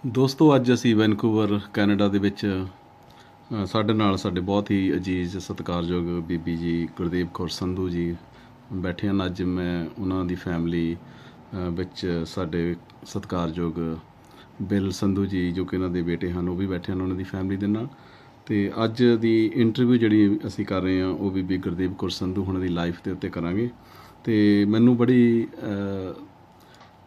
ਦੋਸਤੋ ਅੱਜ ਅਸੀਂ ਵੈਨਕੂਵਰ ਕੈਨੇਡਾ ਦੇ ਵਿੱਚ ਸਾਡੇ ਨਾਲ ਸਾਡੇ ਬਹੁਤ ਹੀ ਅਜੀਜ਼ ਸਤਿਕਾਰਯੋਗ ਬੀਬੀ ਜੀ ਗੁਰਦੀਪ ਕੌਰ ਸੰਧੂ ਜੀ ਬੈਠੇ ਹਨ। ਅੱਜ ਮੈਂ ਉਹਨਾਂ ਦੀ ਫੈਮਿਲੀ ਵਿੱਚ ਸਾਡੇ ਸਤਿਕਾਰਯੋਗ ਬਿਲ ਸੰਧੂ ਜੀ ਜੋ ਕਿ ਇਹਨਾਂ ਦੇ ਬੇਟੇ ਹਨ ਉਹ ਵੀ ਬੈਠੇ ਹਨ ਉਹਨਾਂ ਦੀ ਫੈਮਿਲੀ ਦੇ ਨਾਲ। ਅਤੇ ਅੱਜ ਦੀ ਇੰਟਰਵਿਊ ਜਿਹੜੀ ਅਸੀਂ ਕਰ ਰਹੇ ਹਾਂ ਉਹ ਬੀਬੀ ਗੁਰਦੀਪ ਕੌਰ ਸੰਧੂ ਉਹਨਾਂ ਦੀ ਲਾਈਫ ਦੇ ਉੱਤੇ ਕਰਾਂਗੇ। ਅਤੇ ਮੈਨੂੰ ਬੜੀ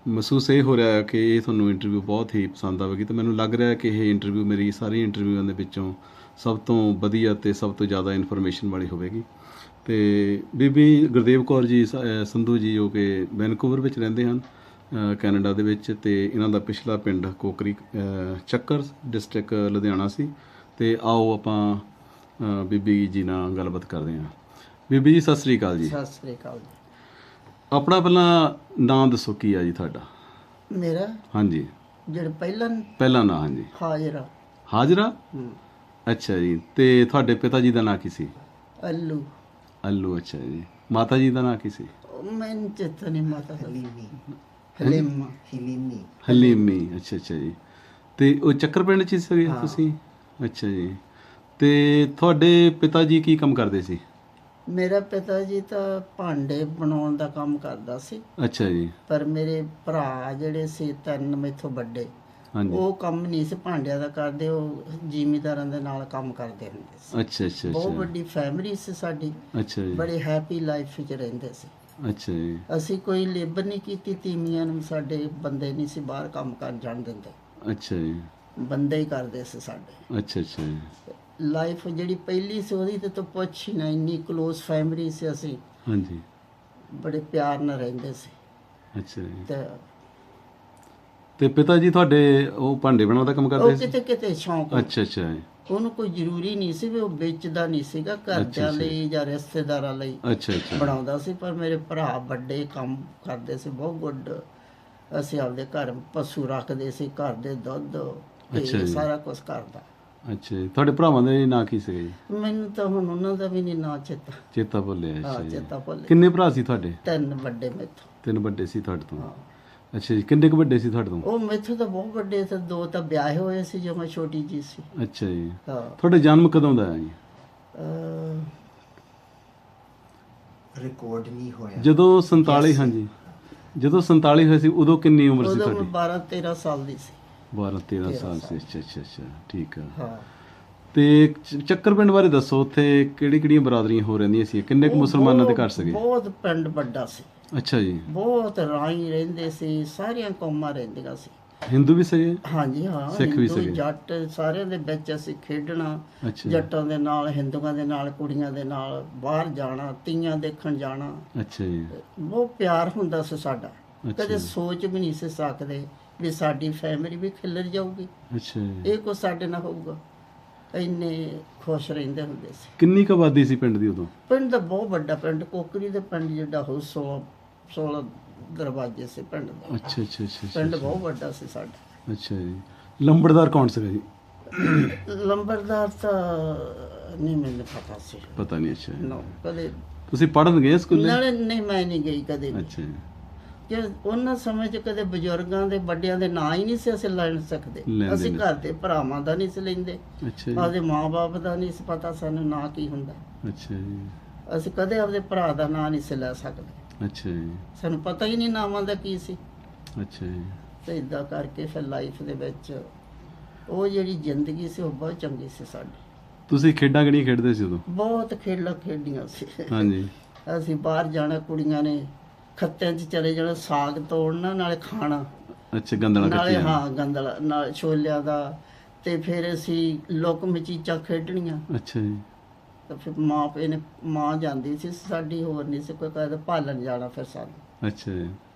ਮਹਿਸੂਸ ਇਹ ਹੋ ਰਿਹਾ ਕਿ ਇਹ ਤੁਹਾਨੂੰ ਇੰਟਰਵਿਊ ਬਹੁਤ ਹੀ ਪਸੰਦ ਆਵੇਗੀ ਅਤੇ ਮੈਨੂੰ ਲੱਗ ਰਿਹਾ ਕਿ ਇਹ ਇੰਟਰਵਿਊ ਮੇਰੀ ਸਾਰੀ ਇੰਟਰਵਿਊਆਂ ਦੇ ਵਿੱਚੋਂ ਸਭ ਤੋਂ ਵਧੀਆ ਅਤੇ ਸਭ ਤੋਂ ਜ਼ਿਆਦਾ ਇਨਫੋਰਮੇਸ਼ਨ ਵਾਲੀ ਹੋਵੇਗੀ। ਅਤੇ ਬੀਬੀ ਗੁਰਦੀਪ ਕੌਰ ਜੀ ਸੰਧੂ ਜੀ ਜੋ ਕਿ ਵੈਨਕੂਵਰ ਵਿੱਚ ਰਹਿੰਦੇ ਹਨ ਕੈਨੇਡਾ ਦੇ ਵਿੱਚ, ਅਤੇ ਇਹਨਾਂ ਦਾ ਪਿਛਲਾ ਪਿੰਡ ਕੋਕਰੀ ਚੱਕਰ ਡਿਸਟ੍ਰਿਕਟ ਲੁਧਿਆਣਾ ਸੀ। ਅਤੇ ਆਓ ਆਪਾਂ ਬੀਬੀ ਜੀ ਨਾਲ ਗੱਲਬਾਤ ਕਰਦੇ ਹਾਂ। ਬੀਬੀ ਜੀ ਸਤਿ ਸ਼੍ਰੀ ਅਕਾਲ ਜੀ। ਸਤਿ ਸ੍ਰੀ ਅਕਾਲ ਜੀ। ਆਪਣਾ ਪਹਿਲਾਂ ਨਾਂ ਦੱਸੋ ਕੀ ਆ ਜੀ ਤੁਹਾਡਾ? ਮੇਰਾ ਹਾਂਜੀ ਜਿਹੜਾ ਪਹਿਲਾ ਨਾਂ? ਹਾਂਜੀ ਹਾਜ਼ਰਾ। ਹਾਜ਼ਰਾ? ਅੱਛਾ ਜੀ। ਅਤੇ ਤੁਹਾਡੇ ਪਿਤਾ ਜੀ ਦਾ ਨਾਂ ਕੀ ਸੀ? ਅੱਲੂ। ਅੱਲੂ। ਅੱਛਾ ਜੀ। ਮਾਤਾ ਜੀ ਦਾ ਨਾਂ ਕੀ ਸੀ? ਮੈਨੂੰ ਚੇਤਾ ਨਹੀਂ। ਮਾਤਾ ਹਲੀਮਾ। ਹਲੀਮੀ। ਅੱਛਾ ਅੱਛਾ ਜੀ। ਅਤੇ ਉਹ ਚੱਕਰ ਪਿੰਡ 'ਚ ਸੀਗੇ ਤੁਸੀਂ? ਅੱਛਾ ਜੀ। ਅਤੇ ਤੁਹਾਡੇ ਪਿਤਾ ਜੀ ਕੀ ਕੰਮ ਕਰਦੇ ਸੀ? ਮੇਰਾ ਪਿਤਾ ਜੀ ਤਾਂ ਭਾਂਡੇ ਬਣਾਉਣ ਦਾ ਕੰਮ ਕਰਦਾ ਸੀ। ਅੱਛਾ ਜੀ। ਪਰ ਮੇਰੇ ਭਰਾ ਜਿਹੜੇ ਸੀ 3 ਮੈਥੋਂ ਵੱਡੇ, ਉਹ ਕੰਮ ਨਹੀਂ ਸੀ ਭਾਂਡਿਆਂ ਦਾ ਕਰਦੇ, ਉਹ ਜ਼ਿਮੀਂਦਾਰਾਂ ਦੇ ਨਾਲ ਕੰਮ ਕਰਦੇ ਹੁੰਦੇ ਸੀ। ਅੱਛਾ ਅੱਛਾ। ਬਹੁਤ ਵੱਡੀ ਫੈਮਿਲੀ ਸੀ ਸਾਡੀ। ਅੱਛਾ ਜੀ। ਬੜੇ ਹੈਪੀ ਲਾਈਫ ਵਿੱਚ ਰਹਿੰਦੇ ਸੀ। ਅੱਛਾ ਜੀ। ਅਸੀਂ ਕੋਈ ਲੇਬਰ ਨਹੀਂ ਕੀਤੀ, ਤੀਵੀਆਂ ਨੂੰ ਸਾਡੇ ਬੰਦੇ ਨਹੀਂ ਸੀ ਬਾਹਰ ਕੰਮ ਕਰਨ ਜਾਣ ਦਿੰਦੇ। ਅੱਛਾ ਜੀ। ਬੰਦੇ ਹੀ ਕਰਦੇ ਸੀ ਸਾਡੇ। ਅੱਛਾ ਅੱਛਾ ਜੀ। ਲਾਈਫ ਜਿਹੜੀ ਪਹਿਲੀ ਸੀ ਉਹਦੀ ਤੇ ਤਾਂ ਪੁੱਛ ਹੀ ਨਾ, ਇੰਨੀ ਕਲੋਜ਼ ਫੈਮਿਲੀ ਸੀ ਅਸੀਂ। ਹਾਂਜੀ। ਬੜੇ ਪਿਆਰ ਨਾਲ ਰਹਿੰਦੇ ਸੀ। ਅੱਛਾ ਜੀ। ਤੇ ਪਿਤਾ ਜੀ ਤੁਹਾਡੇ ਉਹ ਭਾਂਡੇ ਬਣਾਉਣ ਦਾ ਕੰਮ ਕਰਦੇ ਉਹ ਸੀ? ਕਿਤੇ ਕਿਤੇ ਸ਼ੌਂਕ। ਅੱਛਾ ਅੱਛਾ ਜੀ। ਉਹਨੂੰ ਕੋਈ ਜ਼ਰੂਰੀ ਨਹੀਂ ਸੀ ਵੀ ਉਹ ਵੇਚਦਾ ਨਹੀਂ ਸੀਗਾ, ਘਰਦਿਆਂ ਲਈ ਜਾਂ ਰਿਸ਼ਤੇਦਾਰਾਂ ਲਈ ਅੱਛਾ ਅੱਛਾ ਬਣਾਉਂਦਾ ਸੀ। ਪਰ ਮੇਰੇ ਭਰਾ ਵੱਡੇ ਕੰਮ ਕਰਦੇ ਸੀ, ਬਹੁਤ ਗੁੱਡ। ਅਸੀਂ ਆਪਦੇ ਘਰ ਪਸ਼ੂ ਰੱਖਦੇ ਸੀ, ਘਰ ਦੇ ਦੁੱਧ ਤੇ ਸਾਰਾ ਕੁਝ ਕਰਦਾ। ਅੱਛਾ ਜੀ। ਤੁਹਾਡੇ ਭਰਾਵਾਂ ਦੇ ਨਾਂ ਕੀ ਸੀਗੇ ਜੀ? ਮੈਨੂੰ ਤਾਂ ਹੁਣ ਉਹਨਾਂ ਦਾ ਵੀ ਨਹੀਂ ਨਾਂ ਚੇਤਾ ਭੁੱਲਿਆ। ਅੱਛਾ ਜੀ। ਚੇਤਾ ਭੁੱਲ। ਕਿੰਨੇ ਭਰਾ ਸੀ ਤੁਹਾਡੇ? 3 ਵੱਡੇ ਮੈਥੋਂ। 3 ਵੱਡੇ ਸੀ ਤੁਹਾਡੇ ਤੋਂ? ਅੱਛਾ ਜੀ। ਕਿੰਨੇ ਕੁ ਵੱਡੇ ਸੀ ਤੁਹਾਡੇ ਤੋਂ? ਉਹ ਮੈਥੋਂ ਤਾਂ ਬਹੁਤ ਵੱਡੇ ਸੀ। 2 ਤਾਂ ਵਿਆਹੇ ਹੋਏ ਸੀ ਜਦੋਂ ਮੈਂ ਛੋਟੀ ਜੀ ਸੀ। ਅੱਛਾ ਜੀ। ਹਾਂ। ਤੁਹਾਡਾ ਜਨਮ ਕਦੋਂ ਦਾ ਹੈ ਜੀ? ਰਿਕਾਰਡ ਨਹੀਂ ਹੋਇਆ। ਜਦੋਂ 47? ਹਾਂਜੀ। ਜਦੋਂ 47 ਹੋਏ ਸੀ ਉਦੋਂ ਕਿੰਨੀ ਉਮਰ ਸੀ ਤੁਹਾਡੀ? 12-13 ਸਾਲ ਦੀ ਸੀ। 12-13 ਸਾਲ ਸੀ। ਅੱਛਾ ਅੱਛਾ ਅੱਛਾ। ਠੀਕ ਆ। ਹਾਂ। ਤੇ ਚੱਕਰ ਪਿੰਡ ਬਾਰੇ ਦੱਸੋ, ਉੱਥੇ ਕਿਹੜੀਆਂ ਬਰਾਦਰੀਆਂ ਹੋ ਰਹਿੰਦੀਆਂ ਸੀ? ਕਿੰਨੇ ਕੁ ਮੁਸਲਮਾਨਾਂ ਦੇ ਘਰ ਸੀਗੇ? ਬਹੁਤ ਪਿੰਡ ਵੱਡਾ ਸੀ। ਅੱਛਾ ਜੀ। ਬਹੁਤ ਰਾਈ ਰਹਿੰਦੇ ਸੀ, ਸਾਰੀਆਂ ਕੌਮਾਂ ਰਹਿੰਦੀਆਂ ਸੀ। ਹਿੰਦੂ ਵੀ ਸੀਗੇ? ਹਾਂਜੀ ਹਾਂ। ਸਿੱਖ ਵੀ ਸੀਗੇ? ਜੱਟ ਸਾਰਿਆਂ ਦੇ ਵਿੱਚ ਅਸੀਂ ਖੇਡਣਾ, ਜੱਟਾਂ ਦੇ ਨਾਲ, ਹਿੰਦੂਆਂ ਦੇ ਨਾਲ, ਕੁੜੀਆਂ ਦੇ ਨਾਲ ਬਾਹਰ ਜਾਣਾ, ਤੀਆਂ ਦੇਖਣ ਜਾਣਾ। ਅੱਛਾ ਜੀ। ਬਹੁਤ ਪਿਆਰ ਹੁੰਦਾ ਸੀ ਸਾਡਾ। ਕਦੇ ਸੋਚ ਵੀ ਨਹੀਂ ਸੀ ਸਕਦੇ ਵੀ ਸਾਡੀ ਫੈਮਿਲੀ ਵੀ ਖਿਲਰ ਜਾਊਗੀ। ਅੱਛਾ ਜੀ। ਇਹ ਕੁਛ ਸਾਡੇ ਨਾਲ ਹੋਊਗਾ। ਇੰਨੇ ਖੁਸ਼ ਰਹਿੰਦੇ ਹੁੰਦੇ ਸੀ। ਕਿੰਨੀ ਕੁ ਆਬਾਦੀ ਸੀ ਪਿੰਡ ਦੀ ਉਦੋਂ? ਪਿੰਡ ਦਾ ਬਹੁਤ ਵੱਡਾ ਪਿੰਡ, ਕੋਕਰੀ ਦੇ ਪਿੰਡ ਜਿਹੜਾ ਹੋ 16 ਦਰਵਾਜ਼ੇ ਸੀ ਪਿੰਡ ਦਾ। ਅੱਛਾ ਅੱਛਾ ਅੱਛਾ। ਪਿੰਡ ਬਹੁਤ ਵੱਡਾ ਸੀ ਸਾਡਾ। ਅੱਛਾ ਜੀ। ਲੰਬੜਦਾਰ ਕੌਣ ਸੀਗਾ ਜੀ? ਲੰਬੜਦਾਰ ਤਾਂ ਨਹੀਂ ਮੈਨੂੰ ਪਤਾ ਸੀ। ਪਤਾ ਨਹੀਂ। ਅੱਛਾ। ਨਾ ਕਦੇ ਤੁਸੀਂ ਪੜ੍ਹਨ ਗਏ ਸਕੂਲੇ? ਨਾਲੇ ਨਹੀਂ, ਮੈਂ ਨਹੀਂ ਗਈ ਕਦੇ ਵੀ। ਅੱਛਾ ਜੀ। ਕਿ ਉਹਨਾਂ ਸਮੇਂ 'ਚ ਕਦੇ ਬਜ਼ੁਰਗਾਂ ਦੇ ਵੱਡਿਆਂ ਦੇ ਨਾਂ ਹੀ ਨਹੀਂ ਸੀ ਅਸੀਂ ਲੈ ਸਕਦੇ। ਅਸੀਂ ਘਰ ਦੇ ਭਰਾਵਾਂ ਦਾ ਨਹੀਂ ਸੀ ਲੈਂਦੇ। ਅੱਛਾ ਜੀ। ਆਪਦੇ ਮਾਂ-ਬਾਪ ਦਾ ਨਹੀਂ ਸੀ ਪਤਾ ਸਾਨੂੰ ਨਾਂ ਕੀ ਹੁੰਦਾ। ਅੱਛਾ ਜੀ। ਅਸੀਂ ਕਦੇ ਆਪਦੇ ਭਰਾ ਦਾ ਨਾਂ ਨਹੀਂ ਸੀ ਲੈ ਸਕਦੇ। ਅੱਛਾ ਜੀ। ਸਾਨੂੰ ਪਤਾ ਹੀ ਨਹੀਂ ਨਾਵਾਂ ਦਾ ਕੀ ਸੀ। ਅੱਛਾ ਜੀ। ਤੇ ਇਦਾਂ ਕਰਕੇ ਫਿਰ ਲਾਈਫ ਦੇ ਵਿੱਚ ਉਹ ਜਿਹੜੀ ਜ਼ਿੰਦਗੀ ਸੀ ਉਹ ਬਹੁਤ ਚੰਗੀ ਸੀ ਸਾਡੀ। ਤੁਸੀਂ ਖੇਡਾਂ ਕਿਹੜੀਆਂ ਖੇਡਦੇ ਸੀ ਉਦੋਂ? ਬਹੁਤ ਖੇਡਾਂ ਖੇਡੀਆਂ ਸੀ। ਹਾਂਜੀ। ਅਸੀਂ ਬਾਹਰ ਜਾਣਾ, ਕੁੜੀਆਂ ਨੇ ਖੱਤਿਆਂ 'ਚ ਚਲੇ ਜਾਣਾ, ਸਾਗ ਤੋੜਨਾ ਨਾਲੇ ਖਾਣਾ। ਅੱਛਾ। ਗੰਦਲਾ ਨਾਲੇ ਹਾਂ, ਗੰਦਲਾ ਨਾਲ ਛੋਲਿਆਂ ਦਾ। ਤੇ ਫਿਰ ਅਸੀਂ ਲੁੱਕ ਮਚੀਚਾ ਖੇਡਣੀਆਂ। ਅੱਛਾ ਜੀ। ਤਾਂ ਫਿਰ ਮਾਂ ਜਾਂਦੀ ਸੀ ਸਾਡੀ, ਹੋਰ ਨਹੀਂ ਸੀ ਕੋਈ, ਕਦੇ ਭਾਲਣ ਜਾਣਾ ਫਿਰ ਸਾਨੂੰ। ਅੱਛਾ ਜੀ।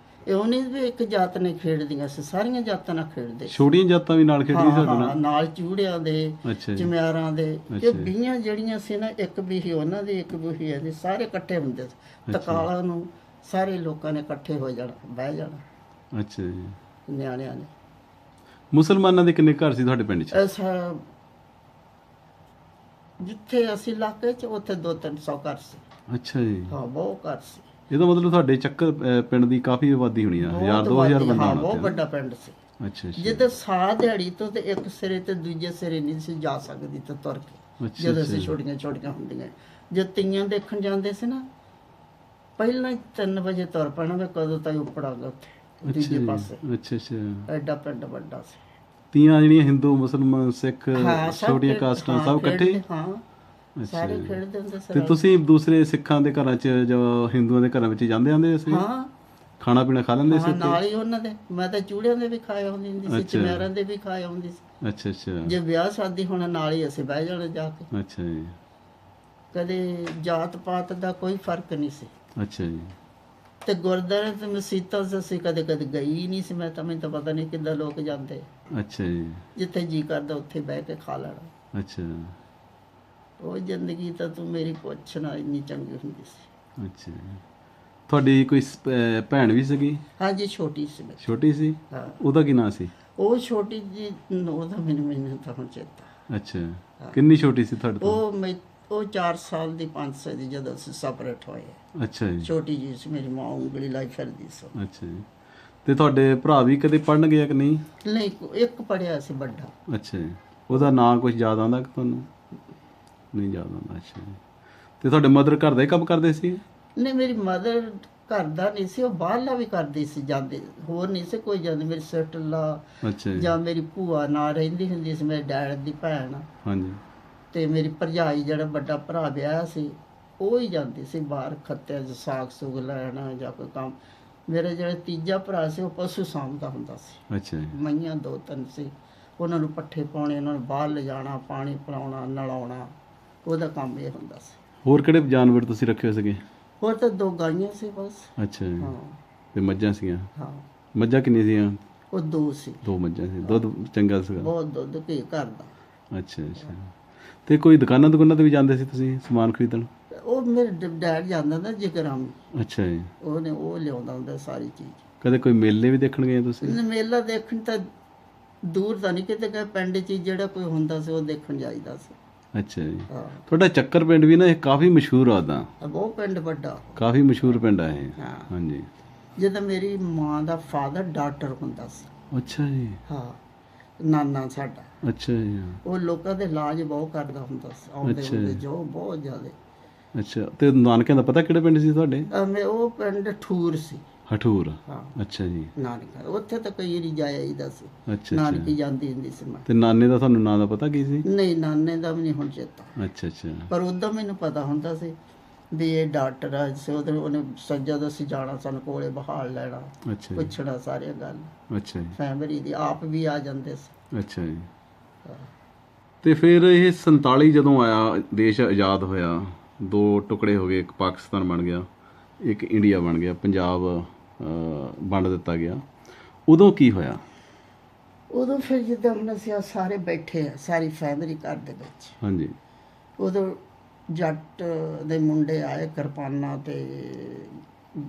ਇਹ ਉਹ ਨਹੀਂ ਵੀ ਇੱਕ ਜਾਤ ਨੇ ਖੇਡਦੀਆਂ ਸੀ, ਸਾਰੀਆਂ ਜਾਤਾਂ ਨਾਲ ਖੇਡਦੇ ਸੀ। ਛੋਟੀਆਂ ਜਾਤਾਂ ਵੀ ਨਾਲ ਖੇਡਦੀਆਂ ਸਾਡੇ ਨਾਲ? ਨਾਲ ਚੂੜਿਆਂ ਦੇ, ਚਮਿਆਰਾਂ ਦੇ। ਕਿ ਬੀਆਂ ਜਿਹੜੀਆਂ ਸੀ ਨਾ, ਇੱਕ ਬੀਹੀ ਉਹਨਾਂ ਦੀ, ਇੱਕ ਬੀਹੀ ਇਹਦੀ, ਸਾਰੇ ਇਕੱਠੇ ਹੁੰਦੇ ਸੀ। ਤਕਾਲਾਂ ਨੂੰ ਸਾਰੇ ਲੋਕਾਂ ਨੇ ਇਕੱਠੇ ਹੋ ਜਾਣਾ, ਬਹਿ ਜਾਣਾ। ਅੱਛਾ ਜੀ। ਨਿਆਣਿਆਂ ਨੇ। ਮੁਸਲਮਾਨਾਂ ਦੇ ਕਿੰਨੇ ਘਰ ਸੀ ਤੁਹਾਡੇ ਪਿੰਡ 'ਚ? ਜਿੱਥੇ ਅਸੀਂ ਇਲਾਕੇ 'ਚ ਉੱਥੇ 200-300 ਘਰ ਸੀ। ਅੱਛਾ ਜੀ। ਹਾਂ, ਬਹੁਤ ਘਰ ਸੀ। ਇਹਦਾ ਮਤਲਬ ਤੁਹਾਡੇ ਚੱਕਰ ਪਿੰਡ ਦੀ ਕਾਫੀ ਆਬਾਦੀ ਹੋਣੀ ਆ, 1000-2000 ਬੰਦਾ ਹੋਣਾ? ਬਹੁਤ ਵੱਡਾ ਪਿੰਡ ਸੀ। ਅੱਛਾ ਅੱਛਾ ਜਿੱਦਾਂ ਸਾਹ ਦਿਹਾੜੀ ਤੋਂ ਤੇ ਇੱਕ ਸਿਰੇ ਤੇ ਦੂਜੇ ਸਿਰੇ ਨਹੀਂ ਸੀ ਜਾ ਸਕਦੀ ਤੇ ਤੁਰ ਕੇ, ਅੱਛਾ ਜਦੋਂ ਅਸੀਂ ਅੱਛਾ ਛੋਟੀਆਂ ਛੋਟੀਆਂ ਹੁੰਦੀਆਂ, ਜੇ ਤੀਆਂ ਦੇਖਣ ਜਾਂਦੇ ਸੀ ਨਾ, ਪਹਿਲਾਂ 3 ਵਜੇ ਤੁਰ ਪੈਣਾ ਵੀ ਕਦੋਂ ਤਾਈਂ ਉੱਪੜਾਂਗਾ ਉੱਥੇ ਅੱਛਾ ਦੂਜੇ ਜੀ, ਪਾਸੇ। ਅੱਛਾ ਅੱਛਾ। ਐਡਾ ਪਿੰਡ ਵੱਡਾ ਸੀ। ਤੀਆਂ ਜਿਹੜੀਆਂ ਹਿੰਦੂ ਮੁਸਲਮਾਨ ਸਿੱਖ ਹਾਂ ਸਭ ਛੋਟੀਆਂ ਕਾਸਟਾਂ ਸਭ ਇਕੱਠੇ? ਖੇਡਦੇ, ਹਾਂ ਅੱਛਾ ਸਾਰੇ ਜੀ। ਖੇਡਦੇ ਹੁੰਦੇ ਸੀ ਤੇ ਰਲ ਕੇ। ਤੁਸੀਂ ਦੂਸਰੇ ਸਿੱਖਾਂ ਦੇ ਘਰਾਂ 'ਚ ਜਾਂ ਹਿੰਦੂਆਂ ਦੇ ਘਰਾਂ ਵਿੱਚ ਜਾਂਦੇ ਆਂਦੇ ਸੀ? ਹਾਂ ਖਾਣਾ ਪੀਣਾ ਖਾ ਲੈਂਦੇ ਸੀ ਹਾਂ, ਉੱਥੇ? ਨਾਲ ਹੀ ਉਹਨਾਂ ਦੇ। ਮੈਂ ਤਾਂ ਚੂੜਿਆਂ ਦੇ ਵੀ ਖਾਏ ਹੁੰਦੀ ਸੀ, ਅੱਛਾ। ਚਮਿਆਰਾਂ ਦੇ ਵੀ ਖਾਏ ਹੁੰਦੀ ਸੀ। ਅੱਛਾ ਅੱਛਾ ਜੇ ਵਿਆਹ ਸ਼ਾਦੀ ਹੋਣਾ ਨਾਲ ਹੀ ਅਸੀਂ ਬਹਿ ਜਾਣਾ ਜਾ ਕੇ। ਅੱਛਾ ਜੀ, ਕਦੇ ਜਾਤ ਪਾਤ ਦਾ ਕੋਈ ਫਰਕ ਨਹੀਂ ਸੀ। ਅੱਛਾ ਜੀ, ਤੇ ਗੁਰਦੁਆਰੇ ਤੇ ਮਸੀਤਾਂ 'ਚ ਅਸੀਂ ਕਦੇ ਕਦੇ ਗਈ ਹੀ ਨਹੀਂ ਸੀ। ਮੈਨੂੰ ਤਾਂ ਪਤਾ ਨਹੀਂ ਕਿੱਦਾਂ ਲੋਕ ਜਾਂਦੇ। ਅੱਛਾ ਜੀ, ਜਿੱਥੇ ਜੀ ਕਰਦਾ ਉੱਥੇ ਬਹਿ ਕੇ ਖਾ ਲੈਣਾ। ਅੱਛਾ ਉਹ ਜ਼ਿੰਦਗੀ ਤਾਂ ਤੂੰ ਮੇਰੀ ਪੁੱਛਣਾ, ਇੰਨੀ ਚੰਗੀ ਹੁੰਦੀ ਸੀ। ਅੱਛਾ ਜੀ। ਤੁਹਾਡੀ ਕੋਈ ਭੈਣ ਵੀ ਸੀਗੀ? ਹਾਂਜੀ, ਛੋਟੀ ਸੀ ਮੈਂ। ਛੋਟੀ ਸੀ? ਹਾਂ, ਉਹਦਾ ਕੀ ਨਾਂ ਸੀ? ਉਹ ਛੋਟੀ ਜੀ, ਉਹਦਾ ਮੈਨੂੰ ਤਾਂ ਹੁਣ ਚੇਤਾ। ਅੱਛਾ, ਕਿੰਨੀ ਛੋਟੀ ਸੀ ਤੁਹਾਡੇ ਤੋਂ? ਉਹ 4 ਸਾਲ ਦੀ 5 ਸਾਲ ਦੀ ਜਦੋਂ ਅਸੀਂ ਸੈਪਰੇਟ ਹੋਏ। ਅੱਛਾ ਜੀ, ਛੋਟੀ ਜੀ ਸੀ, ਮੇਰੀ ਮਾਂ ਉਂਗਲੀ ਲਾਈ ਫਿਰਦੀ ਸੀ। ਅੱਛਾ ਜੀ। ਤੇ ਤੁਹਾਡੇ ਭਰਾ ਵੀ ਕਦੇ ਪੜ੍ਹਨ ਗਿਆ ਕਿ ਨਹੀਂ? ਨਹੀਂ, ਇੱਕ ਪੜਿਆ ਸੀ ਵੱਡਾ। ਅੱਛਾ ਜੀ। ਉਹਦਾ ਨਾਂ ਕੁਝ ਯਾਦ ਆਉਂਦਾ ਕਿ ਤੁਹਾਨੂੰ? ਨਹੀਂ ਯਾਦ ਆਉਂਦਾ। ਅੱਛਾ ਜੀ। ਤੇ ਤੁਹਾਡੇ ਮਦਰ ਘਰ ਦਾ ਹੀ ਕੰਮ ਕਰਦੇ ਸੀ? ਨਹੀਂ, ਮੇਰੀ ਮਦਰ ਘਰ ਦਾ ਨਹੀਂ ਸੀ, ਉਹ ਬਾਹਰਲਾ ਵੀ ਕਰਦੀ ਸੀ, ਜਾਂਦੇ ਹੋਰ ਨਹੀਂ ਸੀ ਕੋਈ ਜਾਂਦੇ। ਮੇਰੀ ਸਿਸਟਰ ਲਾ ਅੱਛਾ ਜੀ, ਜਾਂ ਮੇਰੀ ਭੂਆ ਨਾਲ ਰਹਿੰਦੀ ਹੁੰਦੀ ਸੀ, ਮੇਰੇ ਡੈਡ ਦੀ ਭੈਣ। ਹਾਂਜੀ, ਤੇ ਮੇਰੀ ਭਰਜਾਈ ਜਿਹੜਾ ਵੱਡਾ ਭਰਾ ਵਿਆਹ ਸੀ, ਉਹ ਹੀ ਜਾਂਦੀ ਸੀ ਬਾਹਰ ਖੱਤਿਆਂ 'ਚ ਸਾਗ ਸੁਗ ਲੈਣਾ ਜਾਂ ਕੋਈ ਕੰਮ। ਮੇਰਾ ਜਿਹੜਾ ਤੀਜਾ ਭਰਾ ਸੀ, ਉਹ ਪਸ਼ੂ ਸਾਂਭਦਾ ਹੁੰਦਾ ਸੀ। ਅੱਛਾ ਜੀ, ਮਈਆਂ 2-3 ਸੀ, ਉਹਨਾਂ ਨੂੰ ਪੱਠੇ ਪਾਉਣੇ, ਉਹਨਾਂ ਨੂੰ ਬਾਹਰ ਲਿਜਾਣਾ, ਪਾਣੀ ਪਿਲਾਉਣਾ, ਨਲਾਉਣਾ, ਉਹਦਾ ਕੰਮ ਇਹ ਹੁੰਦਾ ਸੀ। ਹੋਰ ਕਿਹੜੇ ਜਾਨਵਰ ਤੁਸੀਂ ਰੱਖੇ ਹੋਏ ਸੀਗੇ? ਹੋਰ ਤਾਂ 2 ਗਾਈਆਂ ਸੀ ਬਸ। ਅੱਛਾ ਜੀ। ਹਾਂ ਤੇ ਮੱਝਾਂ ਸੀਗੀਆਂ? ਹਾਂ, ਮੱਝਾਂ ਕਿੰਨੀਆਂ ਸੀਗੀਆਂ? ਉਹ 2 ਸੀ। 2 ਮੱਝਾਂ ਸੀ। ਦੁੱਧ ਚੰਗਾ ਸੀਗਾ? ਬਹੁਤ ਦੁੱਧ ਘੀ ਘਰ ਦਾ। ਅੱਛਾ ਅੱਛਾ। ਤੇ ਕੋਈ ਦੁਕਾਨਾਂ ਤੇ ਵੀ ਜਾਂਦੇ ਸੀ ਤੁਸੀਂ ਸਮਾਨ ਖਰੀਦਣ? ਉਹ ਮੇਰੇ ਡੈਡ ਜਾਂਦਾ ਨਾ ਜਿਗਰਾਮ, ਅੱਛਾ ਜੀ। ਉਹ ਲਿਆਉਂਦਾ ਹੁੰਦਾ ਸਾਰੀ ਚੀਜ਼। ਕਦੇ ਕੋਈ ਮੇਲੇ ਵੀ ਦੇਖਣ ਗਏ ਤੁਸੀਂ? ਮੇਲਾ ਦੇਖਣ ਤਾਂ ਦੂਰ ਤਾਂ ਨਹੀਂ ਕਿਤੇ ਗਏ, ਪਿੰਡ 'ਚ ਜਿਹੜਾ ਕੋਈ ਹੁੰਦਾ ਸੀ ਉਹ ਦੇਖਣ ਜਾਈਦਾ ਸੀ। ਅੱਛਾ ਜੀ। ਹਾਂ, ਤੁਹਾਡਾ ਚੱਕਰ ਪਿੰਡ ਵੀ ਨਾ ਇਹ ਕਾਫੀ ਮਸ਼ਹੂਰ ਆ ਦਾ। ਬਹੁਤ ਪਿੰਡ ਵੱਡਾ। ਕਾਫੀ ਮਸ਼ਹੂਰ ਪਿੰਡ ਆ ਇਹ। ਹਾਂ, ਹਾਂਜੀ। ਜਦੋਂ ਮੇਰੀ ਮਾਂ ਦਾ ਫਾਦਰ ਡਾਕਟਰ ਹੁੰਦਾ ਸੀ। ਅੱਛਾ ਜੀ। ਹਾਂ, ਨਾਨਾ ਸਾਡਾ। ਅੱਛਾ ਜੀ। ਉਹ ਲੋਕਾਂ ਦੇ ਇਲਾਜ ਬਹੁਤ ਕਰਦਾ ਹੁੰਦਾ ਸੀ, ਆਉਂਦੇ ਅੱਛਾ ਹੁੰਦੇ ਜੀ। ਜੋ ਬਹੁਤ ਜ਼ਿਆਦਾ। ਅੱਛਾ। ਤੇ ਨਾਨਕਿਆਂ ਦਾ ਪਤਾ ਕਿਹੜੇ ਪਿੰਡ ਸੀ ਤੁਹਾਡੇ? ਉਹ ਪਿੰਡ ਠੂਰ ਸੀ। ਹਠੂਰ? ਹਾਂ, ਅੱਛਾ ਜੀ। ਨਾਨਕਾ ਉੱਥੇ ਤਾਂ ਕਈ ਵਾਰੀ ਜਾਇਆ ਹੀਦਾ ਸੀ। ਅੱਛਾ ਨਾਨਕੀ ਅੱਛਾ। ਜਾਂਦੀ ਹੁੰਦੀ ਸੀ ਮੈਂ। ਤੇ ਨਾਨੇ ਦਾ ਤੁਹਾਨੂੰ ਨਾਂ ਦਾ ਪਤਾ ਕੀ ਸੀ? ਨਹੀਂ, ਨਾਨੇ ਦਾ ਵੀ ਨਹੀਂ ਹੁਣ ਚੇਤਾ, ਅੱਛਾ ਅੱਛਾ। ਪਰ ਉਦੋਂ ਮੈਨੂੰ ਪਤਾ ਹੁੰਦਾ ਸੀ ਵੀ ਇਹ ਡਾਕਟਰ ਆ। ਉਹਨੇ ਜਦੋਂ ਅਸੀਂ ਜਾਣਾ, ਸਾਨੂੰ ਕੋਲੇ ਬਹਾਲ ਲੈਣਾ, ਅੱਛਾ ਜੀ। ਪੁੱਛਣਾ ਸਾਰੀਆਂ ਗੱਲ ਅੱਛਾ ਜੀ। ਫੈਮਿਲੀ ਦੀ, ਆਪ ਵੀ ਆ ਜਾਂਦੇ ਸੀ। ਅੱਛਾ ਜੀ। ਹਾਂ। ਤੇ ਫਿਰ ਇਹ 47 ਜਦੋਂ ਆਇਆ, ਦੇਸ਼ ਆਜ਼ਾਦ ਹੋਇਆ, 2 ਟੁਕੜੇ ਹੋ ਗਏ, ਇੱਕ ਪਾਕਿਸਤਾਨ ਬਣ ਗਿਆ, ਇੱਕ ਇੰਡੀਆ ਬਣ ਗਿਆ, ਪੰਜਾਬ ਵੰਡ ਦਿੱਤਾ ਗਿਆ, ਉਦੋਂ ਕੀ ਹੋਇਆ? ਉਦੋਂ ਫਿਰ ਜਿੱਦਾਂ ਹੁਣ ਅਸੀਂ ਸਾਰੇ ਬੈਠੇ ਆ, ਸਾਰੀ ਫੈਮਿਲੀ ਘਰ ਦੇ ਵਿੱਚ, ਹਾਂਜੀ। ਉਦੋਂ ਜੱਟ ਦੇ ਮੁੰਡੇ ਆਏ ਕਿਰਪਾਨਾਂ ਤੇ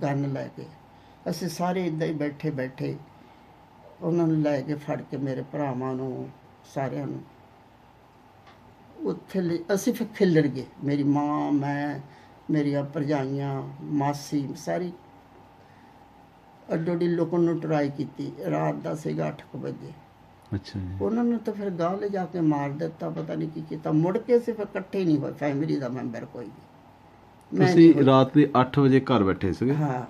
ਗਨ ਲੈ ਕੇ। ਅਸੀਂ ਸਾਰੇ ਇੱਦਾਂ ਹੀ ਬੈਠੇ ਬੈਠੇ ਉਹਨਾਂ ਨੂੰ ਲੈ ਕੇ ਫੜ ਕੇ, ਮੇਰੇ ਭਰਾਵਾਂ ਨੂੰ ਸਾਰਿਆਂ ਨੂੰ ਉੱਥੇ ਅਸੀਂ ਫਿਰ ਖਿੱਲਰ ਗਏ। ਮੇਰੀ ਮਾਂ, ਮੈਂ, ਮੇਰੀਆਂ ਭਰਜਾਈਆਂ, ਮਾਸੀ, ਸਾਰੀ ਅੱਡੋ ਅੱਡੀ ਲੁਕਣ ਨੂੰ ਟਰਾਈ ਕੀਤੀ। ਰਾਤ ਦਾ ਸੀਗਾ 8 ਵਜੇ। ਅੱਛਾ ਜੀ। ਉਹਨਾਂ ਨੂੰ ਤਾਂ ਫਿਰ ਗਾਂਹ ਲਿਜਾ ਕੇ ਮਾਰ ਦਿੱਤਾ, ਪਤਾ ਨਹੀਂ ਕੀ ਕੀਤਾ। ਮੁੜ ਕੇ ਅਸੀਂ ਫਿਰ ਇਕੱਠੇ ਨਹੀਂ ਹੋਏ, ਫੈਮਿਲੀ ਦਾ ਮੈਂਬਰ ਕੋਈ ਵੀ। ਮੈਂ ਨਹੀਂ ਤੁਸੀਂ ਹੋਈ। ਰਾਤ ਦੇ 8 ਵਜੇ ਘਰ ਬੈਠੇ ਸੀਗੇ ਹਾਂ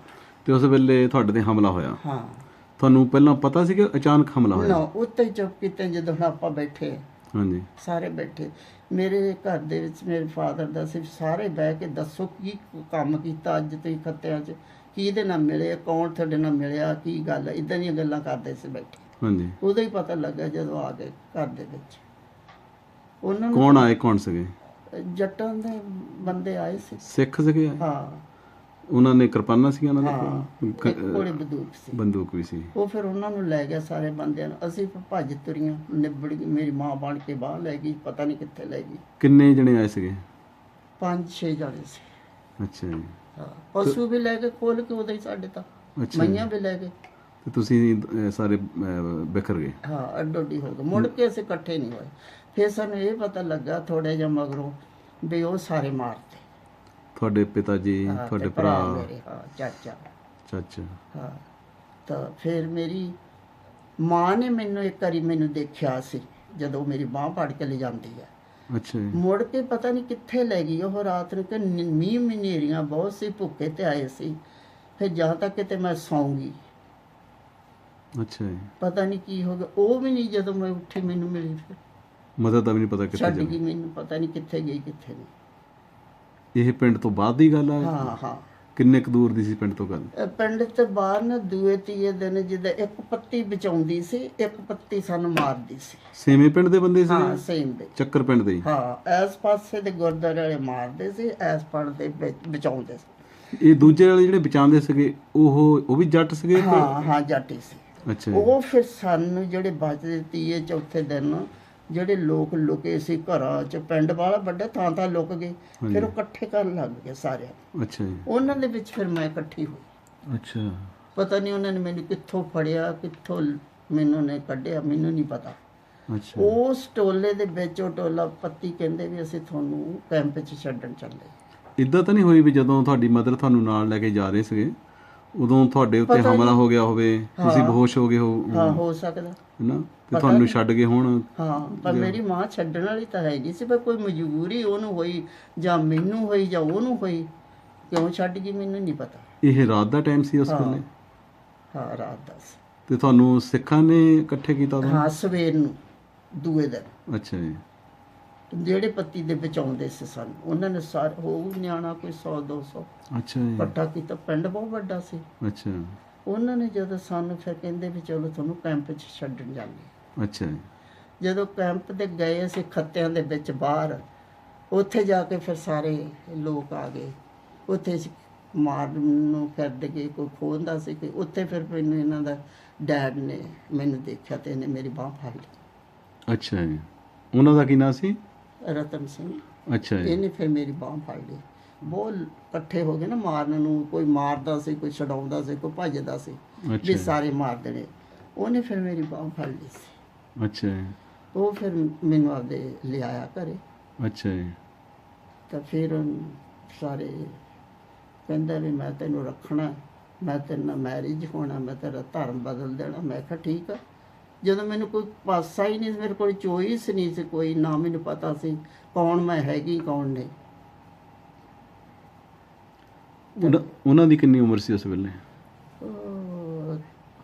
ਤੇ ਉਸ ਵੇਲੇ ਤੁਹਾਡੇ ਤੇ ਹਮਲਾ ਹੋਇਆ? ਹਾਂ। ਤੁਹਾਨੂੰ ਪਹਿਲਾਂ ਪਤਾ ਸੀ ਕਿ ਅਚਾਨਕ ਹਮਲਾ ਨਾ, ਹੋਇਆ? ਉੱਤੇ ਹੀ ਚੁੱਪ ਕੀਤੇ ਜਦੋਂ ਹੁਣ ਆਪਾਂ ਬੈਠੇ, ਹਾਂਜੀ। ਸਾਰੇ ਬੈਠੇ। ਮੇਰੇ ਘਰ ਦੇ ਵਿੱਚ ਮੇਰੇ ਫਾਦਰ ਦਾ ਸਿਰਫ ਸਾਰੇ ਬਹਿ ਕੇ ਦੱਸੋ ਕੀ ਕੰਮ ਕੀਤਾ ਅੱਜ ਤੁਸੀਂ ਖੱਤਿਆਂ 'ਚ, ਕਿਹਦੇ ਨਾਲ ਮਿਲੇ, ਕੌਣ ਤੁਹਾਡੇ ਨਾਲ ਮਿਲਿਆ, ਕੀ ਗੱਲ, ਇਦਾਂ ਦੀਆਂ ਗੱਲਾਂ ਕਰਦੇ ਸੀ ਬੈਠੇ। ਹਾਂਜੀ। ਉਦੋਂ ਹੀ ਪਤਾ ਲੱਗਾ ਜਦੋਂ ਆ ਗਏ ਘਰ ਦੇ ਵਿੱਚ। ਉਹਨਾਂ ਨੂੰ ਕੌਣ ਆਏ? ਕੌਣ ਸੀਗੇ? ਜੱਟਾਂ ਦੇ ਬੰਦੇ ਆਏ ਸੀ। ਸਿੱਖ ਸੀਗੇ? ਹਾਂ ਉਹਨਾਂ ਨੇ ਕਿਰਪਾਨਾਂ ਸੀਗੀਆਂ ਉਹਨਾਂ ਹਾਂ, ਦੇ ਇੱਕ ਕੋਲ? ਕੋਲੇ ਬੰਦੂਕ ਸੀ। ਬੰਦੂਕ ਵੀ ਸੀ? ਉਹ ਫਿਰ ਉਹਨਾਂ ਨੂੰ ਲੈ ਗਿਆ ਸਾਰੇ ਬੰਦਿਆਂ ਨੂੰ। ਅਸੀਂ ਫਿਰ ਭੱਜ ਤੁਰੀਆਂ, ਨਿਬੜ ਗਈ। ਮੇਰੀ ਮਾਂ ਬਣ ਕੇ ਬਾਹਰ ਲੈ ਗਈ, ਪਤਾ ਨਹੀਂ ਕਿੱਥੇ ਲੈ ਗਈ। ਕਿੰਨੇ ਜਣੇ ਆਏ ਸੀਗੇ? 5-6 ਜਾਣੇ ਸੀ। ਅੱਛਾ ਜੀ। ਹਾਂ, ਪਸ਼ੂ ਵੀ ਲੈ ਕੇ ਖੋਲ ਕੇ ਉਦੋਂ ਹੀ ਸਾਡੇ ਤਾਂ, ਅੱਛਾ ਜੀ। ਮਈਆਂ ਵੀ ਲੈ ਗਏ। ਤੇ ਤੁਸੀਂ ਸਾਰੇ ਬਿਖਰ ਗਏ? ਹਾਂ, ਅੱਡੋ ਅੱਡੀ ਹੋ ਗਏ। ਮੁੜ ਕੇ ਅਸੀਂ ਇਕੱਠੇ ਨਹੀਂ ਹੋਏ। ਫਿਰ ਸਾਨੂੰ ਇਹ ਪਤਾ ਲੱਗਾ ਥੋੜ੍ਹੇ ਜਿਹਾ ਮਗਰੋਂ ਵੀ ਉਹ ਸਾਰੇ ਮਾਰਤੇ। ਤੁਹਾਡੇ ਪਿਤਾ ਜੀ, ਹਾਂ, ਤੁਹਾਡੇ ਤੇ ਭਰਾ, ਮੇਰੇ, ਹਾਂ, ਚਾਚਾ। ਚਾਚਾ? ਹਾਂ, ਤਾਂ ਫਿਰ ਮੇਰੀ ਮਾਂ ਨੇ ਮੈਨੂੰ ਇੱਕ ਵਾਰੀ ਮੈਨੂੰ ਦੇਖਿਆ ਸੀ ਜਦੋਂ ਮੇਰੀ ਬਾਂਹ ਫੜ ਕੇ ਲੈ ਜਾਂਦੀ ਹੈ। ਅੱਛਾ ਜੀ। ਮੁੜ ਕੇ ਪਤਾ ਨਹੀਂ ਕਿੱਥੇ ਲੈ ਗਈ ਉਹ ਰਾਤ ਨੂੰ, ਕਿ ਮੀਂਹ ਮਨੇਰੀਆਂ ਬਹੁਤ ਸੀ, ਭੁੱਖੇ ਤੇ ਆਏ ਸੀ। ਫਿਰ ਜਾਂ ਤੱਕ ਕਿਤੇ ਮੈਂ ਸੌਂ ਗਈ, ਅੱਛਾ ਜੀ। ਪਤਾ ਨਹੀਂ ਕੀ ਹੋ ਗਿਆ। ਉਹ ਵੀ ਨਹੀਂ, ਜਦੋਂ ਮੈਂ ਉੱਠੀ ਮੈਨੂੰ ਮਿਲੀ, ਫਿਰ ਮਦਦ ਦਾ ਵੀ ਨਹੀਂ ਪਤਾ ਕਿੱਥੇ ਛੱਡ ਜਾ ਗਈ ਮੈਨੂੰ, ਪਤਾ ਨਹੀਂ ਕਿੱਥੇ ਗਈ ਕਿੱਥੇ ਨਹੀਂ। ਇਹ ਪਿੰਡ ਤੋਂ ਬਾਅਦ ਦੀ ਗੱਲ ਆ? ਹਾਂ ਹਾਂ। ਕਿੰਨੇ ਕੁ ਦੂਰ ਦੀ ਸੀ ਪਿੰਡ ਤੋਂ ਗੱਲ? ਪਿੰਡ ਤੋਂ ਬਾਹਰ ਨਾ ਦੂਏ ਤੀਏ ਦਿਨ ਜਿੱਦਾਂ ਇੱਕ ਪੱਤੀ ਬਚਾਉਂਦੀ ਸੀ, ਇੱਕ ਪੱਤੀ ਸਾਨੂੰ ਮਾਰਦੀ ਸੀ। ਸੇਵੇਂ ਪਿੰਡ ਦੇ ਬੰਦੇ ਸੀ? ਹਾਂ, ਸੇਮ ਦੇ, ਚੱਕਰ ਪਿੰਡ ਦੇ ਹੀ? ਹਾਂ। ਇਸ ਪਾਸੇ ਦੇ ਗੁਰਦੁਆਰੇ ਵਾਲੇ ਮਾਰਦੇ ਸੀ, ਇਸ ਪਿੰਡ ਦੇ ਬਚਾਉਂਦੇ ਸੀ। ਇਹ ਦੂਜੇ ਵਾਲੇ ਜਿਹੜੇ ਬਚਾਉਂਦੇ ਸੀਗੇ ਉਹ ਵੀ ਜੱਟ ਸੀਗੇ? ਹਾਂ ਹਾਂ, ਜਾਟੀ ਸੀ। ਅੱਛਾ। ਉਹ ਫਿਰ ਸਾਨੂੰ ਜਿਹੜੇ ਬਚਦੇ ਤੀਏ ਚੌਥੇ ਦਿਨ ਜਿਹੜੇ ਲੋਕ ਲੁਕੇ ਸੀ ਘਰਾਂ 'ਚ, ਪਿੰਡ ਵਾਲਾ ਵੱਡੇ ਥਾਂ ਥਾਂ ਲੁਕ ਗਏ, ਫਿਰ ਉਹ ਇਕੱਠੇ ਕਰਨ ਲੱਗ ਗਏ ਸਾਰਿਆਂ ਨੂੰ। ਅੱਛਾ ਜੀ। ਉਹਨਾਂ ਦੇ ਵਿੱਚ ਫਿਰ ਮੈਂ ਇਕੱਠੀ ਹੋਈ। ਅੱਛਾ। ਪਤਾ ਨਹੀਂ ਉਹਨਾਂ ਨੇ ਮੈਨੂੰ ਕਿੱਥੋਂ ਫੜਿਆ, ਕਿੱਥੋਂ ਮੈਨੂੰ ਨੇ ਕੱਢਿਆ, ਮੈਨੂੰ ਨਹੀਂ ਪਤਾ। ਅੱਛਾ। ਉਸ ਟੋਲੇ ਦੇ ਵਿੱਚ ਉਹ ਟੋਲਾ ਪੱਤੀ ਕਹਿੰਦੇ ਵੀ ਅਸੀਂ ਤੁਹਾਨੂੰ ਕੈਂਪ 'ਚ ਛੱਡਣ ਚੱਲੇ। ਇੱਦਾਂ ਤਾਂ ਨਹੀਂ ਹੋਈ ਵੀ ਜਦੋਂ ਤੁਹਾਡੀ ਮਦਰ ਤੁਹਾਨੂੰ ਨਾਲ ਲੈ ਕੇ ਜਾ ਰਹੇ ਸੀਗੇ ਉਦੋਂ ਤੁਹਾਡੇ ਉੱਤੇ ਹਮਲਾ ਹੋ ਗਿਆ ਹੋਵੇ, ਤੁਸੀਂ ਬੇਹੋਸ਼ ਹੋ ਗਏ ਹੋ? ਹਾਂ, ਹੋ ਸਕਦਾ ਹੈ ਨਾ, ਤੇ ਤੁਹਾਨੂੰ ਛੱਡ ਗਏ ਹੋਣ। ਹਾਂ, ਪਰ ਮੇਰੀ ਮਾਂ ਛੱਡਣ ਵਾਲੀ ਤਾਂ ਹੈ ਨਹੀਂ ਸੀ, ਪਰ ਕੋਈ ਮਜਬੂਰੀ ਉਹਨੂੰ ਹੋਈ ਜਾਂ ਮੈਨੂੰ ਹੋਈ ਜਾਂ ਉਹਨੂੰ ਹੋਈ, ਕਿਉਂ ਛੱਡ ਗਈ ਮੈਨੂੰ ਨਹੀਂ ਪਤਾ। ਇਹ ਰਾਤ ਦਾ ਟਾਈਮ ਸੀ ਉਸ ਵੇਲੇ? ਹਾਂ, ਰਾਤ ਦਾ ਸੀ। ਤੇ ਤੁਹਾਨੂੰ ਸਿੱਖਾਂ ਨੇ ਇਕੱਠੇ ਕੀਤਾ ਉਦੋਂ? ਹਾਂ, ਸਵੇਰ ਨੂੰ ਦੂਏ ਦਿਨ। ਅੱਛਾ ਜੀ। ਜਿਹੜੇ ਪੱਤੀ ਦੇ ਬਚਾਉਂਦੇ ਸੀ ਸਾਨੂੰ, ਉਹਨਾਂ ਨੇ ਸਾਰੇ ਹੋ ਨਿਆਣਾ ਕੋਈ 100-200 ਅੱਛਾ ਜੀ। ਇਕੱਠਾ ਕੀਤਾ। ਪਿੰਡ ਬਹੁਤ ਵੱਡਾ ਸੀ। ਅੱਛਾ। ਉਹਨਾਂ ਨੇ ਜਦੋਂ ਸਾਨੂੰ ਫਿਰ ਕਹਿੰਦੇ ਵੀ ਚਲੋ ਤੁਹਾਨੂੰ ਕੈਂਪ 'ਚ ਛੱਡਣ ਜਾਂਦੇ। ਅੱਛਾ ਜੀ। ਜਦੋਂ ਕੈਂਪ ਤੇ ਗਏ ਅਸੀਂ ਖੱਤਿਆਂ ਦੇ ਵਿੱਚ ਬਾਹਰ, ਉੱਥੇ ਜਾ ਕੇ ਫਿਰ ਸਾਰੇ ਲੋਕ ਆ ਗਏ। ਉੱਥੇ ਮਾਰਨ ਨੂੰ ਫਿਰਦੇ ਗਏ, ਕੋਈ ਖੋਹਦਾ ਸੀ ਕਿ ਉੱਥੇ ਫਿਰ ਮੈਨੂੰ ਇਹਨਾਂ ਦਾ ਡੈਡ ਨੇ ਮੈਨੂੰ ਦੇਖਿਆ ਤੇ ਇਹਨੇ ਮੇਰੀ ਬਾਂਹ ਫੜ ਲਈ। ਅੱਛਾ ਜੀ। ਉਹਨਾਂ ਦਾ ਕੀ ਨਾਂ ਸੀ? ਰਤਨ ਸਿੰਘ। ਅੱਛਾ ਜੀ। ਇਹਨੇ ਫਿਰ ਮੇਰੀ ਬਾਂਹ ਫੜ ਲਈ। ਬਹੁਤ ਇਕੱਠੇ ਹੋ ਗਏ ਨਾ ਮਾਰਨ ਨੂੰ, ਕੋਈ ਮਾਰਦਾ ਸੀ, ਕੋਈ ਛਡਾਉਂਦਾ ਸੀ, ਕੋਈ ਭੱਜਦਾ ਸੀ, ਵੀ ਸਾਰੇ ਮਾਰ ਦੇਣੇ। ਉਹਨੇ ਫਿਰ ਮੇਰੀ ਬਾਂਹ ਫੜ ਲਈ ਸੀ। ਅੱਛਾ ਜੀ। ਉਹ ਫਿਰ ਮੈਨੂੰ ਆਪਦੇ ਲਿਆਇਆ ਘਰੇ। ਅੱਛਾ ਜੀ। ਤਾਂ ਫਿਰ ਸਾਰੇ ਕਹਿੰਦਾ ਵੀ ਮੈਂ ਤੈਨੂੰ ਰੱਖਣਾ, ਮੈਂ ਤੇਰੇ ਨਾਲ ਮੈਰਿਜ ਹੋਣਾ, ਮੈਂ ਤੇਰਾ ਧਰਮ ਬਦਲ ਦੇਣਾ। ਮੈਂ ਕਿਹਾ ਠੀਕ ਆ। ਜਦੋਂ ਮੈਨੂੰ ਕੋਈ ਪਾਸਾ ਹੀ ਨਹੀਂ, ਮੇਰੇ ਕੋਲ ਚੋਇਸ ਨਹੀਂ ਸੀ ਕੋਈ, ਨਾ ਮੈਨੂੰ ਪਤਾ ਸੀ ਕੌਣ ਮੈਂ ਹੈਗੀ ਕੌਣ ਨਹੀਂ। ਉਹਨਾਂ ਦੀ ਕਿੰਨੀ ਉਮਰ ਸੀ ਉਸ ਵੇਲੇ?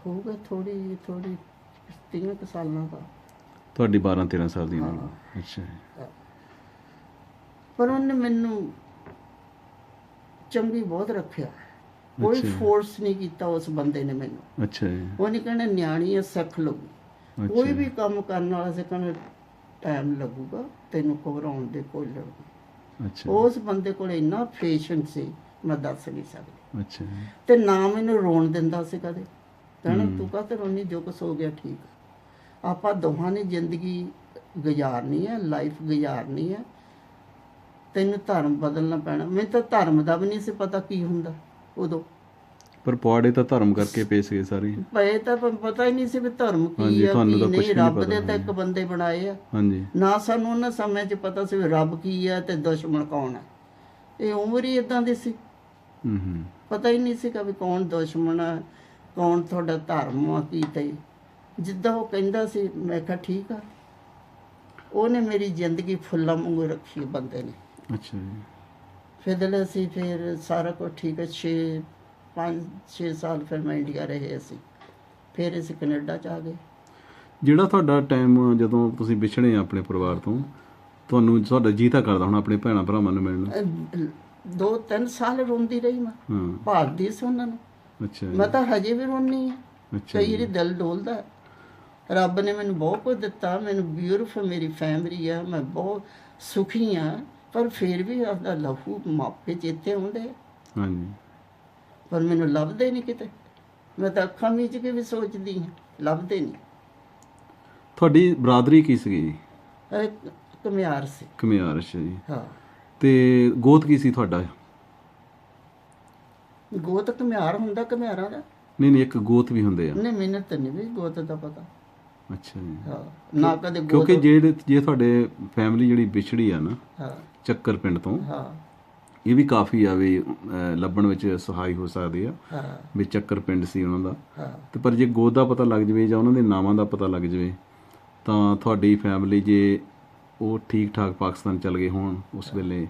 ਹੋਊਗਾ ਥੋੜੀ 30 ਕੁ ਸਾਲਾਂ ਦਾ। ਤੁਹਾਡੀ 12-13 ਸਾਲ ਦੀ ਉਮਰ? ਅੱਛਾ। ਪਰ ਉਹਨੇ ਮੈਨੂੰ ਚੰਗੀ ਬਹੁਤ ਰੱਖਿਆ, ਕੋਈ ਫੋਰਸ ਨਹੀਂ ਕੀਤਾ ਉਸ ਬੰਦੇ ਨੇ ਮੈਨੂੰ। ਅੱਛਾ ਜੀ। ਉਹ ਨਹੀਂ ਕਹਿੰਦਾ ਨਿਆਣੀ ਆ, ਸਿੱਖ ਲਊ। ਕੋਈ ਵੀ ਕੰਮ ਕਰਨ ਵਾਲਾ ਸੀ ਕਹਿੰਦਾ ਟਾਈਮ ਲੱਗੂਗਾ, ਤੈਨੂੰ ਘਬਰਾਉਣ ਦੇ ਕੋਈ ਲੋੜ ਨਹੀਂ। ਅੱਛਾ। ਉਸ ਬੰਦੇ ਕੋਲ ਇੰਨਾ ਪੇਸ਼ੈਂਸ ਸੀ, ਮੈਂ ਦੱਸ ਨਹੀਂ ਸਕਦੀ। ਅੱਛਾ। ਤੇ ਨਾ ਮੈਨੂੰ ਰੋਣ ਦਿੰਦਾ ਸੀ ਕਦੇ। ਕਹਿਣਾ ਤੂੰ ਕਾਹਤੇ ਰੋਣੀ, ਜੋ ਕੁਛ ਹੋ ਗਿਆ ਠੀਕ ਆ। ਆਪਾਂ ਦੋਹਾਂ ਨੇ ਜ਼ਿੰਦਗੀ ਗੁਜ਼ਾਰਨੀ ਹੈ, ਲਾਈਫ ਗੁਜ਼ਾਰਨੀ ਹੈ। ਤੈਨੂੰ ਧਰਮ ਬਦਲਣਾ ਪੈਣਾ। ਮੈਨੂੰ ਤਾਂ ਧਰਮ ਦਾ ਵੀ ਨਹੀਂ ਸੀ ਪਤਾ ਕੀ ਹੁੰਦਾ ਉਦੋਂ। ਪਰ ਪੁਆੜੇ ਤਾਂ ਧਰਮ ਕਰਕੇ ਪੇਸ਼ ਗਏ ਸਾਰੇ? ਪਏ ਤਾਂ ਪਤਾ ਹੀ ਨਹੀਂ ਸੀ ਵੀ ਧਰਮ ਕੀ ਆ ਕੀ ਨਹੀਂ। ਰੱਬ ਦੇ ਤਾਂ ਇੱਕ ਬੰਦੇ ਬਣਾਏ ਆ। ਹਾਂਜੀ। ਨਾ ਸਾਨੂੰ ਉਹਨਾਂ ਸਮੇਂ 'ਚ ਪਤਾ ਸੀ ਵੀ ਰੱਬ ਕੀ ਆ ਤੇ ਦੁਸ਼ਮਣ ਕੌਣ ਆ। ਇਹ ਉਮਰ ਹੀ ਇਦਾਂ ਦੀ ਸੀ। ਪਤਾ ਹੀ ਨਹੀਂ ਸੀ ਕਿ ਵੀ ਕੌਣ ਦੁਸ਼ਮਣ ਆ, ਕੌਣ ਤੁਹਾਡਾ ਧਰਮ ਆ, ਕੀ ਤੇ ਜਿੱਦਾਂ ਉਹ ਕਹਿੰਦਾ ਸੀ ਮੈਂ ਕਿਹਾ ਠੀਕ ਆ। ਉਹਨੇ ਮੇਰੀ ਜ਼ਿੰਦਗੀ ਫੁੱਲਾਂ ਵਾਂਗੂ ਰੱਖੀ ਬੰਦੇ ਨੇ। ਅੱਛਾ ਜੀ। ਫਿਰ ਸਾਰਾ ਕੁਝ ਠੀਕ ਹੈ। 5-6 ਸਾਲ ਫਿਰ ਮੈਂ ਇੰਡੀਆ ਰਹੇ ਅਸੀਂ। ਫਿਰ ਅਸੀਂ ਕੈਨੇਡਾ 'ਚ ਆ ਗਏ। ਜਿਹੜਾ ਤੁਹਾਡਾ ਟਾਈਮ ਜਦੋਂ ਤੁਸੀਂ ਵਿਛੜੇ ਆ ਆਪਣੇ ਪਰਿਵਾਰ ਤੋਂ, ਤੁਹਾਨੂੰ ਤੁਹਾਡਾ ਜੀਅ ਤਾਂ ਕਰਦਾ ਹੁਣ ਆਪਣੇ ਭੈਣਾਂ ਭਰਾਵਾਂ ਨੂੰ ਮਿਲਣ? 2-3 ਸਾਲ ਰੋਂਦੀ ਰਹੀ ਮੈਂ, ਭਾਲਦੀ ਸੀ ਉਹਨਾਂ ਨੂੰ। ਅੱਛਾ। ਮੈਂ ਤਾਂ ਹਜੇ ਵੀ ਰੋਂਦੀ ਹਾਂ। ਅੱਛਾ। ਕਈ ਵਾਰੀ ਦਿਲ ਡੋਲਦਾ। ਰੱਬ ਨੇ ਮੈਨੂੰ ਬਹੁਤ ਕੁਝ ਦਿੱਤਾ, ਮੈਨੂੰ ਬਿਊਟੀਫੁਲ ਮੇਰੀ ਫੈਮਿਲੀ ਆ, ਮੈਂ ਬਹੁਤ ਸੁਖੀ ਆ। ਪਰ ਫਿਰ ਵੀ ਆਪਦਾ ਲਹੂ ਮਾਪੇ ਚੇਤੇ ਆਉਂਦੇ। ਹਾਂਜੀ। ਪਰ ਮੈਨੂੰ ਲੱਭਦੇ ਨਹੀਂ ਕਿਤੇ। ਮੈਂ ਤਾਂ ਅੱਖਾਂ ਮੀਚ ਕੇ ਵੀ ਸੋਚਦੀ ਹਾਂ, ਲੱਭਦੇ ਨਹੀਂ। ਤੁਹਾਡੀ ਬਰਾਦਰੀ ਕੀ ਸੀਗੀ? ਘੁਮਿਆਰ ਸੀ। ਘੁਮਿਆਰ। ਅੱਛਾ ਜੀ। ਹਾਂ। ਤੇ ਗੋਤ ਕੀ ਸੀ ਤੁਹਾਡਾ? ਗੋਤ ਘੁਮਿਆਰ ਹੁੰਦਾ ਘੁਮਿਆਰਾਂ ਦਾ? ਨਹੀਂ, ਇੱਕ ਗੋਤ ਵੀ ਹੁੰਦੇ ਆ। ਨਹੀਂ, ਮੈਨੂੰ ਤਾਂ ਨਹੀਂ ਵੀ ਗੋਤ ਦਾ ਪਤਾ। ਅੱਛਾ ਜੀ। ਹਾਂ, ਨਾ ਕਦੇ ਗੋਤ। ਕਿਉਂਕਿ ਜੇ ਤੁਹਾਡੇ ਫੈਮਿਲੀ ਜਿਹੜੀ ਵਿਛੜੀ ਆ ਨਾ ਚੱਕਰ ਪਿੰਡ ਤੋਂ, ਇਹ ਵੀ ਕਾਫੀ ਆ ਵੀ ਲੱਭਣ ਵਿੱਚ ਸਹਾਈ ਹੋ ਸਕਦੀ ਆ ਹਾਂ ਵੀ ਚੱਕਰ ਪਿੰਡ ਸੀ ਉਹਨਾਂ ਦਾ। ਹਾਂ ਤੇ ਪਰ ਜੇ ਗੋਤ ਦਾ ਪਤਾ ਲੱਗ ਜਾਵੇ ਜਾਂ ਉਹਨਾਂ ਦੇ ਨਾਵਾਂ ਦਾ ਪਤਾ ਲੱਗ ਜਾਵੇ ਤਾਂ ਤੁਹਾਡੀ ਫੈਮਿਲੀ ਜੇ ਉਹ ਠੀਕ ਠਾਕ ਪਾਕਿਸਤਾਨ ਚਲ ਗਏ ਹੋਣ ਉਸ ਵੇਲੇ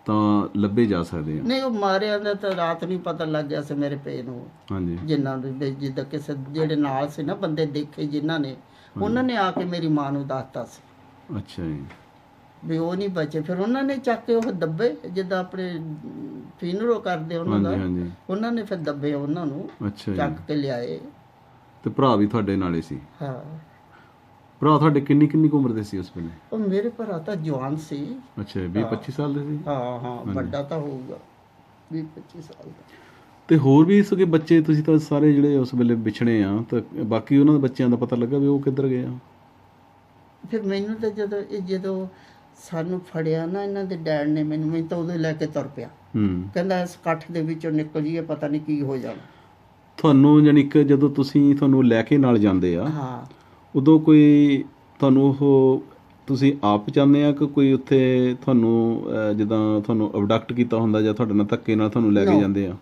ਤਾਂ ਲੱਭੇ ਜਾ ਸਕਦੇ ਆ। ਨਹੀਂ, ਉਹ ਮਾਰਿਆਂ ਦਾ ਤਾਂ ਰਾਤ ਨੂੰ ਪਤਾ ਲੱਗ ਗਿਆ ਸੀ ਮੇਰੇ ਪੇ ਨੂੰ। ਹਾਂਜੀ ਜਿਨ੍ਹਾਂ ਨੂੰ ਜਿੱਦਾਂ ਕਿਸੇ ਜਿਹੜੇ ਨਾਲ ਸੀ ਨਾ ਬੰਦੇ ਦੇਖੇ ਜਿਨ੍ਹਾਂ ਨੇ, ਉਹਨਾਂ ਨੇ ਆ ਕੇ ਮੇਰੀ ਮਾਂ ਨੂੰ ਦੱਸਤਾ ਸੀ ਅੱਛਾ ਜੀ। ਵੀ ਉਹ ਨਹੀਂ ਬਚੇ। ਫਿਰ ਉਹਨਾਂ ਨੇ ਚੱਕ ਕੇ ਉਹ ਦੱਬੇ, ਜਿੱਦਾਂ ਆਪਣੇ ਫਿਨਰੋ ਕਰਦੇ ਉਹਨਾਂ ਦਾ, ਹਾਂਜੀ ਹਾਂਜੀ ਉਹਨਾਂ ਨੇ ਫਿਰ ਦੱਬੇ ਉਹਨਾਂ ਨੂੰ ਅੱਛਾ ਜੀ। ਚੱਕ ਕੇ ਲਿਆਏ। ਤੇ ਭਰਾ ਵੀ ਤੁਹਾਡੇ ਨਾਲੇ ਸੀ? ਹਾਂ, ਭਰਾ ਤੁਹਾਡੇ ਕਿੰਨੀ ਕਿੰਨੀ ਕੁ ਉਮਰ ਦੇ ਸੀ ਉਸ ਵੇਲੇ? ਉਹ ਮੇਰੇ ਭਰਾ ਤਾਂ ਜਵਾਨ ਸੀ। ਅੱਛਾ 20-25 ਸਾਲ ਦੇ ਸੀ? ਹਾਂ ਹਾਂ, ਵੱਡਾ ਤਾਂ ਹੋਊਗਾ 20-25 ਸਾਲ ਦਾ। ਤੇ ਹੋਰ ਵੀ ਸੀਗੇ ਬੱਚੇ? ਤੁਸੀਂ ਤਾਂ ਸਾਰੇ ਜਿਹੜੇ ਉਸ ਵੇਲੇ ਵਿਛੜੇ ਆ, ਤਾਂ ਬਾਕੀ ਉਹਨਾਂ ਦੇ ਬੱਚਿਆਂ ਦਾ ਪਤਾ ਲੱਗਾ ਵੀ ਉਹ ਕਿੱਧਰ ਗਏ ਆ? ਫਿਰ ਮੈਨੂੰ ਤਾਂ ਜਦੋਂ ਸਾਨੂੰ ਫੜਿਆ ਨਾ ਇਹਨਾਂ ਦੇ ਡੈਡ ਨੇ, ਮੈਨੂੰ ਤਾਂ ਉਦੋਂ ਲੈ ਕੇ ਤੁਰ ਪਿਆ। ਕਹਿੰਦਾ ਇਸ ਇਕੱਠ ਦੇ ਵਿੱਚੋਂ ਨਿਕਲ ਜੀਏ, ਪਤਾ ਨਹੀਂ ਕੀ ਹੋ ਜਾਣਾ। ਤੁਹਾਨੂੰ ਯਾਨੀ ਕਿ ਜਦੋਂ ਤੁਹਾਨੂੰ ਲੈ ਕੇ ਨਾਲ ਜਾਂਦੇ ਆ, ਹਾਂ, ਉਦੋਂ ਕੋਈ ਤੁਹਾਨੂੰ ਉਹ ਤੁਸੀਂ ਆਪ ਚਾਹੁੰਦੇ ਆ ਕਿ ਕੋਈ ਉੱਥੇ ਤੁਹਾਨੂੰ ਜਿੱਦਾਂ ਤੁਹਾਨੂੰ ਅਬਡਕਟ ਕੀਤਾ ਹੁੰਦਾ ਜਾਂ ਤੁਹਾਡੇ ਨਾਲ ਧੱਕੇ ਨਾਲ ਤੁਹਾਨੂੰ ਲੈ ਕੇ ਜਾਂਦੇ ਆ?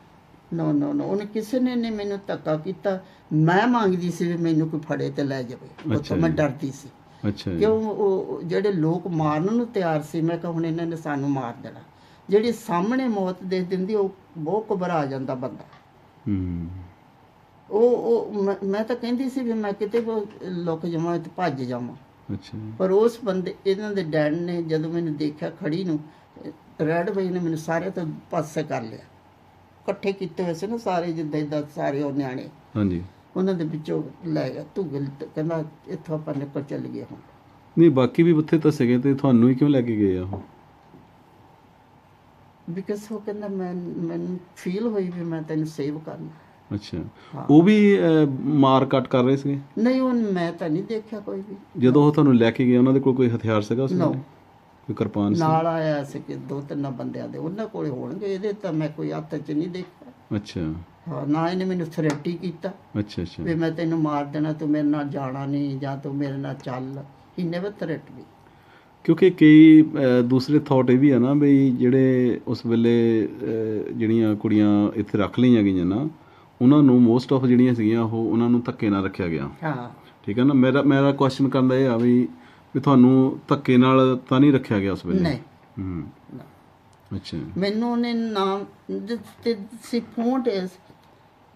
ਨੋ ਨੋ ਨੋ, ਉਹਨੇ ਕਿਸੇ ਨੇ ਨਹੀਂ ਮੈਨੂੰ ਧੱਕਾ ਕੀਤਾ। ਮੈਂ ਮੰਗਦੀ ਸੀ ਵੀ ਮੈਨੂੰ ਕੋਈ ਫੜੇ ਤੇ ਲੈ ਜਾਵੇ, ਉਹ ਤਾਂ ਮੈਂ ਡਰਦੀ ਸੀ। ਅੱਛਾ ਜੀ। ਕਿਉਂ ਉਹ ਜਿਹੜੇ ਲੋਕ ਮਾਰਨ ਨੂੰ ਤਿਆਰ ਸੀ, ਮੈਂ ਕਿਹਾ ਹੁਣ ਇਹਨਾਂ ਨੇ ਸਾਨੂੰ ਮਾਰ ਦੇਣਾ। ਜਿਹੜੀ ਸਾਹਮਣੇ ਮੌਤ ਦੇ ਦਿੰਦੀ, ਉਹ ਬਹੁਤ ਘਬਰਾ ਜਾਂਦਾ ਬੰਦਾ। ਮੈਂ ਤਾਂ ਕਹਿੰਦੀ ਸੀ ਵੀ ਮੈਂ ਕਿਤੇ ਲੁਕ ਜਾਵਾਂ ਤੇ ਭੱਜ ਜਾਵਾਂ। ਅੱਛਾ। ਪਰ ਉਸ ਬੰਦੇ, ਇਹਨਾਂ ਦੇ ਡੈਡ ਨੇ ਜਦੋਂ ਮੈਨੂੰ ਦੇਖਿਆ ਖੜੀ ਨੂੰ, ਰੈਡ ਬਾਈ ਨੇ ਮੈਨੂੰ ਸਾਰੇ ਤੋਂ ਪਾਸੇ ਕਰ ਲਿਆ। ਇਕੱਠੇ ਕੀਤੇ ਹੋਏ ਸੀ ਨਾ ਸਾਰੇ, ਜਿੱਦਾਂ ਇੱਦਾਂ ਸਾਰੇ ਉਹ ਨਿਆਣੇ। ਹਾਂਜੀ। ਉਹਨਾਂ ਦੇ ਵਿੱਚੋਂ ਲੈ ਗਿਆ ਧੂਗਲ, ਕਹਿੰਦਾ ਇੱਥੋਂ ਆਪਾਂ ਨਿਕਲ ਚੱਲ ਗਏ ਹੁਣ। ਨਹੀਂ, ਬਾਕੀ ਵੀ ਉੱਥੇ ਤਾਂ ਸੀਗੇ, ਤੇ ਤੁਹਾਨੂੰ ਹੀ ਕਿਉਂ ਲੈ ਕੇ ਗਏ ਆ ਉਹ? ਬਿਕਾਜ਼ ਉਹ ਕਹਿੰਦਾ ਮੈਨੂੰ ਫੀਲ ਹੋਈ ਵੀ ਮੈਂ ਤੈਨੂੰ ਸੇਵ ਕਰਨਾ। ਅੱਛਾ। ਉਹ ਵੀ ਮਾਰ ਕੱਟ ਕਰ ਰਹੇ ਸੀਗੇ? ਨਹੀਂ, ਉਹ ਮੈਂ ਤਾਂ ਨਹੀਂ ਦੇਖਿਆ ਕੋਈ ਵੀ। ਜਦੋਂ ਉਹ ਤੁਹਾਨੂੰ ਲੈ ਕੇ ਗਏ, ਉਹਨਾਂ ਦੇ ਕੋਲ ਕੋਈ ਹਥਿਆਰ ਸੀਗਾ ਉਸ ਵੇਲੇ? ਕੋਈ ਕਿਰਪਾਨ ਸੀ? ਨਾਲ ਆਇਆ ਸੀ ਕਿ 2-3 ਬੰਦਿਆਂ ਦੇ, ਉਹਨਾਂ ਕੋਲੇ ਹੋਣਗੇ। ਇਹਦੇ ਤਾਂ ਮੈਂ ਕੋਈ ਹੱਥ 'ਚ ਨਹੀਂ ਦੇਖਿਆ। ਅੱਛਾ। ਹਾਂ, ਨਾ ਇਹਨੇ ਮੈਨੂੰ ਥ੍ਰੈਟ ਹੀ ਕੀਤਾ। ਅੱਛਾ ਅੱਛਾ। ਵੀ ਮੈਂ ਤੈਨੂੰ ਮਾਰ ਦੇਣਾ, ਤੂੰ ਮੇਰੇ ਨਾਲ ਜਾਣਾ ਨਹੀਂ, ਜਾਂ ਤੂੰ ਮੇਰੇ ਨਾਲ ਚੱਲ। ਹੀ ਨੈਵਰ ਥ੍ਰੈਟ ਵੀ। ਕਿਉਂਕਿ ਕਈ ਦੂਸਰੇ ਥਾਟ ਇਹ ਵੀ ਆ ਨਾ ਵੀ ਜਿਹੜੇ ਉਸ ਵੇਲੇ ਜਿਹੜੀਆਂ ਕੁੜੀਆਂ ਇੱਥੇ ਰੱਖ ਲਈਆਂ ਗਈਆਂ ਨਾ, ਉਹਨਾਂ ਨੂੰ ਮੋਸਟ ਆਫ ਜਿਹੜੀਆਂ ਸੀਗੀਆਂ ਉਹ ਉਹਨਾਂ ਨੂੰ ਧੱਕੇ ਨਾਲ ਰੱਖਿਆ ਗਿਆ। ਹਾਂ, ਠੀਕ ਹੈ ਨਾ। ਮੇਰਾ ਕੁਐਸਚਨ ਕਰਨ ਦਾ ਇਹ ਆ ਵੀ ਤੁਹਾਨੂੰ ਧੱਕੇ ਨਾਲ ਤਾਂ ਨਹੀਂ ਰੱਖਿਆ ਗਿਆ ਉਸ ਵੇਲੇ? ਨਹੀਂ। ਅੱਛਾ। ਮੈਨੂੰ ਉਹਨੇ ਨਾਮ ਦਿੱਤੇ ਸੀ ਫੋਂਟ।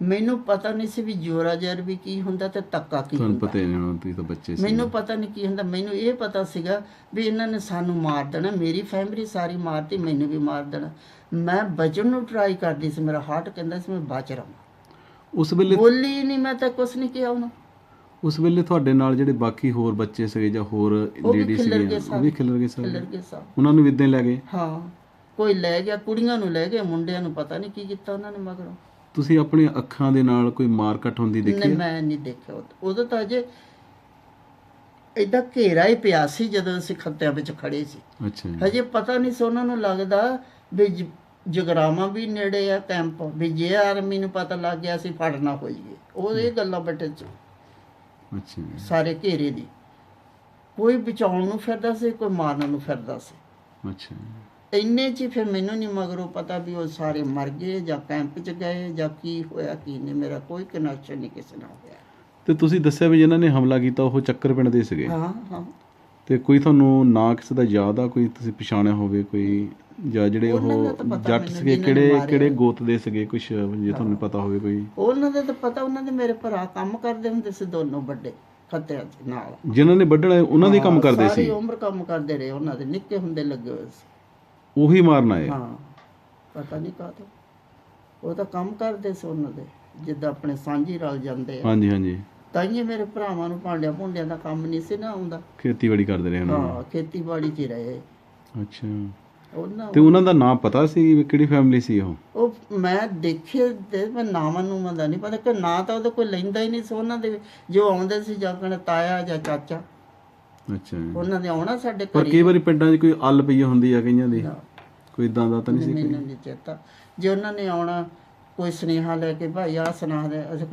ਮੈਨੂੰ ਪਤਾ ਨਹੀਂ ਸੀ ਵੀ ਜੋਰਾਜਰ ਵੀ ਕੀ ਹੁੰਦਾ ਤੇ ਧੱਕਾ ਕੀ ਹੁੰਦਾ। ਤੁਹਾਨੂੰ ਪਤਾ ਹੀ ਨਹੀਂ ਹੋਣਾ, ਤੁਸੀਂ ਤਾਂ ਬੱਚੇ ਸੀ। ਮੈਨੂੰ ਪਤਾ ਨਹੀਂ ਕੀ ਹੁੰਦਾ। ਮੈਨੂੰ ਇਹ ਪਤਾ ਸੀਗਾ ਵੀ ਇਹਨਾਂ ਨੇ ਸਾਨੂੰ ਮਾਰ ਦੇਣਾ, ਮੇਰੀ ਫੈਮਿਲੀ ਸਾਰੀ ਮਾਰਤੀ, ਮੈਨੂੰ ਵੀ ਮਾਰ ਦੇਣਾ। ਮੈਂ ਬਚਣ ਨੂੰ ਟਰਾਈ ਕਰਦੀ ਸੀ, ਮੇਰਾ ਹਾਰਟ ਕਹਿੰਦਾ ਸੀ ਮੈਂ ਬਚ ਰਹਾਂ। ਉਸ ਵੇਲੇ ਬੋਲੀ ਨਹੀਂ, ਮੈਂ ਤਾਂ ਕੁਛ ਨਹੀਂ ਕਿਹਾ ਉਹਨੂੰ। ਉਸ ਵੇਲੇ ਤੁਹਾਡੇ ਨਾਲ ਜਿਹੜੇ ਬਾਕੀ ਹੋਰ ਬੱਚੇ ਸੀਗੇ ਜਾਂ ਹੋਰ ਲੇਡੀ ਸੀਗੇ, ਉਹ ਵੀ ਖਿਲਰ ਗਏ ਸਾਰੇ? ਉਹਨਾਂ ਨੂੰ ਵੀ ਇੱਦਾਂ ਹੀ ਲੈ ਗਏ? ਹਾਂ, ਕੋਈ ਲੈ ਗਿਆ, ਕੁੜੀਆਂ ਨੂੰ ਲੈ ਗਏ, ਮੁੰਡਿਆਂ ਨੂੰ ਪਤਾ ਨਹੀਂ ਕੀ ਕੀਤਾ ਉਹਨਾਂ ਨੇ ਮਗਰੋਂ। ਤੁਸੀਂ ਆਪਣੀਆਂ ਅੱਖਾਂ ਦੇ ਨਾਲ ਕੋਈ ਮਾਰ ਕੱਟ ਹੁੰਦੀ ਦੇਖੀ? ਨਹੀਂ, ਮੈਂ ਨਹੀਂ ਦੇਖਿਆ। ਉਦੋਂ ਤਾਂ ਅਜੇ ਏਦਾਂ ਘੇਰਾ ਹੀ ਪਿਆ ਸੀ ਜਦੋਂ ਅਸੀਂ ਖੱਤਿਆਂ ਵਿੱਚ ਖੜੇ ਸੀ। ਅੱਛਾ। ਹਜੇ ਪਤਾ ਨਹੀਂ ਸੀ ਉਹਨਾਂ ਨੂੰ ਲੱਗਦਾ ਵੀ ਜਗਰਾਵਾਂ ਵੀ ਨੇੜੇ ਆ ਕੈਂਪ, ਵੀ ਜੇ ਆਰਮੀ ਨੂੰ ਪਤਾ ਲੱਗ ਗਿਆ ਅਸੀਂ ਫੜਨਾ ਹੋ ਜਾਈਏ। ਉਹ ਇਹ ਗੱਲਾਂ ਬੈਠੇ ਚ ਅੱਛਾ ਸਾਰੇ ਘੇਰੇ ਦੀ। ਕੋਈ ਬਚਾਉਣ ਨੂੰ ਫਿਰਦਾ ਸੀ, ਕੋਈ ਮਾਰਨ ਨੂੰ ਫਿਰਦਾ ਸੀ। ਅੱਛਾ। ਇੰਨੇ 'ਚ ਫਿਰ ਮੈਨੂੰ ਨਹੀਂ ਮਗਰੋਂ ਪਤਾ ਵੀ ਉਹ ਸਾਰੇ ਮਰ ਗਏ ਜਾਂ ਕੈਂਪ 'ਚ ਗਏ ਜਾਂ ਕੀ ਹੋਇਆ ਕੀ ਨਹੀਂ। ਮੇਰਾ ਕੋਈ ਕਨੈਕਸ਼ਨ ਨਹੀਂ ਕਿਸੇ ਨਾਲ ਹੋਇਆ। ਤੇ ਤੁਸੀਂ ਦੱਸਿਆ ਵੀ ਜਿਹਨਾਂ ਨੇ ਹਮਲਾ ਕੀਤਾ ਉਹ ਚੱਕਰ ਪਿੰਡ ਦੇ ਸੀਗੇ? ਹਾਂ ਹਾਂ। ਤੇ ਕੋਈ ਤੁਹਾਨੂੰ ਨਾਂ ਕਿਸੇ ਦਾ ਯਾਦ ਆ, ਕੋਈ ਤੁਸੀਂ ਪਛਾਣਿਆ ਹੋਵੇ ਕੋਈ, ਜਾਂ ਜਿਹੜੇ ਉਹ ਜੱਟ ਸੀਗੇ ਕਿਹੜੇ ਗੋਤ ਦੇ ਸੀਗੇ, ਕੁਝ ਜੇ ਤੁਹਾਨੂੰ ਪਤਾ ਹੋਵੇ ਕੋਈ? ਉਹਨਾਂ ਦਾ ਤਾਂ ਪਤਾ, ਉਹਨਾਂ ਦੇ ਮੇਰੇ ਭਰਾ ਕੰਮ ਕਰਦੇ ਹੁੰਦੇ ਸੀ ਦੋਨੋਂ ਵੱਡੇ ਖੱਤਿਆਂ ਦੇ ਨਾਲ। ਜਿਨ੍ਹਾਂ ਨੇ ਵੱਢਣਾ ਉਹਨਾਂ ਦੇ ਕੰਮ ਕਰਦੇ ਸੀ? ਸਾਰੀ ਉਮਰ ਕੰਮ ਕਰਦੇ ਰਹੇ, ਉਹਨਾਂ ਦੇ ਨਿੱਕੇ ਹੁੰਦੇ ਲੱਗੇ ਹੋਏ ਸੀ। ਉਹੀ ਮਾਰਨ ਆਏ? ਹਾਂ, ਪਤਾ ਨਹੀਂ ਕਾਹਤੋਂ। ਉਹ ਤਾਂ ਕੰਮ ਕਰਦੇ ਸੀ ਉਹਨਾਂ ਦੇ, ਜਿੱਦਾਂ ਆਪਣੇ ਸਾਂਝੀ ਰਲ ਜਾਂਦੇ ਆ। ਹਾਂਜੀ ਹਾਂਜੀ। ਤਾਈਏ ਮੇਰੇ ਭਰਾਵਾਂ ਨੂੰ ਭਾਂਡਿਆਂ ਭੁੰਡਿਆਂ ਦਾ ਕੰਮ ਨਹੀਂ ਸੀ ਨਾ ਆਉਂਦਾ। ਖੇਤੀਬਾੜੀ ਕਰਦੇ ਰਹੇ? ਹਾਂ, ਖੇਤੀਬਾੜੀ 'ਚ ਹੀ ਰਹੇ। ਅੱਛਾ। ਤੇ ਉਹਨਾਂ ਦਾ ਨਾਮ ਪਤਾ ਸੀ ਵੀ ਕਿਹੜੀ ਫੈਮਿਲੀ ਸੀ ਉਹ? ਮੈਂ ਦੇਖੇ ਤੇ ਮੈਂ ਨਾਵਾਂ ਨੂੰ ਦਾ ਨਹੀਂ ਪਤਾ, ਕਿ ਨਾਂ ਤਾਂ ਉਹਦਾ ਕੋਈ ਲੈਂਦਾ ਹੀ ਨਹੀਂ ਸੀ। ਉਹਨਾਂ ਦੇ ਜੋ ਆਉਂਦੇ ਸੀ ਜਾਂ ਕਹਿੰਦੇ ਤਾਇਆ ਜਾਂ ਚਾਚਾ, ਅੱਛਾ, ਉਹਨਾਂ ਦੇ ਆਉਣਾ ਸਾਡੇ ਘਰ। ਪਰ ਕਈ ਵਾਰੀ ਪਿੰਡਾਂ 'ਚ ਕੋਈ ਅੱਲ ਪਈ ਹੁੰਦੀ ਆ ਕਈਆਂ ਦੀ, ਕੋਈ ਇਦਾਂ ਦਾ ਤਾਂ ਨਹੀਂ ਸੀ? ਮੈਨੂੰ ਨਹੀਂ ਚੇਤਾ। ਜੇ ਉਹਨਾਂ ਨੇ ਆਉਣਾ ਕੋਈ ਸੁਨੇਹਾ ਲੈ ਕੇ, ਭਾਈ ਆਹ ਸੁਣਾ ਦੇ, ਅਸੀਂ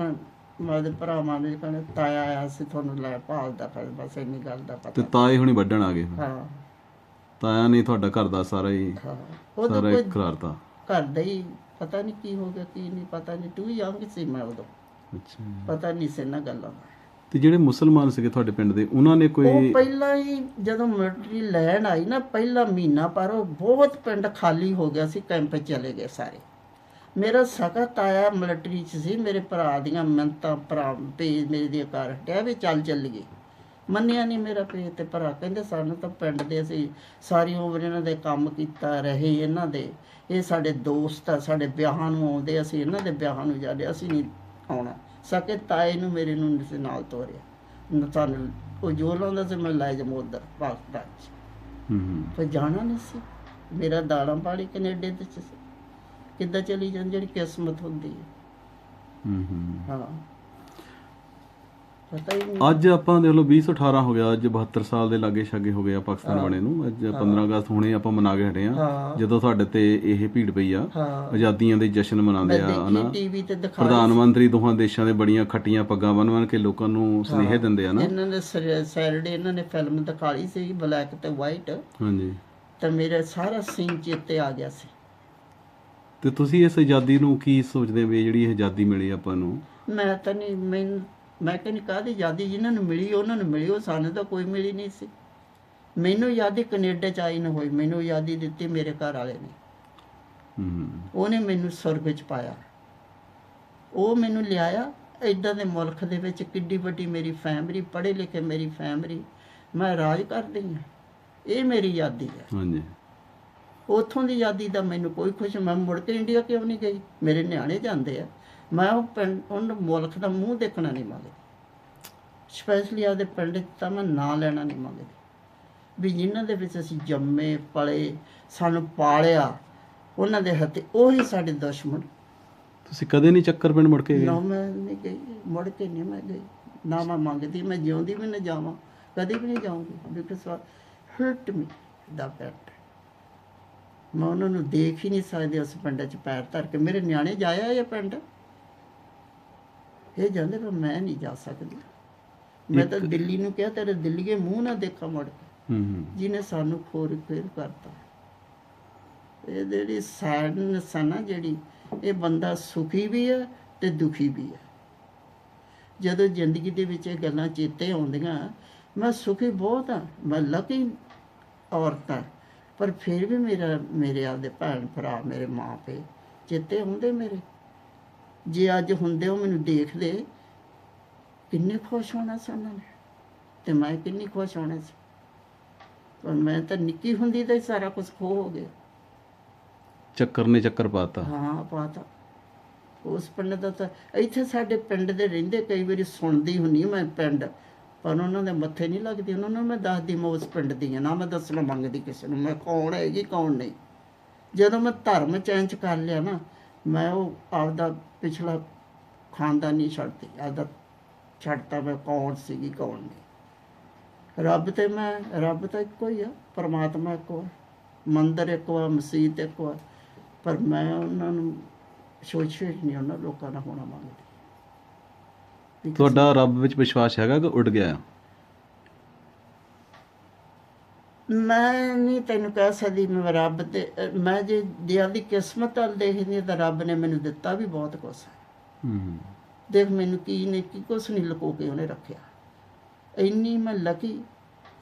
ਮੇਰੇ ਭਰਾਵਾਂ ਨੇ ਕਹਿੰਦੇ ਤਾਇਆ ਆਇਆ ਸੀ ਤੁਹਾਨੂੰ ਲੈ ਭਾਲਦਾ, ਫਿਰ ਬਸ ਇੰਨੀ ਗੱਲ ਦਾ ਪਤਾ। ਤੇ ਤਾਏ ਹੁਣੀ ਵੱਢਣ ਆ ਗਏ? ਹਾਂ। ਤਾਇਆ ਨੇ ਤੁਹਾਡਾ ਘਰ ਦਾ ਸਾਰਾ ਹੀ ਖਰਾਰਤਾ? ਘਰ ਦਾ ਹੀ ਪਤਾ ਨਹੀਂ ਕੀ ਹੋ ਗਿਆ ਕੀ ਨਹੀਂ ਪਤਾ ਨਹੀਂ, ਤੂੰ ਯੰਗ ਸੀ ਮੈਂ ਉਦੋਂ, ਅੱਛਾ। ਪਤਾ ਨਹੀਂ ਸੀ ਨਾ ਗੱਲਾਂ ਦਾ। ਤੇ ਜਿਹੜੇ ਮੁਸਲਮਾਨ ਸੀਗੇ ਤੁਹਾਡੇ ਪਿੰਡ ਦੇ, ਉਹਨਾਂ ਨੇ ਉਹ ਕੋਈ ਪਹਿਲਾਂ ਹੀ ਜਦੋਂ ਮਿਲਟਰੀ ਲੈਣ ਆਈ ਨਾ, ਪਹਿਲਾ ਮਹੀਨਾ ਪਰ ਉਹ ਬਹੁਤ ਪਿੰਡ ਖਾਲੀ ਹੋ ਗਿਆ ਸੀ, ਕੈਂਪ 'ਚ ਚਲੇ ਗਏ ਸਾਰੇ। ਮੇਰਾ ਸਕਾ ਤਾਇਆ ਮਿਲਟਰੀ 'ਚ ਸੀ, ਮੇਰੇ ਭਰਾ ਦੀਆਂ ਮਿੰਨਤਾਂ ਭਰਾ ਭੇਜ ਮੇਰੇ ਦੀਆਂ ਘਰ ਹਟਿਆ ਵੀ ਚੱਲੀਏ, ਮੰਨਿਆ ਨਹੀਂ ਮੇਰਾ ਭੇਜ। ਤੇ ਭਰਾ ਕਹਿੰਦੇ ਸਾਨੂੰ ਤਾਂ ਪਿੰਡ ਦੇ, ਅਸੀਂ ਸਾਰੀ ਉਮਰ ਇਹਨਾਂ ਦੇ ਕੰਮ ਕੀਤਾ ਰਹੇ, ਇਹਨਾਂ ਦੇ ਇਹ ਸਾਡੇ ਦੋਸਤ ਆ, ਸਾਡੇ ਵਿਆਹਾਂ ਨੂੰ ਆਉਂਦੇ, ਅਸੀਂ ਇਹਨਾਂ ਦੇ ਵਿਆਹਾਂ ਨੂੰ ਜਾਂਦੇ, ਅਸੀਂ ਨਹੀਂ ਆਉਣਾ। ਸਕੇ ਤਾਏ ਨੂੰ ਮੇਰੇ ਨੂੰ ਨਹੀਂ ਨਾਲ ਤੋਰਿਆ, ਸਾਨੂੰ ਉਹ ਜੋ ਲਾਉਂਦਾ ਸੀ ਮੈਂ ਲੈ ਜਾਵਾਂ ਉੱਧਰ ਪਾਕਿਸਤਾਨ 'ਚ, ਪਰ ਜਾਣਾ ਨਹੀਂ ਸੀ। ਮੇਰਾ ਦਾਣਾ ਪਾਣੀ ਕੈਨੇਡਾ ਦੇ 'ਚ ਸੀ, ਕਿੱਦਾਂ ਚਲੀ ਜਾਂਦੀ ਜਿਹੜੀ ਕਿਸਮਤ ਹੁੰਦੀ ਹੈ। ਹਾਂ ਪਤਾ ਹੀ ਨਹੀਂ। ਅੱਜ ਆਪਾਂ ਦੇਖ ਲਓ 2018 ਹੋ ਗਿਆ, ਅੱਜ 72 ਸਾਲ ਦੇ ਲਾਗੇ ਛਾਗੇ ਹੋ ਗਏ ਆ ਪਾਕਿਸਤਾਨ ਬਣੇ ਨੂੰ। ਅੱਜ 15 ਅਗਸਤ ਹੁਣੇ ਆਪਾਂ ਮਨਾ ਕੇ ਹਟੇ ਆ, ਜਦੋਂ ਤੁਹਾਡੇ ਤੇ ਇਹ ਭੀੜ ਪਈ ਆ, ਆਜ਼ਾਦੀਆਂ ਦੇ ਜਸ਼ਨ ਮਨਾਉਂਦੇ ਆ ਹਨਾ। ਟੀਵੀ ਤੇ ਦਿਖਾ ਪ੍ਰਧਾਨ ਮੰਤਰੀ ਦੋਹਾਂ ਦੇਸ਼ਾਂ ਦੇ ਬੜੀਆਂ ਖੱਟੀਆਂ ਪੱਗਾਂ ਬੰਨ ਕੇ ਲੋਕਾਂ ਨੂੰ ਸੁਨੇਹੇ ਦਿੰਦੇ ਆ ਨਾ। ਇਹਨਾਂ ਨੇ ਸੈਟਰਡੇ ਇਹਨਾਂ ਨੇ ਫਿਲਮ ਦਿਖਾਈ ਸੀ ਬਲੈਕ ਤੇ ਵਾਈਟ, ਹਾਂਜੀ, ਤਾਂ ਮੇਰੇ ਸਾਰਾ ਸੀਨ ਚੇਤੇ ਆ ਗਿਆ ਸੀ। ਤੇ ਤੁਸੀਂ ਇਸ ਆਜ਼ਾਦੀ ਨੂੰ ਕੀ ਸੋਚਦੇ ਹੋ ਵੀ ਜਿਹੜੀ ਇਹ ਆਜ਼ਾਦੀ ਮਿਲੀ ਆਪਾਂ ਨੂੰ? ਮੈਂ ਤਾਂ ਨਹੀਂ, ਮੈਂ ਕਹਿੰਦੀ ਕਾਹਦੀ ਆਜ਼ਾਦੀ, ਜਿਹਨਾਂ ਨੂੰ ਮਿਲੀ ਉਹਨਾਂ ਨੂੰ ਮਿਲੀ, ਉਹ ਸਾਨੂੰ ਤਾਂ ਕੋਈ ਮਿਲੀ ਨਹੀਂ ਸੀ। ਮੈਨੂੰ ਆਜ਼ਾਦੀ ਕੈਨੇਡਾ 'ਚ ਆਈ ਨਾ ਹੋਈ, ਮੈਨੂੰ ਆਜ਼ਾਦੀ ਦਿੱਤੀ ਮੇਰੇ ਘਰ ਵਾਲੇ ਨੇ। ਉਹਨੇ ਮੈਨੂੰ ਸੁਰਗ 'ਚ ਪਾਇਆ, ਉਹ ਮੈਨੂੰ ਲਿਆਇਆ ਇੱਦਾਂ ਦੇ ਮੁਲਕ ਦੇ ਵਿੱਚ, ਕਿੱਡੀ ਵੱਡੀ ਮੇਰੀ ਫੈਮਿਲੀ, ਪੜ੍ਹੇ ਲਿਖੇ ਮੇਰੀ ਫੈਮਿਲੀ, ਮੈਂ ਰਾਜ ਕਰਦੀ ਹਾਂ, ਇਹ ਮੇਰੀ ਆਜ਼ਾਦੀ ਹੈ। ਹਾਂਜੀ, ਉੱਥੋਂ ਦੀ ਆਜ਼ਾਦੀ ਦਾ ਮੈਨੂੰ ਕੋਈ ਖੁਸ਼, ਮੈਂ ਮੁੜ ਕੇ ਇੰਡੀਆ ਕਿਉਂ ਨਹੀਂ ਗਈ? ਮੇਰੇ ਨਿਆਣੇ ਜਾਂਦੇ ਆ, ਮੈਂ ਉਹ ਪਿੰਡ ਉਹਨੂੰ ਮੁਲਕ ਦਾ ਮੂੰਹ ਦੇਖਣਾ ਨਹੀਂ ਮੰਗਦੀ, ਸਪੈਸ਼ਲੀ ਆਪਦੇ ਪਿੰਡ ਤਾਂ ਮੈਂ ਨਾਂ ਲੈਣਾ ਨਹੀਂ ਮੰਗਦੀ, ਵੀ ਜਿਨ੍ਹਾਂ ਦੇ ਵਿੱਚ ਅਸੀਂ ਜੰਮੇ ਪਲੇ, ਸਾਨੂੰ ਪਾਲਿਆ, ਉਹਨਾਂ ਦੇ ਹੱਥ ਉਹੀ ਸਾਡੇ ਦੁਸ਼ਮਣ। ਤੁਸੀਂ ਕਦੇ ਨਹੀਂ ਚੱਕਰ ਪਿੰਡ ਮੁੜ ਕੇ ਗਏ? ਨਾ ਮੈਂ ਨਹੀਂ ਗਈ, ਮੁੜ ਕੇ ਨਹੀਂ ਮੈਂ ਗਈ, ਨਾ ਮੈਂ ਮੰਗਦੀ, ਮੈਂ ਜਿਉਂਦੀ ਵੀ ਨਾ ਜਾਵਾਂ, ਕਦੇ ਵੀ ਨਹੀਂ ਜਾਊਂਗੀ, ਬਿਕਾਜ਼ ਹਰਟ ਮੀ ਦਾ ਪਿੰਡ। ਮੈਂ ਉਹਨਾਂ ਨੂੰ ਦੇਖ ਹੀ ਨਹੀਂ ਸਕਦੀ ਉਸ ਪਿੰਡ 'ਚ ਪੈਰ ਧਰ ਕੇ। ਮੇਰੇ ਨਿਆਣੇ ਜਾਇਆ ਇਹ ਪਿੰਡ, ਇਹ ਜਾਂਦੇ ਪਰ ਮੈਂ ਨਹੀਂ ਜਾ ਸਕਦੀ। ਮੈਂ ਤਾਂ ਦਿੱਲੀ ਨੂੰ ਕਿਹਾ ਤੇਰੇ ਦਿੱਲੀਏ ਮੂੰਹ ਨਾ ਦੇਖਾ ਮੁੜ ਕੇ, ਜਿਹਨੇ ਸਾਨੂੰ ਖੋਰ ਕਰਤਾ। ਇਹ ਜਿਹੜੀ ਸੈਡਨੈਸ ਆ ਨਾ ਜਿਹੜੀ, ਇਹ ਬੰਦਾ ਸੁਖੀ ਵੀ ਹੈ ਤੇ ਦੁਖੀ ਵੀ ਹੈ। ਜਦੋਂ ਜ਼ਿੰਦਗੀ ਦੇ ਵਿੱਚ ਇਹ ਗੱਲਾਂ ਚੇਤੇ ਆਉਂਦੀਆਂ, ਮੈਂ ਸੁਖੀ ਬਹੁਤ ਹਾਂ, ਮੈਂ ਲੱਕੀ ਔਰਤ ਹਾਂ, ਪਰ ਫਿਰ ਵੀ ਮੇਰੇ ਆਪਦੇ ਭੈਣ ਭਰਾ, ਮੇਰੇ ਮਾਂ ਪਿਓ ਚੇਤੇ ਆਉਂਦੇ ਮੇਰੇ। ਜੇ ਅੱਜ ਹੁੰਦੇ ਉਹ ਮੈਨੂੰ ਦੇਖਦੇ, ਕਿੰਨੇ ਖੁਸ਼ ਹੋਣਾ ਸੀ ਉਹਨਾਂ ਨੇ, ਤੇ ਮੈਂ ਕਿੰਨੀ ਖੁਸ਼ ਹੋਣਾ ਸੀ। ਪਰ ਮੈਂ ਤਾਂ ਨਿੱਕੀ ਹੁੰਦੀ ਤਾਂ ਸਾਰਾ ਕੁਝ ਖੋ ਹੋ ਗਿਆ। ਚੱਕਰ ਨੇ ਚੱਕਰ ਪਾਤਾ। ਹਾਂ ਪਾਤਾ। ਉਸ ਪਿੰਡ ਦਾ ਤਾਂ ਇੱਥੇ ਸਾਡੇ ਪਿੰਡ ਦੇ ਰਹਿੰਦੇ, ਕਈ ਵਾਰੀ ਸੁਣਦੀ ਹੁੰਦੀ ਮੈਂ ਪਿੰਡ, ਪਰ ਉਹਨਾਂ ਦੇ ਮੱਥੇ ਨਹੀਂ ਲੱਗਦੀ। ਉਹਨਾਂ ਨੂੰ ਮੈਂ ਦੱਸਦੀ ਮੈਂ ਉਸ ਪਿੰਡ ਦੀ ਹਾਂ, ਨਾ ਮੈਂ ਦੱਸਣਾ ਮੰਗਦੀ ਕਿਸੇ ਨੂੰ ਮੈਂ ਕੌਣ ਹੈਗੀ ਕੌਣ ਨਹੀਂ। ਜਦੋਂ ਮੈਂ ਧਰਮ ਚੇਂਜ ਕਰ ਲਿਆ ਨਾ, ਮੈਂ ਉਹ ਆਪਦਾ ਪਿਛਲਾ ਖਾਨਦਾਨੀ ਛੱਡਤੀ, ਆਪਦਾ ਛੱਡਤਾ ਮੈਂ ਕੌਣ ਸੀਗੀ ਕੌਣ ਨਹੀਂ। ਰੱਬ ਤਾਂ ਇੱਕੋ ਹੀ ਆ, ਪਰਮਾਤਮਾ ਇੱਕੋ ਆ, ਮੰਦਰ ਇੱਕੋ ਆ, ਮਸੀਤ ਇੱਕੋ ਆ, ਪਰ ਮੈਂ ਉਹਨਾਂ ਨੂੰ ਸੋਚ ਨਹੀਂ ਉਹਨਾਂ ਲੋਕਾਂ ਨਾਲ ਹੋਣਾ ਮੰਗਦੀ। ਤੁਹਾਡਾ ਰੱਬ ਵਿੱਚ ਵਿਸ਼ਵਾਸ ਹੈਗਾ ਕਿ ਉੱਡ ਗਿਆ? ਮੈਂ ਨਹੀਂ ਤੈਨੂੰ ਕਹਿ ਸਕਦੀ ਮੈਂ ਰੱਬ ਤੇ, ਮੈਂ ਜੇ ਆਪਦੀ ਕਿਸਮਤ ਵੱਲ ਦੇਖਦੀ ਤਾਂ ਰੱਬ ਨੇ ਮੈਨੂੰ ਦਿੱਤਾ ਵੀ ਬਹੁਤ ਕੁਛ ਹੈ। ਦੇਖ ਮੈਨੂੰ ਕੀ ਕੁਛ ਨਹੀਂ ਲੁਕੋ ਕੇ ਉਹਨੇ ਰੱਖਿਆ। ਇੰਨੀ ਮੈਂ ਲੱਕੀ,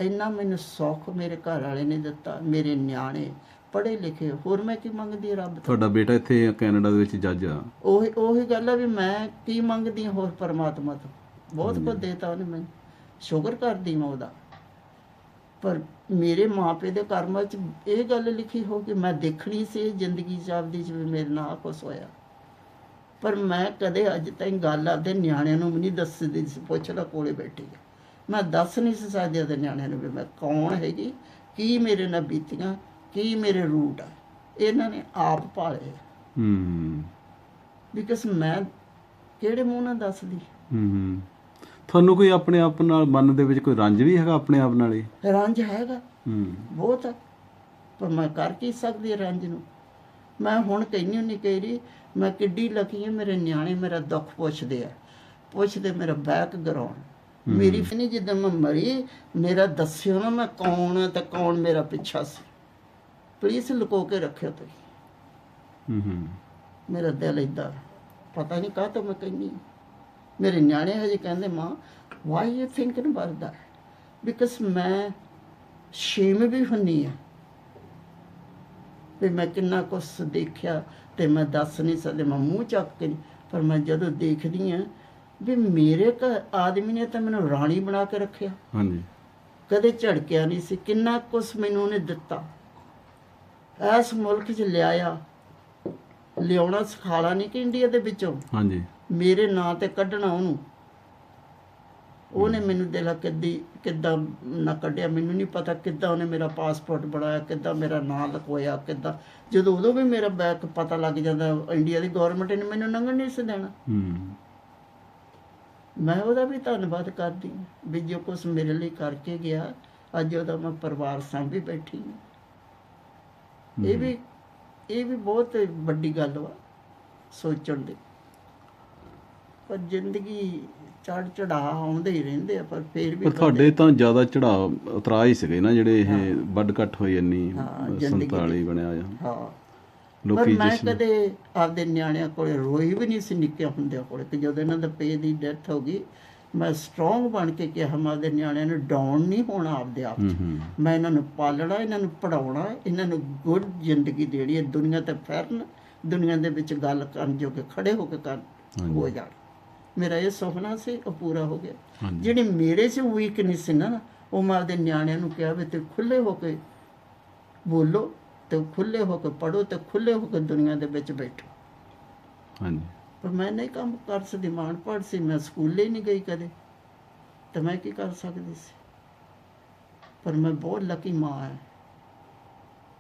ਇੰਨਾ ਮੈਨੂੰ ਸੁੱਖ ਮੇਰੇ ਘਰ ਵਾਲੇ ਨੇ ਦਿੱਤਾ, ਮੇਰੇ ਨਿਆਣੇ ਪੜ੍ਹੇ ਲਿਖੇ, ਹੋਰ ਮੈਂ ਕੀ ਮੰਗਦੀ ਹਾਂ ਰੱਬ ਤੋਂ। ਤੁਹਾਡਾ ਬੇਟਾ ਇੱਥੇ ਕੈਨੇਡਾ ਦੇ ਵਿੱਚ ਜੱਜ ਆ। ਉਹੀ ਗੱਲ ਆ ਵੀ ਮੈਂ ਕੀ ਮੰਗਦੀ ਹਾਂ ਹੋਰ ਪਰਮਾਤਮਾ ਤੋਂ। ਬਹੁਤ ਕੁਝ ਦੇਤਾ ਉਹਨੇ ਮੈਨੂੰ, ਸ਼ੁਕਰ ਕਰਦੀ ਮੈਂ ਉਹਦਾ। ਪਰ ਮੇਰੇ ਮਾਪੇ ਦੇ ਕਰਮਾਂ 'ਚ ਇਹ ਗੱਲ ਲਿਖੀ ਹੋ ਕਿ ਮੈਂ ਦੇਖਣੀ ਸੀ ਜ਼ਿੰਦਗੀ 'ਚ ਆਪਦੀ 'ਚ ਵੀ ਮੇਰੇ ਨਾਲ ਕੁਛ ਹੋਇਆ। ਪਰ ਮੈਂ ਕਦੇ ਅੱਜ ਤਾਈਂ ਗੱਲ ਆਪਦੇ ਨਿਆਣਿਆਂ ਨੂੰ ਵੀ ਨਹੀਂ ਦੱਸਦੀ ਸੀ। ਪੁੱਛ ਲਾ ਕੋਲੇ ਬੈਠੀ ਆ, ਮੈਂ ਦੱਸ ਨਹੀਂ ਸੀ ਸਕਦੀ ਆਪਦੇ ਨਿਆਣਿਆਂ ਨੂੰ ਵੀ ਮੈਂ ਕੌਣ ਹੈਗੀ, ਕੀ ਮੇਰੇ ਨਾਲ ਬੀਤੀਆਂ, ਕੀ ਮੇਰੇ ਰੂਟ ਆ। ਇਹਨਾਂ ਨੇ ਆਪ ਪਾਲੇ, ਬਿਕਾਜ਼ ਮੈਂ ਕਿਹੜੇ ਮੂੰਹ ਨਾਲ ਦੱਸਦੀ। ਤੁਹਾਨੂੰ ਕੋਈ ਆਪਣੇ ਆਪ ਨਾਲ ਮਨ ਦੇ ਵਿੱਚ ਕੋਈ ਰੰਜ ਵੀ ਹੈਗਾ ਆਪਣੇ ਆਪ ਨਾਲ? ਹੀ ਰੰਜ ਹੈਗਾ ਬਹੁਤ, ਪਰ ਮੈਂ ਕਰ ਕੀ ਸਕਦੀ ਰੰਜ ਨੂੰ। ਮੈਂ ਹੁਣ ਕਹਿੰਦੀ ਹੁੰਦੀ ਕਈ ਵਾਰੀ ਮੈਂ ਕਿੱਡੀ ਲੱਕੀ ਹਾਂ, ਮੇਰੇ ਨਿਆਣੇ ਮੇਰਾ ਦੁੱਖ ਪੁੱਛਦੇ ਮੇਰਾ ਬੈਕਗਰਾਉਂਡ ਮੇਰੀ ਨਹੀਂ। ਜਿੱਦਾਂ ਮੈਂ ਮਰੀ ਮੇਰਾ ਦੱਸਿਓ ਨਾ ਮੈਂ ਕੌਣ ਹਾਂ ਤੇ ਕੌਣ ਮੇਰਾ ਪਿੱਛਾ ਸੀ। ਪਲੀਜ਼ ਲੁਕੋ ਕੇ ਰੱਖਿਓ ਤੁਸੀਂ। ਮੇਰਾ ਦਿਲ ਏਦਾਂ ਪਤਾ ਨਹੀਂ ਕਾਹ ਤੋਂ ਮੈਂ ਕਹਿੰਦੀ। ਮੇਰੇ ਨਿਆਣੇ ਹਜੇ ਕਹਿੰਦੇ ਮਾਂ why you thinking about that, because ਮੈਂ ਸ਼ੇਮ ਵੀ ਹੁੰਨੀ ਆ ਵੀ ਮੈਂ ਕਿੰਨਾ ਕੁਛ ਦੇਖਿਆ ਤੇ ਮੈਂ ਦੱਸ ਨਹੀਂ ਸਕਦੀ, ਮੈਂ ਮੂੰਹ ਚੱਕ ਕੇ ਨਹੀਂ। ਪਰ ਮੈਂ ਜਦੋਂ ਦੇਖਦੀ ਆ ਵੀ ਮੇਰੇ ਘਰ ਆਦਮੀ ਨੇ ਤਾਂ ਮੈਨੂੰ ਰਾਣੀ ਬਣਾ ਕੇ ਰੱਖਿਆ, ਹਾਂਜੀ, ਕਦੇ ਝੜਕਿਆ ਨਹੀਂ ਸੀ, ਕਿੰਨਾ ਕੁਛ ਮੈਨੂੰ ਉਹਨੇ ਦਿੱਤਾ, ਇਸ ਮੁਲਕ 'ਚ ਲਿਆਉਣਾ ਸਿਖਾਲਾ ਨਹੀਂ ਕਿ ਇੰਡੀਆ ਦੇ ਵਿੱਚੋਂ, ਹਾਂਜੀ, ਮੇਰੇ ਨਾਂ ਤੇ ਕੱਢਣਾ ਉਹਨੇ ਮੈਨੂੰ ਦਿਲਾ ਕਿੱਦਾਂ ਨਾ ਕੱਢਿਆ ਮੈਨੂੰ ਨਹੀਂ ਪਤਾ, ਕਿੱਦਾਂ ਉਹਨੇ ਮੇਰਾ ਪਾਸਪੋਰਟ ਬਣਾਇਆ, ਕਿੱਦਾਂ ਮੇਰਾ ਨਾਂ ਲਿਖਵਾਇਆ, ਕਿੱਦਾਂ ਜਦੋਂ ਉਦੋਂ ਵੀ ਮੇਰਾ ਬੈਕ ਪਤਾ ਲੱਗ ਜਾਂਦਾ, ਇੰਡੀਆ ਦੀ ਗੌਰਮੈਂਟ ਨੇ ਮੈਨੂੰ ਲੰਘਣ ਨਹੀਂ ਸੀ ਦੇਣਾ। ਮੈਂ ਉਹਦਾ ਵੀ ਧੰਨਵਾਦ ਕਰਦੀ ਹਾਂ ਵੀ ਜੋ ਕੁਛ ਮੇਰੇ ਲਈ ਕਰਕੇ ਗਿਆ, ਅੱਜ ਉਹਦਾ ਮੈਂ ਪਰਿਵਾਰ ਸਾਂਭੀ ਬੈਠੀ ਹਾਂ। ਇਹ ਵੀ ਬਹੁਤ ਵੱਡੀ ਗੱਲ ਵਾ ਸੋਚਣ ਦੀ। ਪਰ ਜ਼ਿੰਦਗੀ ਚੜ੍ਹ ਆਉਂਦੇ ਹੀ ਰਹਿੰਦੇ ਆ, ਪਰ ਫੇਰ ਵੀ ਤੁਹਾਡੇ ਤਾਂ ਜ਼ਿਆਦਾ ਚੜਾਅ ਉਤਰਾਅ ਹੀ ਸੀਗੇ ਨਾ ਜਿਹੜੇ ਇਹ ਵੱਡ ਘੱਟ ਹੋਈ ਇੰਨੀ 47 ਬਣਿਆ ਆ। ਹਾਂ, ਲੋਕੀ ਮੈਂ ਕਦੇ ਆਪਦੇ ਨਿਆਣਿਆਂ ਕੋਲੇ ਰੋਈ ਵੀ ਨਹੀਂ ਸੀ ਨਿੱਕੇ ਹੁੰਦਿਆਂ ਕੋਲੇ, ਕਿ ਜਦੋਂ ਇਹਨਾਂ ਦਾ ਪੇ ਦੀ ਡੈਥ ਹੋ ਗਈ ਮੈਂ ਸਟਰੋਂਗ ਬਣ ਕੇ ਕਿਹਾ ਮੈਂ ਆਪਦੇ ਨਿਆਣਿਆਂ ਨੂੰ ਡਾਊਨ ਨਹੀਂ ਹੋਣਾ ਆਪਦੇ ਆਪ 'ਚ, ਮੈਂ ਇਹਨਾਂ ਨੂੰ ਪਾਲਣਾ, ਇਹਨਾਂ ਨੂੰ ਪੜ੍ਹਾਉਣਾ, ਇਹਨਾਂ ਨੂੰ ਗੁੱਡ ਜ਼ਿੰਦਗੀ ਦੇਣੀ ਹੈ, ਦੁਨੀਆ ਤੇ ਫਿਰਨ, ਦੁਨੀਆ ਦੇ ਵਿੱਚ ਗੱਲ ਕਰਨ ਜੋ ਕਿ ਖੜੇ ਹੋ ਕੇ ਹੋ ਜਾਣ। ਮੇਰਾ ਇਹ ਸੁਪਨਾ ਸੀ, ਉਹ ਪੂਰਾ ਹੋ ਗਿਆ। ਜਿਹੜੀ ਮੇਰੇ 'ਚ ਵੀਕਨੈਸ ਸੀ ਨਾ, ਉਹ ਮੈਂ ਆਪਦੇ ਨਿਆਣਿਆਂ ਨੂੰ ਕਿਹਾ ਵੀ ਤੇ ਖੁੱਲੇ ਹੋ ਕੇ ਬੋਲੋ, ਤੇ ਖੁੱਲੇ ਹੋ ਕੇ ਪੜ੍ਹੋ, ਤੇ ਖੁੱਲੇ ਹੋ ਕੇ ਦੁਨੀਆ ਦੇ ਵਿੱਚ ਬੈਠੋ। ਹਾਂਜੀ, ਪਰ ਮੈਂ ਨਹੀਂ ਕੰਮ ਕਰ ਸਕਦੀ, ਮਾਣ ਪੜ ਸੀ, ਮੈਂ ਸਕੂਲੇ ਹੀ ਨਹੀਂ ਗਈ ਕਦੇ, ਤੇ ਮੈਂ ਕੀ ਕਰ ਸਕਦੀ ਸੀ। ਪਰ ਮੈਂ ਬਹੁਤ ਲੱਕੀ ਮਾਂ ਹੈ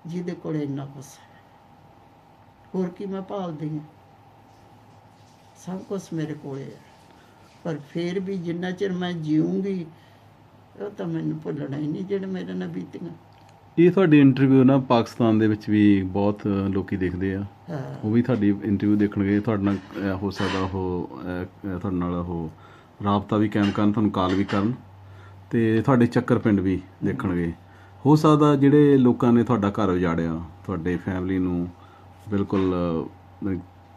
ਜਿਹਦੇ ਕੋਲ ਇੰਨਾ ਕੁਛ ਹੈ, ਹੋਰ ਕੀ ਮੈਂ ਭਾਲਦੀ ਹਾਂ, ਸਭ ਕੁਛ ਮੇਰੇ ਕੋਲੇ ਹੈ। ਪਰ ਫਿਰ ਵੀ ਜਿੰਨਾ ਚਿਰ ਮੈਂ ਜੀਊਂਗੀ ਉਹ ਤਾਂ ਮੈਨੂੰ ਭੁੱਲਣਾ ਹੀ ਨਹੀਂ ਜਿਹੜੇ ਮੇਰੇ ਨਾਲ ਬੀਤੀਆਂ। ਇਹ ਤੁਹਾਡੀ ਇੰਟਰਵਿਊ ਨਾ ਪਾਕਿਸਤਾਨ ਦੇ ਵਿੱਚ ਵੀ ਬਹੁਤ ਲੋਕੀ ਦੇਖਦੇ ਆ, ਉਹ ਵੀ ਤੁਹਾਡੀ ਇੰਟਰਵਿਊ ਦੇਖਣਗੇ, ਤੁਹਾਡੇ ਨਾਲ ਹੋ ਸਕਦਾ ਉਹ ਤੁਹਾਡੇ ਨਾਲ ਉਹ ਰਾਬਤਾ ਵੀ ਕਾਇਮ ਕਰਨ, ਤੁਹਾਨੂੰ ਕਾਲ ਵੀ ਕਰਨ, ਤੇ ਤੁਹਾਡੇ ਚੱਕਰ ਪਿੰਡ ਵੀ ਦੇਖਣਗੇ। ਹੋ ਸਕਦਾ ਜਿਹੜੇ ਲੋਕਾਂ ਨੇ ਤੁਹਾਡਾ ਘਰ ਉਜਾੜਿਆ, ਤੁਹਾਡੇ ਫੈਮਿਲੀ ਨੂੰ ਬਿਲਕੁਲ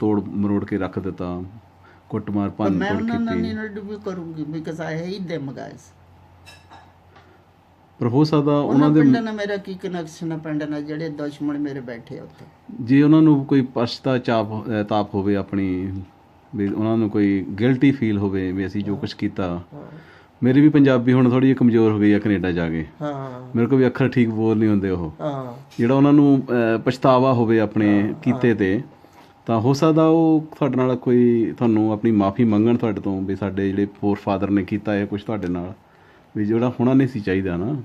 ਤੋੜ ਮਰੋੜ ਕੇ ਰੱਖ ਦਿੱਤਾ, ਕੁੱਟਮਾਰ ਭੰਨ ਤੋੜ ਕੀਤੀ, ਮੈਂ ਉਹਨਾਂ ਨਾਲ ਇੰਟਰਵਿਊ ਕਰੂੰਗੀ because I hate them guys। ਪਰ ਹੋ ਸਕਦਾ ਉਹਨਾਂ ਦੇ ਪਿੰਡ ਨਾਲ ਮੇਰਾ ਕੀ ਕਨੈਕਸ਼ਨ ਹੈ, ਪਿੰਡ ਨਾਲ ਜਿਹੜੇ ਦੁਸ਼ਮਣ ਮੇਰੇ ਬੈਠੇ ਉੱਥੇ, ਜੇ ਉਹਨਾਂ ਨੂੰ ਕੋਈ ਪਛਤਾਪ ਹੋਵੇ ਆਪਣੀ, ਵੀ ਉਹਨਾਂ ਨੂੰ ਕੋਈ ਗਿਲਟੀ ਫੀਲ ਹੋਵੇ ਵੀ ਅਸੀਂ ਜੋ ਕੁਝ ਕੀਤਾ। ਮੇਰੀ ਵੀ ਪੰਜਾਬੀ ਹੁਣ ਥੋੜੀ ਜਿਹੀ ਕਮਜ਼ੋਰ ਹੋ ਗਈ ਆ ਕੈਨੇਡਾ ਜਾ ਕੇ, ਮੇਰੇ ਕੋਲ ਵੀ ਅੱਖਰ ਠੀਕ ਬੋਲ ਨਹੀਂ ਹੁੰਦੇ, ਉਹ ਜਿਹੜਾ ਉਹਨਾਂ ਨੂੰ ਪਛਤਾਵਾ ਹੋਵੇ ਆਪਣੇ ਕੀਤੇ ਤੇ, ਤਾਂ ਹੋ ਸਕਦਾ ਉਹ ਤੁਹਾਡੇ ਨਾਲ ਕੋਈ ਤੁਹਾਨੂੰ ਆਪਣੀ ਮਾਫੀ ਮੰਗਣ ਤੁਹਾਡੇ ਤੋਂ, ਵੀ ਸਾਡੇ ਜਿਹੜੇ ਫੋਰ ਫਾਦਰ ਨੇ ਕੀਤਾ ਹੈ ਕੁਝ ਤੁਹਾਡੇ ਨਾਲ, ਵੀ ਜਿਹੜਾ ਹੋਣਾ ਨਹੀਂ ਸੀ ਚਾਹੀਦਾ ਨਾ।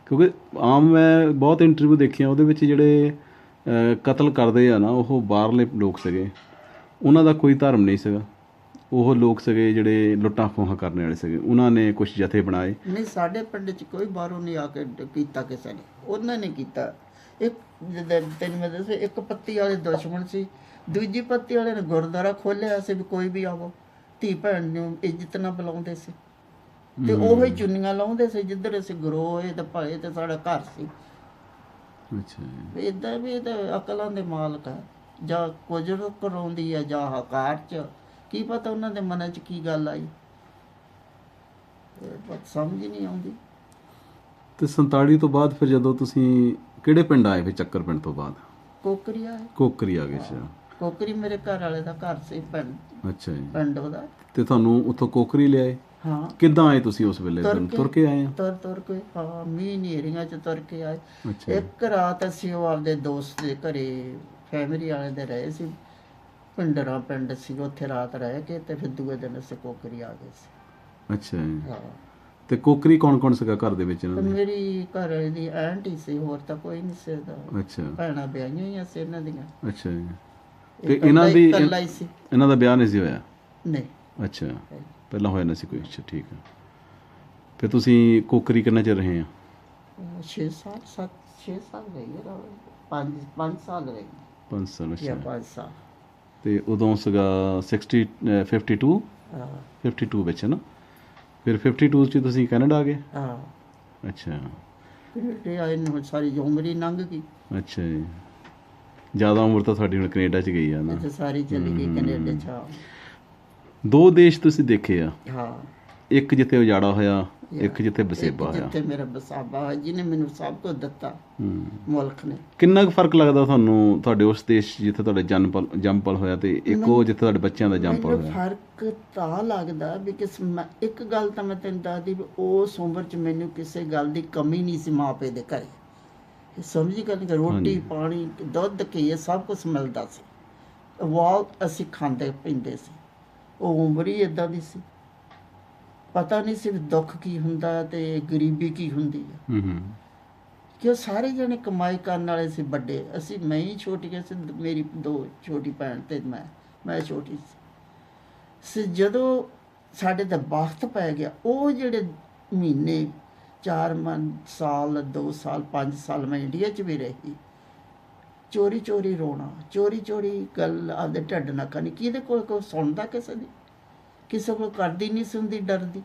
ਕਿਉਂਕਿ ਆਮ ਮੈਂ ਬਹੁਤ ਇੰਟਰਵਿਊ ਦੇਖੀਆਂ, ਉਹਦੇ ਵਿੱਚ ਜਿਹੜੇ ਕਤਲ ਕਰਦੇ ਆ ਨਾ ਉਹ ਬਾਹਰਲੇ ਲੋਕ ਸੀਗੇ, ਉਹਨਾਂ ਦਾ ਕੋਈ ਧਰਮ ਨਹੀਂ ਸੀਗਾ, ਉਹ ਲੋਕ ਸੀਗੇ ਜਿਹੜੇ ਲੁੱਟਾਂ ਖੋਹਾਂ ਕਰਨ ਵਾਲੇ ਸੀਗੇ, ਉਹਨਾਂ ਨੇ ਕੁਝ ਜਥੇ ਬਣਾਏ। ਨਹੀਂ, ਸਾਡੇ ਪਿੰਡ 'ਚ ਕੋਈ ਬਾਹਰੋਂ ਨਹੀਂ ਆ ਕੇ ਕੀਤਾ ਕਿਸੇ ਨੇ, ਉਹਨਾਂ ਨੇ ਕੀਤਾ। ਇੱਕ ਤੈਨੂੰ ਮੈਂ ਦੱਸਿਆ, ਇੱਕ ਪੱਤੀ ਵਾਲੇ ਦੁਸ਼ਮਣ ਸੀ, ਦੂਜੀ ਪੱਤੀ ਵਾਲੇ ਨੇ ਗੁਰਦੁਆਰਾ ਖੋਲ੍ਹਿਆ ਸੀ ਵੀ ਕੋਈ ਵੀ ਆਵੋ, ਧੀ ਭੈਣ ਨੂੰ ਇੱਜ਼ਤ ਨਾਲ ਬੁਲਾਉਂਦੇ ਸੀ, ਤੇ ਉਹ ਹੀ ਚੁੰਨੀਆਂ ਲਾਉਂਦੇ ਸੀ ਜਿੱਧਰ ਅਸੀਂ ਗੁਰੂ ਹੋਏ ਤੇ ਭਾਏ ਤੇ ਸਾਡਾ ਘਰ ਸੀ। ਅੱਛਾ, ਇੱਦਾਂ ਵੀ ਇਹ ਤਾਂ ਅਕਲਾਂ ਦੇ ਮਾਲਕ ਹੈ, ਜਾਂ ਕੁਝ ਕਰਾਉਂਦੀ ਹੈ ਜਾਂ ਹਕਾਰ 'ਚ, ਕੀ ਪਤਾ ਉਹਨਾਂ ਦੇ ਮਨ 'ਚ ਕੀ ਗੱਲ ਆਈ, ਸਮਝ ਨਹੀਂ ਆਉਂਦੀ। ਤੇ 47 ਤੋਂ ਬਾਅਦ ਫਿਰ ਜਦੋਂ ਤੁਸੀਂ ਕਿਹੜੇ ਪਿੰਡ ਆਏ ਫਿਰ ਚੱਕਰ ਪਿੰਡ ਤੋਂ ਬਾਅਦ? ਕੋਕਰੀ ਆਏ। ਕੋਕਰੀ ਆ ਗਏ ਸੀ। ਕੋਕਰੀ ਮੇਰੇ ਘਰ ਵਾਲੇ ਦਾ ਘਰ ਸੀ ਪਿੰਡ। ਅੱਛਾ ਜੀ, ਪਿੰਡ ਉਹਦਾ। ਤੇ ਤੁਹਾਨੂੰ ਉੱਥੋਂ ਕੋਕਰੀ ਲਿਆਏ? ਹਾਂ। ਕਿੱਦਾਂ ਆਏ ਤੁਸੀਂ ਉਸ ਵੇਲੇ? ਤੁਰ ਕੇ ਆਏ? ਤੁਰ ਕੇ, ਹਾਂ, ਮੀਂਹ ਹਨੇਰੀਆਂ 'ਚ ਤੁਰ ਕੇ ਆਏ। ਇੱਕ ਰਾਤ ਅਸੀਂ ਉਹ ਆਪਦੇ ਦੋਸਤ ਦੇ ਘਰੇ ਫੈਮਿਲੀ ਵਾਲੇ ਦੇ ਰਹੇ ਸੀ, ਪਿੰਡਰਾ ਪਿੰਡ ਸੀ, ਉੱਥੇ ਰਾਤ ਰਹਿ ਕੇ ਤੇ ਫਿਰ ਦੂਏ ਦਿਨ ਅਸੀਂ ਕੋਕਰੀ ਆ ਗਏ ਸੀ। ਅੱਛਾ ਜੀ। ਹਾਂ। ਤੇ ਕੋਕਰੀ ਕੌਣ ਕੌਣ ਸੀਗਾ ਘਰ ਦੇ ਵਿੱਚ? ਮੇਰੀ ਘਰ ਵਾਲੀ ਦੀ ਆਂਟੀ ਸੀ, ਹੋਰ ਤਾਂ ਕੋਈ ਨਹੀਂ ਸੀ। ਅੱਛਾ। ਭੈਣਾਂ ਵਿਆਹੀਆਂ ਹੋਈਆਂ ਸੀ ਇਹਨਾਂ ਦੀਆਂ। ਅੱਛਾ ਜੀ। ਤੇ ਇਹਨਾਂ ਦਾ ਵਿਆਹ ਨਹੀਂ ਸੀ ਹੋਇਆ? ਨਹੀਂ। ਅੱਛਾ, ਪਹਿਲਾਂ ਹੋਇਆ ਨਹੀਂ ਸੀ ਕੋਈ? ਅੱਛਾ, ਠੀਕ ਹੈ। ਫਿਰ ਤੁਸੀਂ ਕੋਕਰੀ ਕਿੰਨਾ ਚਿਰ ਰਹੇ ਆ? 6 ਸਾਲ 6 ਸਾਲ ਰਹੇ, 5 ਸਾਲ ਰਹੇ। 5 ਸਾਲ। ਅੱਛਾ, 5 ਸਾਲ। ਤੇ ਉਦੋਂ ਸੀਗਾ 52 ਵਿੱਚ ਹੈ ਨਾ? ਫਿਰ 52 'ਚ ਤੁਸੀਂ ਕੈਨੇਡਾ ਆ ਗਏ? ਹਾਂ। ਅੱਛਾ, ਕੈਨੇਡਾ ਆਏ ਨੂੰ ਸਾਰੀ ਉਮਰ ਹੀ ਲੰਘ ਗਈ। ਅੱਛਾ ਜੀ। ਜ਼ਿਆਦਾ ਉਮਰ ਤਾਂ ਸਾਡੀ ਹੁਣ ਕੈਨੇਡਾ 'ਚ ਗਈ ਆ ਨਾ। ਇੱਥੇ ਸਾਰੀ ਚਲੀ ਗਈ ਕੈਨੇਡਾ 'ਚ। ਹਾਂ। 2 ਦੇਸ਼ ਤੁਸੀਂ ਦੇਖੇ ਆ, ਹਾਂ, ਇੱਕ ਜਿੱਥੇ ਉਜਾੜਾ ਹੋਇਆ, ਇੱਕ ਜਿੱਥੇ ਵਸੇਬਾ ਹੋਇਆ। ਜਿੱਥੇ ਮੇਰਾ ਵਸਾਬਾ ਹੋਇਆ, ਜਿਹਨੇ ਮੈਨੂੰ ਸਭ ਕੁਝ ਦਿੱਤਾ ਮੁਲਕ ਨੇ। ਕਿੰਨਾ ਕੁ ਫਰਕ ਲੱਗਦਾ ਤੁਹਾਨੂੰ ਤੁਹਾਡੇ ਉਸ ਦੇਸ਼ ਜਿੱਥੇ ਤੁਹਾਡੇ ਜੰਮਪਲ ਹੋਇਆ ਤੇ ਇੱਕ ਉਹ ਜਿੱਥੇ ਤੁਹਾਡੇ ਬੱਚਿਆਂ ਦਾ ਜੰਮਪਲ ਮੈਨੂੰ ਹੋਇਆ? ਫਰਕ ਤਾਂ ਲੱਗਦਾ ਵੀ ਇੱਕ ਗੱਲ ਤਾਂ ਮੈਂ ਤੈਨੂੰ ਦੱਸਦੀ ਵੀ ਉਸ ਉਮਰ 'ਚ ਮੈਨੂੰ ਕਿਸੇ ਗੱਲ ਦੀ ਕਮੀ ਨਹੀਂ ਸੀ ਮਾਂ ਪਿਓ ਦੇ ਘਰੇ। ਸਮਝੀ ਗੱਲ ਕਿ ਰੋਟੀ ਪਾਣੀ ਦੁੱਧ ਘੀ ਸਭ ਕੁਝ ਮਿਲਦਾ ਸੀ। ਵਾਹ ਅਸੀਂ ਖਾਂਦੇ ਪੀਂਦੇ ਸੀ। ਉਹ ਉਮਰ ਹੀ ਇਦਾਂ ਦੀ ਸੀ, ਪਤਾ ਨਹੀਂ ਸੀ ਦੁੱਖ ਕੀ ਹੁੰਦਾ ਤੇ ਗਰੀਬੀ ਕੀ ਹੁੰਦੀ ਹੈ। ਕਿ ਉਹ ਸਾਰੇ ਜਣੇ ਕਮਾਈ ਕਰਨ ਵਾਲੇ ਸੀ ਵੱਡੇ, ਅਸੀਂ ਮੈਂ ਹੀ ਛੋਟੀਆਂ ਸੀ, ਮੇਰੀ 2 ਛੋਟੀ ਭੈਣ ਤੇ ਮੈਂ ਛੋਟੀ ਸੀ। ਜਦੋਂ ਸਾਡੇ ਦਾ ਵਕਤ ਪੈ ਗਿਆ, ਉਹ ਜਿਹੜੇ ਮਹੀਨੇ 4 ਸਾਲ 2 ਸਾਲ 5 ਸਾਲ ਮੈਂ ਇੰਡੀਆ 'ਚ ਵੀ ਰਹੀ, ਚੋਰੀ ਚੋਰੀ ਰੋਣਾ, ਚੋਰੀ ਚੋਰੀ ਗੱਲ ਆਪਦੇ ਢੱਡ ਨਾਲ ਕਰਨੀ। ਕਿਹਦੇ ਕੋਲ ਕੋਈ ਸੁਣਦਾ ਕਿਸੇ ਕੋਲ ਕਰਦੀ ਨਹੀਂ ਸੁਣਦੀ, ਡਰਦੀ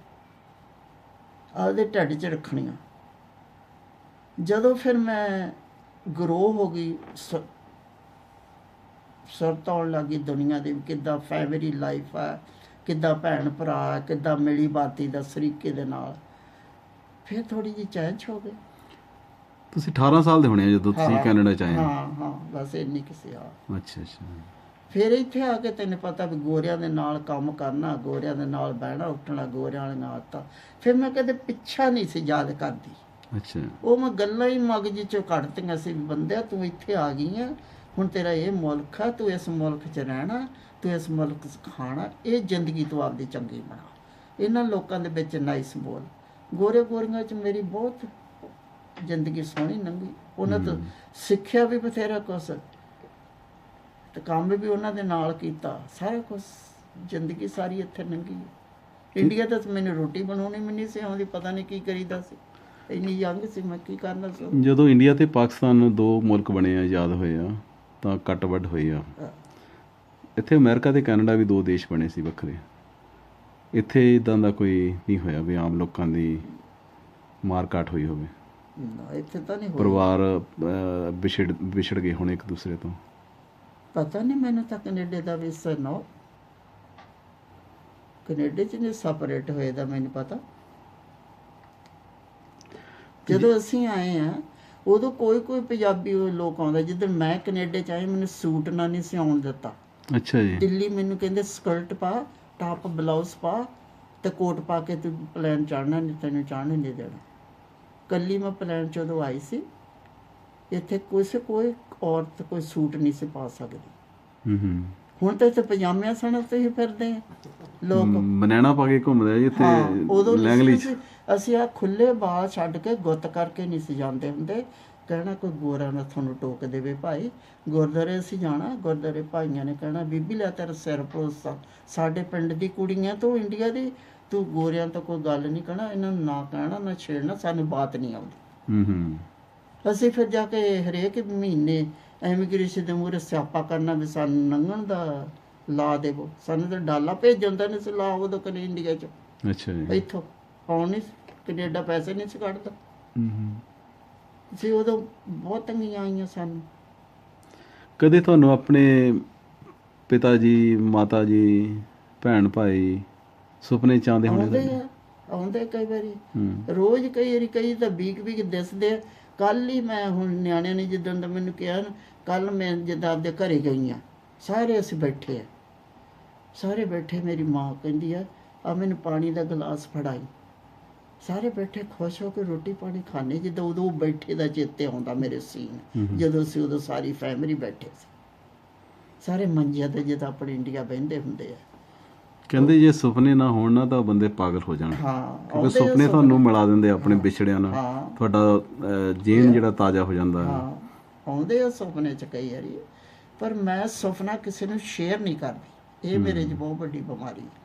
ਆਪਦੇ ਢੱਡ 'ਚ ਰੱਖਣੀਆਂ। ਜਦੋਂ ਫਿਰ ਮੈਂ ਗਰੋ ਹੋ ਗਈ, ਸੁਰਤ ਆਉਣ ਲੱਗੀ ਦੁਨੀਆ ਦੇ, ਕਿੱਦਾਂ ਫੈਮਿਲੀ ਲਾਈਫ ਆ, ਕਿੱਦਾਂ ਭੈਣ ਭਰਾ, ਕਿੱਦਾਂ ਮਿਲੀ ਬਾਤੀ ਦਾ ਸਰੀਕੇ ਦੇ ਨਾਲ, ਫਿਰ ਥੋੜੀ ਜਿਹੀ ਚੇਂਜ ਹੋ ਗਈ। ਤੁਸੀਂ 18 ਸਾਲ ਦੇ ਹੋਣੇ ਜਦੋਂ ਤੁਸੀਂ ਕੈਨੇਡਾ 'ਚ ਆਏ? ਹਾਂ, ਬਸ ਇੰਨੀ ਕਿਸੇ ਆ। ਅੱਛਾ। ਫਿਰ ਇੱਥੇ ਆ ਕੇ ਤੈਨੂੰ ਪਤਾ ਵੀ ਗੋਰਿਆਂ ਦੇ ਨਾਲ ਕੰਮ ਕਰਨਾ, ਗੋਰਿਆਂ ਦੇ ਨਾਲ ਬਹਿਣਾ ਉੱਠਣਾ, ਗੋਰਿਆਂ ਵਾਲੀਆਂ ਆਦਤਾਂ। ਫਿਰ ਮੈਂ ਕਦੇ ਪਿੱਛਾ ਨਹੀਂ ਸੀ ਯਾਦ ਕਰਦੀ। ਅੱਛਾ। ਉਹ ਮੈਂ ਗੱਲਾਂ ਹੀ ਮਗਜ 'ਚੋਂ ਕੱਢਤੀਆਂ ਸੀ ਵੀ ਬੰਦਿਆ ਤੂੰ ਇੱਥੇ ਆ ਗਈ ਆ, ਹੁਣ ਤੇਰਾ ਇਹ ਮੁਲਕ ਆ, ਤੂੰ ਇਸ ਮੁਲਕ 'ਚ ਰਹਿਣਾ, ਤੂੰ ਇਸ ਮੁਲਕ 'ਚ ਖਾਣਾ, ਇਹ ਜ਼ਿੰਦਗੀ ਤੂੰ ਆਪਦੀ ਚੰਗੀ ਬਣਾ। ਇਹਨਾਂ ਲੋਕਾਂ ਦੇ ਵਿੱਚ ਨਾਈਸ ਬੋਲ। ਗੋਰੀਆਂ 'ਚ ਮੇਰੀ ਬਹੁਤ ਜ਼ਿੰਦਗੀ ਸੋਹਣੀ ਲੰਘੀ। ਉਹਨਾਂ ਤੋਂ ਸਿੱਖਿਆ ਵੀ ਬਥੇਰਾ ਕੁਛ ਤੇ ਕੰਮ ਵੀ ਉਹਨਾਂ ਦੇ ਨਾਲ ਕੀਤਾ, ਸਾਰਾ ਕੁਛ। ਜ਼ਿੰਦਗੀ ਸਾਰੀ ਇੱਥੇ ਲੰਘੀ। ਇੰਡੀਆ ਤਾਂ ਮੈਨੂੰ ਰੋਟੀ ਬਣਾਉਣੀ ਵੀ ਨਹੀਂ ਸੀ ਆਉਂਦੀ, ਪਤਾ ਨਹੀਂ ਕੀ ਕਰੀਦਾ ਸੀ, ਇੰਨੀ ਯੰਗ ਸੀ ਮੈਂ, ਕੀ ਕਰਨਾ ਸੀ। ਜਦੋਂ ਇੰਡੀਆ ਤੇ ਪਾਕਿਸਤਾਨ 2 ਮੁਲਕ ਬਣੇ ਆ, ਆਜ਼ਾਦ ਹੋਏ ਆ, ਤਾਂ ਕੱਟ ਵੱਢ ਹੋਈ ਆ। ਇੱਥੇ ਅਮਰੀਕਾ ਤੇ ਕੈਨੇਡਾ ਵੀ 2 ਦੇਸ਼ ਬਣੇ ਸੀ ਵੱਖਰੇ। ਇੱਥੇ ਇਦਾਂ ਦਾ ਕੋਈ ਨਹੀਂ ਹੋਇਆ ਵੀ ਆਮ ਲੋਕਾਂ ਦੀ ਮਾਰ ਕਾਟ ਹੋਈ ਹੋਵੇ? ਇੱਥੇ ਤਾਂ ਨਹੀਂ ਹੋਇਆ। ਪਰਿਵਾਰ ਵਿਛੜ ਗਏ ਹੁਣ ਇੱਕ ਦੂਸਰੇ ਤੋਂ? ਪਤਾ ਨਹੀਂ ਮੈਨੂੰ ਤਾਂ ਕੈਨੇਡਾ ਦਾ ਵੀ ਕੈਨੇਡਾ 'ਚ ਨਹੀਂ ਸੈਪਰੇਟ ਹੋਏ ਦਾ ਮੈਨੂੰ ਪਤਾ। ਜਦੋਂ ਅਸੀਂ ਆਏ ਆ ਉਦੋਂ ਕੋਈ ਪੰਜਾਬੀ ਲੋਕ ਆਉਂਦਾ। ਜਿੱਦਣ ਮੈਂ ਕੈਨੇਡਾ 'ਚ ਆਈ ਮੈਨੂੰ ਸੂਟ ਨਾਲ ਨਹੀਂ ਸੀ ਆਉਣ ਦਿੱਤਾ। ਅੱਛਾ ਜੀ। ਦਿੱਲੀ ਮੈਨੂੰ ਕਹਿੰਦੇ ਸਕਰਟ ਪਾ, ਟਾਪ ਬਲਾਊਜ਼ ਪਾ ਤੇ ਕੋਟ ਪਾ ਕੇ ਤੂੰ ਪਲੇਨ ਚੜ੍ਹਨਾ ਨਹੀਂ, ਤੈਨੂੰ ਚੜ੍ਹਨ ਨਹੀਂ ਦੇਣਾ। ਕੱਲੀ ਮੈਂ ਪਲੇਨ 'ਚ ਉਦੋਂ ਆਈ ਸੀ। ਇੱਥੇ ਕੋਈ ਔਰਤ ਕੋਈ ਸੂਟ ਨਹੀਂ ਸੀ ਪਾ ਸਕਦੀ। ਹੁਣ ਤਾਂ ਇੱਥੇ ਪਜਾਮਿਆਂ ਸਣ ਤੇ ਹੀ ਫਿਰਦੇ ਆ ਲੋਕ, ਬਨੈਣਾ ਪਾ ਕੇ ਘੁੰਮਦੇ ਆ ਜਿੱਥੇ। ਉਦੋਂ ਅਸੀਂ ਆ ਖੁੱਲੇ ਬਾਲ ਛੱਡ ਕੇ ਗੁੱਤ ਕਰਕੇ ਨਹੀਂ ਸੀ ਜਾਂਦੇ ਹੁੰਦੇ। ਕਹਿਣਾ ਕੋਈ ਗੋਰਾ ਨਾ ਤੁਹਾਨੂੰ ਟੋਕ ਦੇਵੇ ਭਾਈ। ਗੁਰਦੁਆਰੇ ਅਸੀਂ ਜਾਣਾ, ਗੁਰਦੁਆਰੇ ਭਾਈਆਂ ਨੇ ਕਹਿਣਾ ਬੀਬੀ ਲੈ ਤੇਰਾ ਸਿਰ ਪਰੋਸਾ, ਸਾਡੇ ਪਿੰਡ ਦੀ ਕੁੜੀਆਂ ਤੂੰ ਇੰਡੀਆ ਦੀ, ਤੂੰ ਗੋਰਿਆਂ ਤੋਂ ਕੋਈ ਗੱਲ ਨਹੀਂ ਕਹਿਣਾ, ਇਹਨਾਂ ਨੂੰ ਨਾ ਕਹਿਣਾ ਨਾ ਛੇੜਨਾ, ਸਾਨੂੰ ਬਾਤ ਨਹੀਂ ਆਉਂਦੀ। ਅਸੀਂ ਫਿਰ ਜਾ ਕੇ ਹਰੇਕ ਮਹੀਨੇ ਐਮੀਗ੍ਰੇਸ਼ਨ ਦੇ ਮੂਹਰੇ ਸਿਆਪਾ ਕਰਨਾ ਵੀ ਸਾਨੂੰ ਲੰਘਣ ਦਾ ਲਾ ਦੇਵੋ। ਸਾਨੂੰ ਤਾਂ ਡਾਲਾ ਭੇਜਣ ਦਾ ਨਹੀਂ ਸੀ ਲਾ ਉਦੋਂ ਕਦੇ ਇੰਡੀਆ 'ਚ। ਅੱਛਾ ਜੀ। ਇੱਥੋਂ ਆਉਣ ਨਹੀਂ, ਕੈਨੇਡਾ ਪੈਸੇ ਨਹੀਂ ਸੀ ਕੱਢਦਾ ਸੀ ਉਦੋਂ। ਬਹੁਤ ਤੰਗੀਆਂ ਆਈਆਂ ਸਾਨੂੰ। ਕਦੇ ਤੁਹਾਨੂੰ ਆਪਣੇ ਪਿਤਾ ਜੀ, ਮਾਤਾ ਜੀ, ਭੈਣ ਭਾਈ ਸੁਪਨੇ 'ਚ ਆਉਂਦੇ ਹੋਣੇ? ਆਉਂਦੇ ਕਈ ਵਾਰੀ, ਰੋਜ਼ ਕਈ ਵਾਰੀ, ਕਈ ਤਾਂ ਵੀਕ ਦਿਸਦੇ। ਕੱਲ ਹੀ ਮੈਂ ਹੁਣ ਨਿਆਣਿਆਂ ਨੇ ਜਿੱਦਣ ਦਾ ਮੈਨੂੰ ਕਿਹਾ ਨਾ, ਕੱਲ ਮੈਂ ਜਿੱਦਾਂ ਆਪਦੇ ਘਰੇ ਗਈ ਹਾਂ, ਸਾਰੇ ਅਸੀਂ ਬੈਠੇ ਆ, ਸਾਰੇ ਬੈਠੇ। ਮੇਰੀ ਮਾਂ ਕਹਿੰਦੀ ਆ ਮੈਨੂੰ ਪਾਣੀ ਦਾ ਗਲਾਸ ਫੜਾਈ। ਸਾਰੇ ਬੈਠੇ ਖੁਸ਼ ਹੋ ਕੇ ਰੋਟੀ ਪਾਣੀ ਖਾਣੇ। ਜਿੱਦਾਂ ਉਦੋਂ ਬੈਠੇ ਦਾ ਚੇਤੇ ਆਉਂਦਾ ਮੇਰੇ ਸੀਨ, ਜਦੋਂ ਅਸੀਂ ਉਦੋਂ ਸਾਰੀ ਫੈਮਿਲੀ ਬੈਠੇ ਸੀ, ਸਾਰੇ ਮੰਜਿਆਂ ਤੇ ਜਿੱਦਾਂ ਆਪਣੇ ਇੰਡੀਆ ਬਹਿੰਦੇ ਹੁੰਦੇ ਆ। ਕਹਿੰਦੇ ਜੇ ਸੁਪਨੇ ਨਾ ਹੋਣ ਨਾ ਤਾਂ ਬੰਦੇ ਪਾਗਲ ਹੋ ਜਾਣ। ਕਿਉਂਕਿ ਸੁਪਨੇ ਤੁਹਾਨੂੰ ਮਿਲਾ ਦਿੰਦੇ ਆਪਣੇ ਵਿਛੜਿਆਂ ਨਾਲ, ਤੁਹਾਡਾ ਜੀਣ ਜਿਹੜਾ ਤਾਜ਼ਾ ਹੋ ਜਾਂਦਾ ਹੈ। ਆਉਂਦੇ ਆ ਸੁਪਨੇ 'ਚ ਕਈ ਵਾਰੀ, ਪਰ ਮੈਂ ਸੁਪਨਾ ਕਿਸੇ ਨੂੰ ਸ਼ੇਅਰ ਨਹੀਂ ਕਰਦੀ। ਇਹ ਮੇਰੇ 'ਚ ਬਹੁਤ ਵੱਡੀ ਬਿਮਾਰੀ ਹੈ।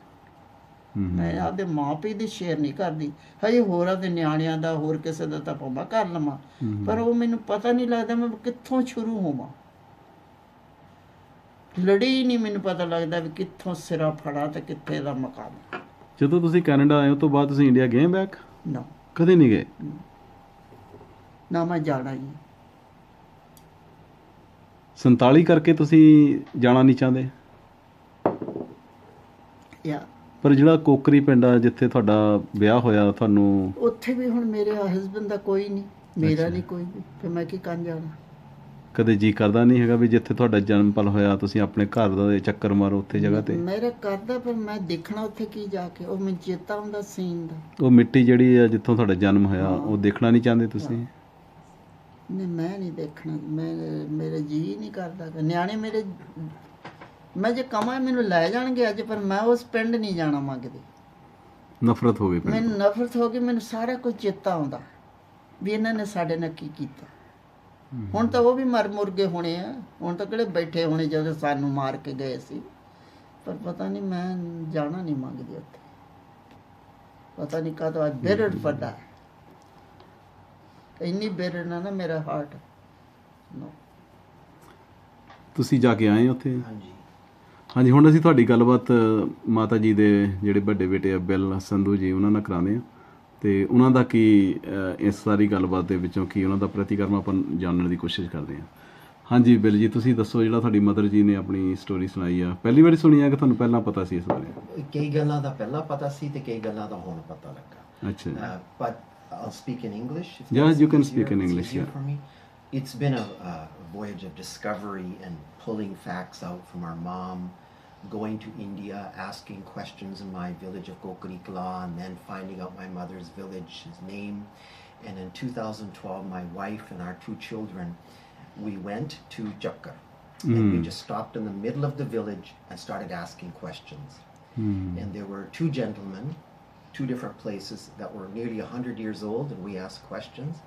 ਮੈਂ ਆਪਦੇ ਮਾਂ ਪਿਓ ਦੀ ਸ਼ੇਅਰ ਨਹੀਂ ਕਰਦੀ। ਹਜੇ ਹੋਰਾਂ ਦੇ ਨਿਆਣਿਆਂ ਦਾ, ਹੋਰ ਕਿਸੇ ਦਾ ਤਾਂ ਭਾਵੇਂ ਕਰ ਲਵਾਂ, ਪਰ ਉਹ ਮੈਨੂੰ ਪਤਾ ਨਹੀਂ ਲੱਗਦਾ ਮੈਂ ਕਿੱਥੋਂ ਸ਼ੁਰੂ ਹੋਵਾਂ। ਲੜੀ ਨਹੀਂ ਮੈਨੂੰ ਪਤਾ ਲੱਗਦਾ ਵੀ ਕਿੱਥੋਂ ਸਿਰਾ ਫੜਾ ਤੇ ਕਿੱਥੇ ਦਾ ਮਕਾਮ। ਜਦੋਂ ਤੁਸੀਂ ਕੈਨੇਡਾ ਆਏ ਉਸ ਤੋਂ ਬਾਅਦ ਤੁਸੀਂ ਇੰਡੀਆ ਗਏ ਬੈਕ? ਨਾ, ਕਦੇ ਨਹੀਂ ਗਏ? ਨਾ, ਮੈਂ ਜਾਣਾ ਹੀ। 47 ਕਰਕੇ ਤੁਸੀਂ ਜਾਣਾ ਨਹੀਂ ਚਾਹੁੰਦੇ? ਯਾ ਪਰ ਜਿਹੜਾ ਕੋਕਰੀ ਪਿੰਡ ਆ ਜਿੱਥੇ ਤੁਹਾਡਾ ਵਿਆਹ ਹੋਇਆ ਤੁਹਾਨੂੰ, ਉੱਥੇ ਵੀ ਹੁਣ ਮੇਰੇ ਹਸਬੰਡ ਦਾ ਕੋਈ ਨਹੀਂ, ਮੇਰਾ ਨਹੀਂ ਕੋਈ ਵੀ, ਫਿਰ ਮੈਂ ਕੀ ਕਰਨ ਜਾਣਾ? ਕਦੇ ਜੀ ਕਰਦਾ ਨਹੀਂ ਹੈਗਾ ਵੀ ਜਿੱਥੇ ਤੁਹਾਡਾ ਜਨਮ ਪਲ ਹੋਇਆ ਤੁਸੀਂ ਆਪਣੇ ਘਰ ਦਾ ਚੱਕਰ ਮਾਰੋ ਉੱਥੇ ਜਗ੍ਹਾ ਤੇ? ਮੇਰਾ ਕਰਦਾ, ਪਰ ਮੈਂ ਦੇਖਣਾ ਉੱਥੇ ਕੀ ਜਾ ਕੇ, ਉਹ ਮੈਨੂੰ ਚੇਤਾ ਹੁੰਦਾ ਸੀਨ ਦਾ। ਉਹ ਮਿੱਟੀ ਜਿਹੜੀ ਆ ਜਿੱਥੋਂ ਤੁਹਾਡਾ ਜਨਮ ਹੋਇਆ ਉਹ ਦੇਖਣਾ ਨਹੀਂ ਚਾਹੁੰਦੇ ਤੁਸੀਂ? ਨਹੀਂ, ਮੈਂ ਨਹੀਂ ਦੇਖਣਾ, ਮੇਰੇ ਜੀ ਨਹੀਂ ਕਰਦਾ। ਨਿਆਣੇ ਮੇਰੇ, ਮੈਂ ਜੇ ਕਮਾਂ ਮੈਨੂੰ ਲੈ ਜਾਣਗੇ ਅੱਜ, ਪਰ ਮੈਂ ਉਸ ਪਿੰਡ ਨਹੀਂ ਜਾਣਾ ਮੰਗਦੀ। ਨਫ਼ਰਤ ਹੋ ਗਈ ਪਿੰਡ ਮੈਨੂੰ ਨਫ਼ਰਤ ਹੋ ਗਈ, ਮੈਨੂੰ ਸਾਰਾ ਕੁਝ ਚੇਤਾ ਆਉਂਦਾ ਵੀ ਇਹਨਾਂ ਨੇ ਸਾਡੇ ਨਾਲ ਕੀ ਕੀਤਾ। ਹੁਣ ਤਾਂ ਉਹ ਵੀ ਮਰ ਮੁਰ ਗਏ ਹੋਣੇ ਆ, ਹੁਣ ਤਾਂ ਕਿਹੜੇ ਬੈਠੇ ਹੋਣੇ ਜਦੋਂ ਸਾਨੂੰ ਮਾਰ ਕੇ ਗਏ ਸੀ। ਪਰ ਪਤਾ ਨਹੀਂ, ਮੈਂ ਜਾਣਾ ਨਹੀਂ ਮੰਗਦੀ ਉੱਥੇ। ਪਤਾ ਨਹੀਂ ਕਦੋਂ ਅੱਜ ਬੇਰੜ ਫੱਡਾ, ਇੰਨੀ ਬੇਰੜ ਨਾ ਮੇਰਾ ਹਾਰਟ। ਤੁਸੀਂ ਜਾ ਕੇ ਆਏ ਉੱਥੇ? ਹਾਂਜੀ। ਹਾਂਜੀ, ਹੁਣ ਅਸੀਂ ਤੁਹਾਡੀ ਗੱਲਬਾਤ ਮਾਤਾ ਜੀ ਦੇ ਜਿਹੜੇ ਵੱਡੇ ਬੇਟੇ ਆ ਬਿਲ ਸੰਧੂ ਜੀ, ਉਹਨਾਂ ਨਾਲ ਕਰਾਉਂਦੇ ਹਾਂ ਤੇ ਉਹਨਾਂ ਦਾ ਕੀ ਇਸ ਸਾਰੀ ਗੱਲਬਾਤ ਦੇ ਵਿੱਚੋਂ ਕੀ ਉਹਨਾਂ ਦਾ ਪ੍ਰਤੀਕਰਮ ਆਪਾਂ ਜਾਣਨ ਦੀ ਕੋਸ਼ਿਸ਼ ਕਰਦੇ ਹਾਂ। ਹਾਂਜੀ ਬਿਲ ਜੀ, ਤੁਸੀਂ ਦੱਸੋ, ਜਿਹੜਾ ਤੁਹਾਡੀ ਮਦਰ ਜੀ ਨੇ ਆਪਣੀ ਸਟੋਰੀ ਸੁਣਾਈ ਆ, ਪਹਿਲੀ ਵਾਰੀ ਸੁਣੀ ਆ ਕਿ ਤੁਹਾਨੂੰ ਪਹਿਲਾਂ ਪਤਾ ਸੀ ਇਸ ਬਾਰੇ? ਕਈ ਗੱਲਾਂ ਦਾ ਪਹਿਲਾਂ ਪਤਾ ਸੀ ਤੇ ਕਈ ਗੱਲਾਂ ਦਾ ਹੁਣ ਪਤਾ ਲੱਗਾ। ਅੱਛਾ। But I'll speak in English. Yes, you can speak in English, yeah. For me, it's been a voyage of discovery and pulling facts out from our mom, going to India, asking questions in my village of Kokarikala, and then finding out my mother's village's name. And in 2012, my wife and our 2 children, we went to Jakkar. And we just stopped in the middle of the village and started asking questions. And there were 2 gentlemen, 2 different places that were nearly 100 years old, and we asked questions.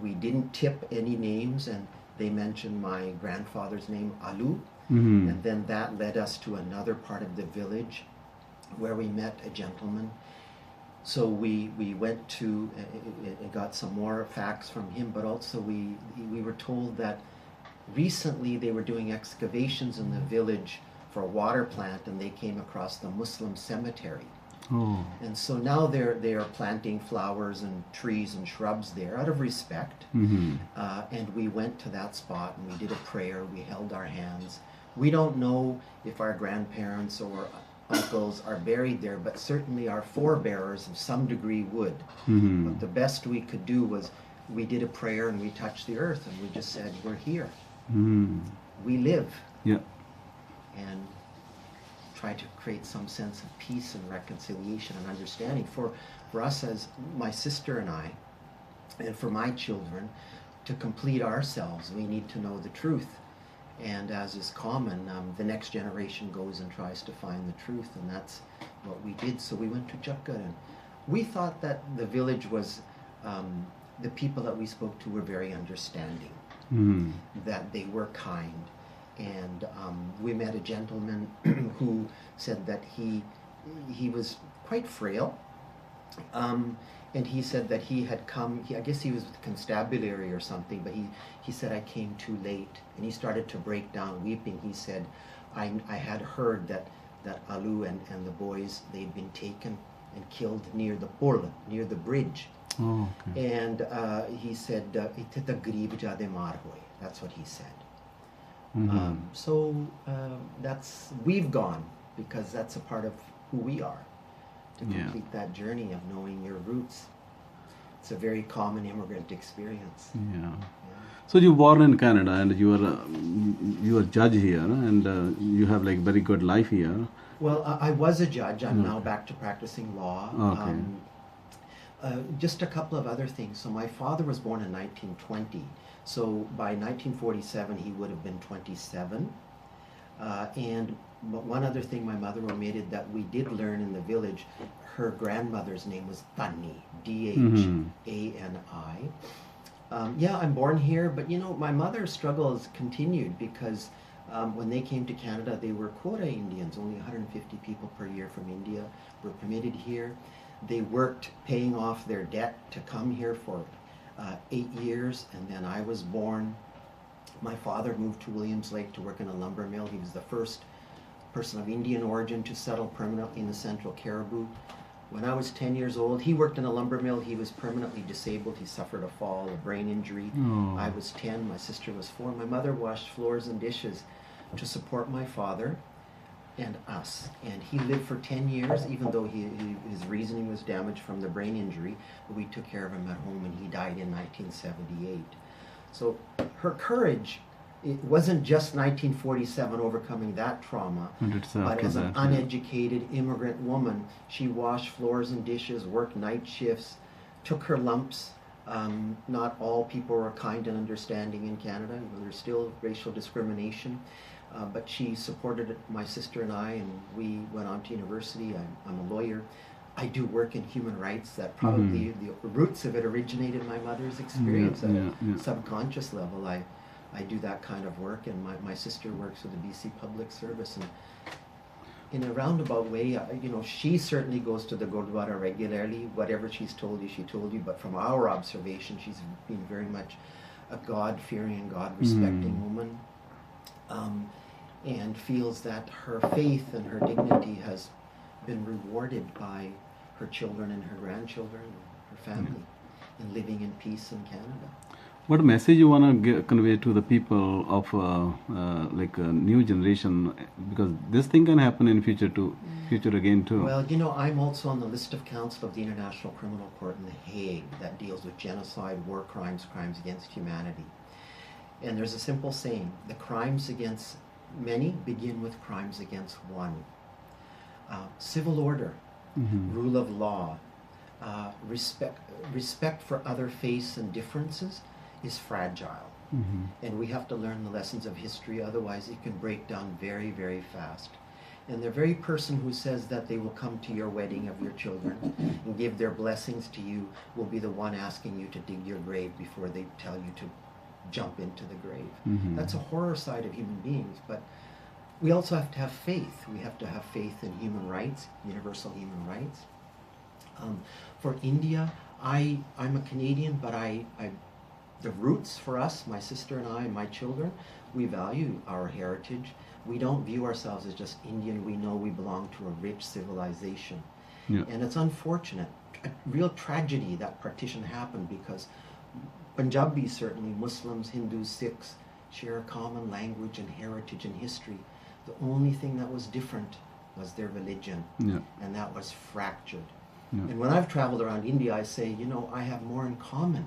We didn't tip any names, and they mentioned my grandfather's name, Alu. And then that led us to another part of the village where we met a gentleman. So we went to and got some more facts from him, but also we were told that recently they were doing excavations in the village for a water plant, and they came across the Muslim cemetery. Oh. And so now they are planting flowers and trees and shrubs there out of respect. And we went to that spot and we did a prayer. We held our hands. We don't know if our grandparents or uncles are buried there, but certainly our forebearers of some degree would. But the best we could do was we did a prayer and we touched the earth and we just said, we're here. We live. Yeah. And try to create some sense of peace and reconciliation and understanding for us as my sister and I, and for my children, to complete ourselves. We need to know the truth. And as is common, the next generation goes and tries to find the truth, and that's what we did. So we went to Jakkar, and we thought that the village was, the people that we spoke to were very understanding, that they were kind. And we met a gentleman who said that he was quite frail, and he said that he had come, I guess he was with constabulary or something, but he said, I came too late. And he started to break down weeping. He said, I had heard that Alu and the boys, they'd been taken and killed near the pul, near the bridge. Oh, okay. And he said, "Ite garib jade maar hoye." That's what he said. So we've gone, because that's a part of who we are, to complete that journey of knowing your roots. It's a very common immigrant experience. Yeah. So you were born in Canada, and you are judge here, and you have like very good life here. Well, I was a judge. I'm now back to practicing law. Okay. Just a couple of other things. So my father was born in 1920. So by 1947, he would have been 27. And one other thing my mother omitted that we did learn in the village, her grandmother's name was Dhani, Dhani. Yeah, I'm born here, but you know, my mother's struggle has continued, because when they came to Canada, they were quota Indians. Only 150 people per year from India were permitted here. They worked paying off their debt to come here for 8 years, and then I was born. My father moved to Williams Lake to work in a lumber mill. He was the first person of Indian origin to settle permanently in the Central Cariboo. When I was 10 years old, he worked in a lumber mill. He was permanently disabled. He suffered a fall, a brain injury. Oh. I was 10, my sister was 4. My mother washed floors and dishes to support my father and us. And he lived for 10 years, even though his reasoning was damaged from the brain injury. But we took care of him at home, and he died in 1978. So her courage, it wasn't just 1947 overcoming that trauma, but as an uneducated immigrant woman, she washed floors and dishes, worked night shifts, took her lumps. Not all people are kind and understanding in Canada. There's still racial discrimination. But she supported my sister and I, and we went on to university. I'm a lawyer. I do work in human rights. That probably the roots of it originated in my mother's experience at a subconscious level. I do that kind of work, and my sister works with the BC Public Service. And in a roundabout way, she certainly goes to the Gurdwara regularly. Whatever she's told you, she told you. But from our observation, she's been very much a God-fearing and God-respecting woman. And feels that her faith and her dignity has been rewarded by her children and her grandchildren and her family in living in peace in Canada. What message you want to convey to the people of like a new generation, because this thing can happen in future again too. Well, I'm also on the list of counsel of the International Criminal Court in The Hague that deals with genocide, war crimes, crimes against humanity. And there's a simple saying: the crimes against many begin with crimes against one. Civil order, rule of law, respect for other faiths and differences is fragile. And we have to learn the lessons of history, otherwise it can break down very, very fast. And the very person who says that they will come to your wedding of your children and give their blessings to you will be the one asking you to dig your grave before they tell you to jump into the grave. That's a horror side of human beings, but we also have to have faith. We have to have faith in human rights, universal human rights. For India, I'm a Canadian, but the roots for us, my sister and I, and my children, we value our heritage. We don't view ourselves as just Indian. We know we belong to a rich civilization. And it's unfortunate, a real tragedy that partition happened, because Punjabis, certainly Muslims, Hindus, Sikhs, share a common language and heritage and history. The only thing that was different was their religion, and that was fractured. And when I've traveled around India, I say, I have more in common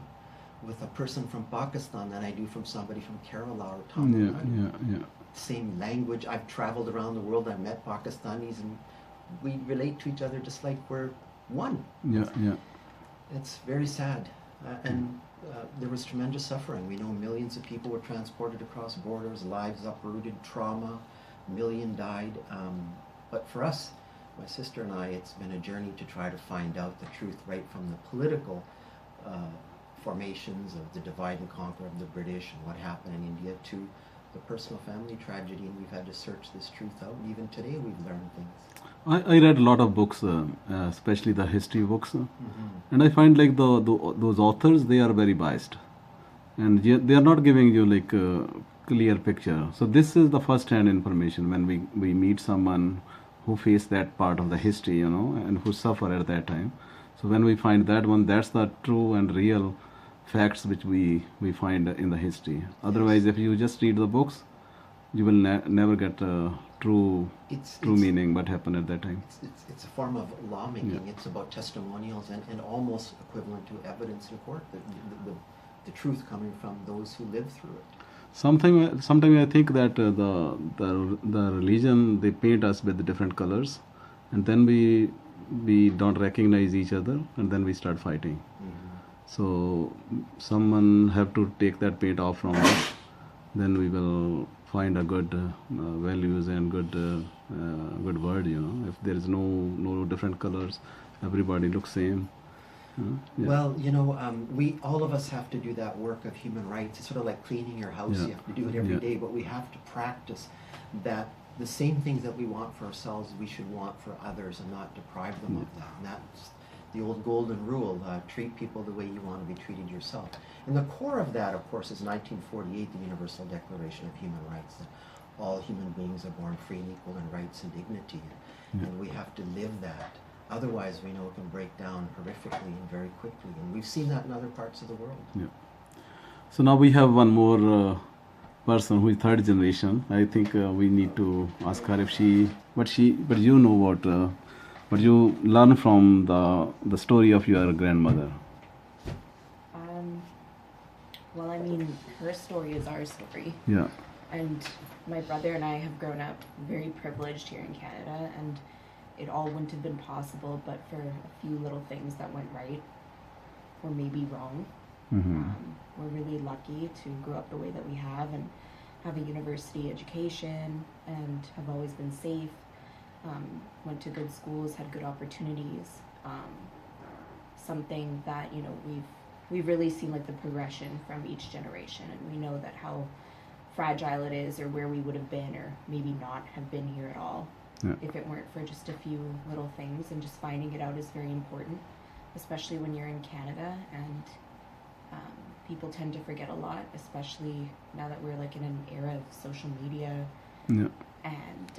with a person from Pakistan than I do from somebody from Kerala or Tamil Nadu. Same language. I've traveled around the world. I've met Pakistanis, and we relate to each other just like we're one. It's very sad. And there was tremendous suffering. We know millions of people were transported across borders, lives uprooted, trauma, a million died. But for us, my sister and I, it's been a journey to try to find out the truth right from the political formations of the divide and conquer of the British and what happened in India to the personal family tragedy, and we've had to search this truth out. And even today we've learned things. I read a lot of books, especially the history books, and I find like those authors, they are very biased, and they are not giving you like a clear picture. So this is the first-hand information when we meet someone who faced that part of the history, and who suffer at that time. So when we find that one, that's the true and real facts which we find in the history. Otherwise, if you just read the books, you will never get true meaning what happened at that time. It's a form of lawmaking. It's about testimonials and almost equivalent to evidence in court, the truth coming from those who lived through it. Sometimes I think that the religion, they paint us with different colors, and then we don't recognize each other, and then we start fighting. So someone have to take that paint off from us, then we will find a good values and good word. If there is no different colors, everybody looks same. Well, we all of us have to do that work of human rights. It's sort of like cleaning your house. You have to do it every day, but we have to practice that the same things that we want for ourselves, we should want for others, and not deprive them of that. And that's the old golden rule: treat people the way you want to be treated yourself. And the core of that, of course, is 1948, the Universal Declaration of Human Rights, that all human beings are born free and equal in rights and dignity. And we have to live that Otherwise, we know it can break down horrifically and very quickly. And we've seen that in other parts of the world. Yeah. So now we have one more person who is third generation. I think we need to ask her if but you know what you learn from the story of your grandmother. Well, I mean, her story is our story. Yeah. And my brother and I have grown up very privileged here in Canada, and it all wouldn't have been possible but for a few little things that went right or maybe wrong. We're really lucky to grow up the way that we have and have a university education and have always been safe, went to good schools, had good opportunities. Something that, you know, we've really seen like the progression from each generation, and we know that how fragile it is or where we would have been or maybe not have been here at all if it weren't for just a few little things, and just finding it out is very important, especially when you're in Canada. And people tend to forget a lot, especially now that we're like in an era of social media and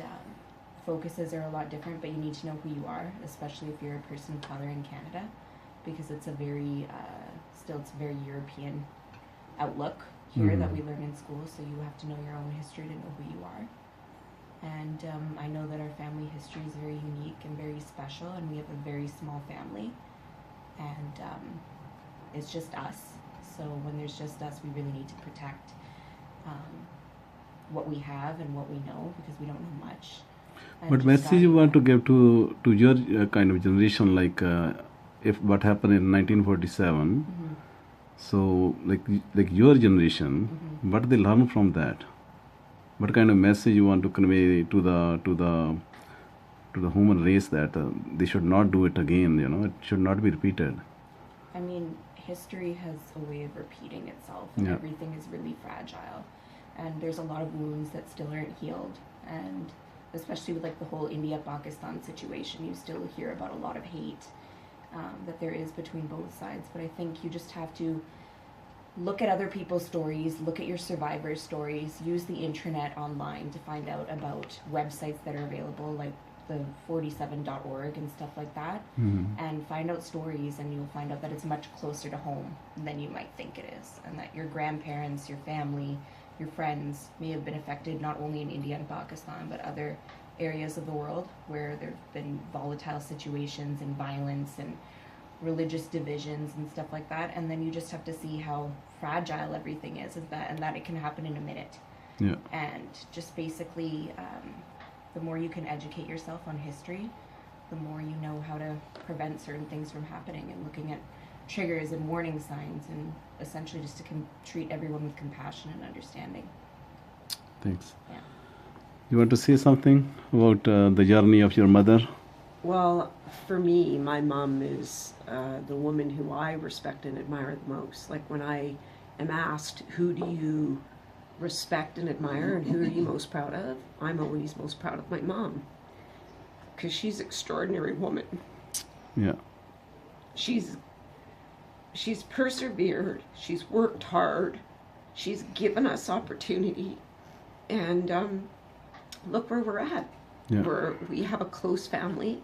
focuses are a lot different, but you need to know who you are, especially if you're a person of color in Canada, because it's a very it's a very European outlook here that we learn in school, so you have to know your own history to know who you are. And I know that our family history is very unique and very special, and we have a very small family, and it's just us. So when there's just us, we really need to protect what we have and what we know, because we don't know much. And What message you want to give to your kind of generation, like if what happened in 1947? So like your generation, what they learn from that? What kind of message you want to convey to the human race that they should not do it again? You know, it should not be repeated. I mean, history has a way of repeating itself, and everything is really fragile, and there's a lot of wounds that still aren't healed, and especially with like the whole India-Pakistan situation, you still hear about a lot of hate that there is between both sides. But I think you just have to look at other people's stories, look at your survivors' stories, use the intranet online to find out about websites that are available, like the 47.org and stuff like that, and find out stories, and you'll find out that it's much closer to home than you might think it is, and that your grandparents, your family, your friends may have been affected not only in India and Pakistan, but other areas of the world where there have been volatile situations and violence and religious divisions and stuff like that. And then you just have to see how fragile everything is, and that it can happen in a minute. And just basically, the more you can educate yourself on history, the more you know how to prevent certain things from happening, and looking at triggers and warning signs, and essentially just to treat everyone with compassion and understanding. Thanks. Yeah. You want to say something about the journey of your mother? Well, for me, my mom is the woman who I respect and admire the most. Like when I am asked, who do you respect and admire and who are you most proud of, I'm always most proud of my mom, because she's an extraordinary woman. Yeah. She's persevered, she's worked hard, she's given us opportunity, and look where we're at. We have a close family.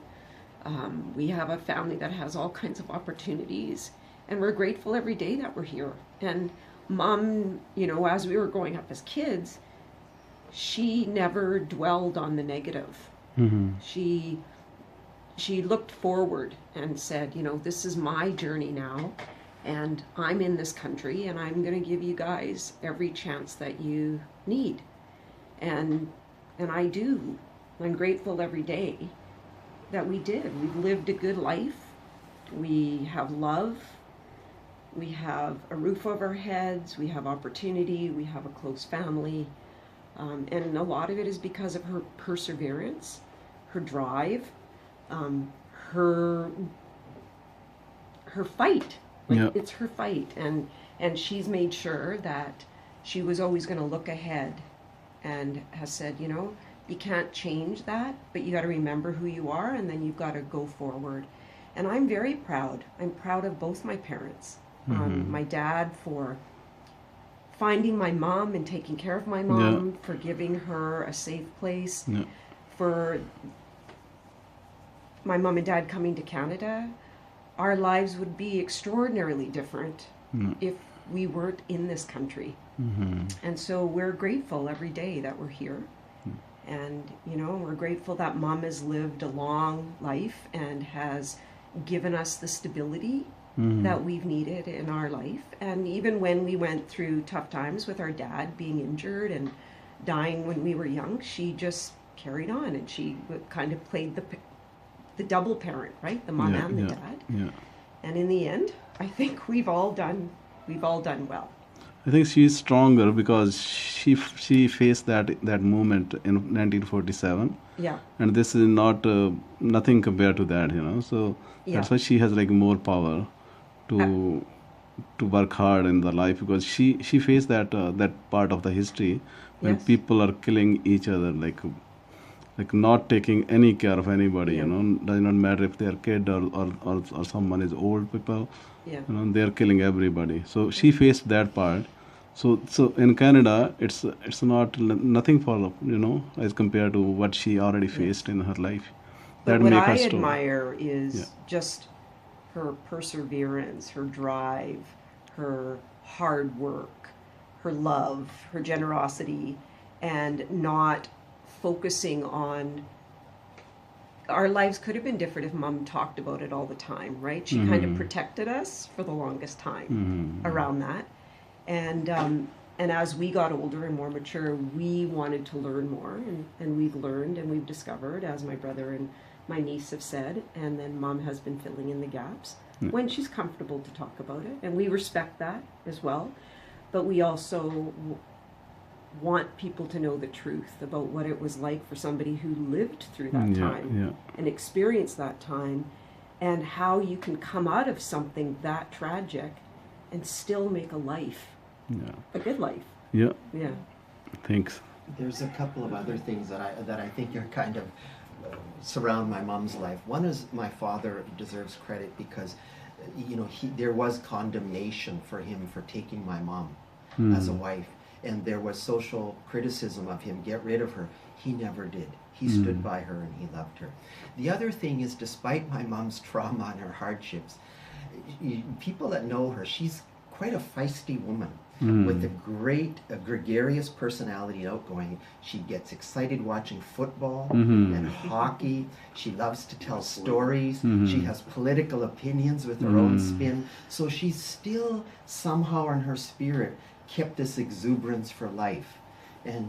We have a family that has all kinds of opportunities, and we're grateful every day that we're here. And Mom, you know, as we were growing up as kids, she never dwelled on the negative. She looked forward and said, you know, this is my journey now, and I'm in this country, and I'm going to give you guys every chance that you need. And I do. I'm grateful every day that we did. We've lived a good life. We have love. We have a roof over our heads. We have opportunity. We have a close family. And a lot of it is because of her perseverance, her drive, her fight. It's her fight. And she's made sure that she was always going to look ahead, and has said, you know, you can't change that, but you got to remember who you are, and then you've got to go forward. And I'm very proud. I'm proud of both my parents. My dad for finding my mom and taking care of my mom, for giving her a safe place, for my mom and dad coming to Canada, our lives would be extraordinarily different if we weren't in this country. And so we're grateful every day that we're here. And, you know, we're grateful that mom has lived a long life and has given us the stability that we've needed in our life. And even when we went through tough times with our dad being injured and dying when we were young, she just carried on, and she kind of played the double parent, right? The mom and the dad. And in the end, I think we've all done well. I think she's stronger because she faced that moment in 1947. Yeah. And this is not nothing compared to that, you know. So that's why she has like more power to work hard in the life, because she faced that part of the history when people are killing each other, like not taking any care of anybody, you know. Does not matter if they are kid or someone is old people. You know, they are killing everybody. So she faced that part. So in Canada, it's not nothing for, you know, as compared to what she already faced in her life. But what I admire is just her perseverance, her drive, her hard work, her love, her generosity, and not focusing on. Our lives could have been different if mom talked about it all the time, right? She kind of protected us for the longest time around that. And as we got older and more mature, we wanted to learn more, and we've learned and we've discovered, as my brother and my niece have said, and then mom has been filling in the gaps when she's comfortable to talk about it, and we respect that as well. But we also want people to know the truth about what it was like for somebody who lived through that time and experienced that time, and how you can come out of something that tragic and still make a life. A good life. Yeah. Thanks. There's a couple of other things that I think are kind of surround my mom's life. One is my father deserves credit because, you know, there was condemnation for him for taking my mom as a wife, and there was social criticism of him, get rid of her. He never did. He stood by her and he loved her. The other thing is, despite my mom's trauma and her hardships, people that know her, she's quite a feisty woman with a great gregarious personality and outgoing. She gets excited watching football and hockey. She loves to tell stories. She has political opinions with her own spin. So she's still somehow in her spirit kept this exuberance for life. And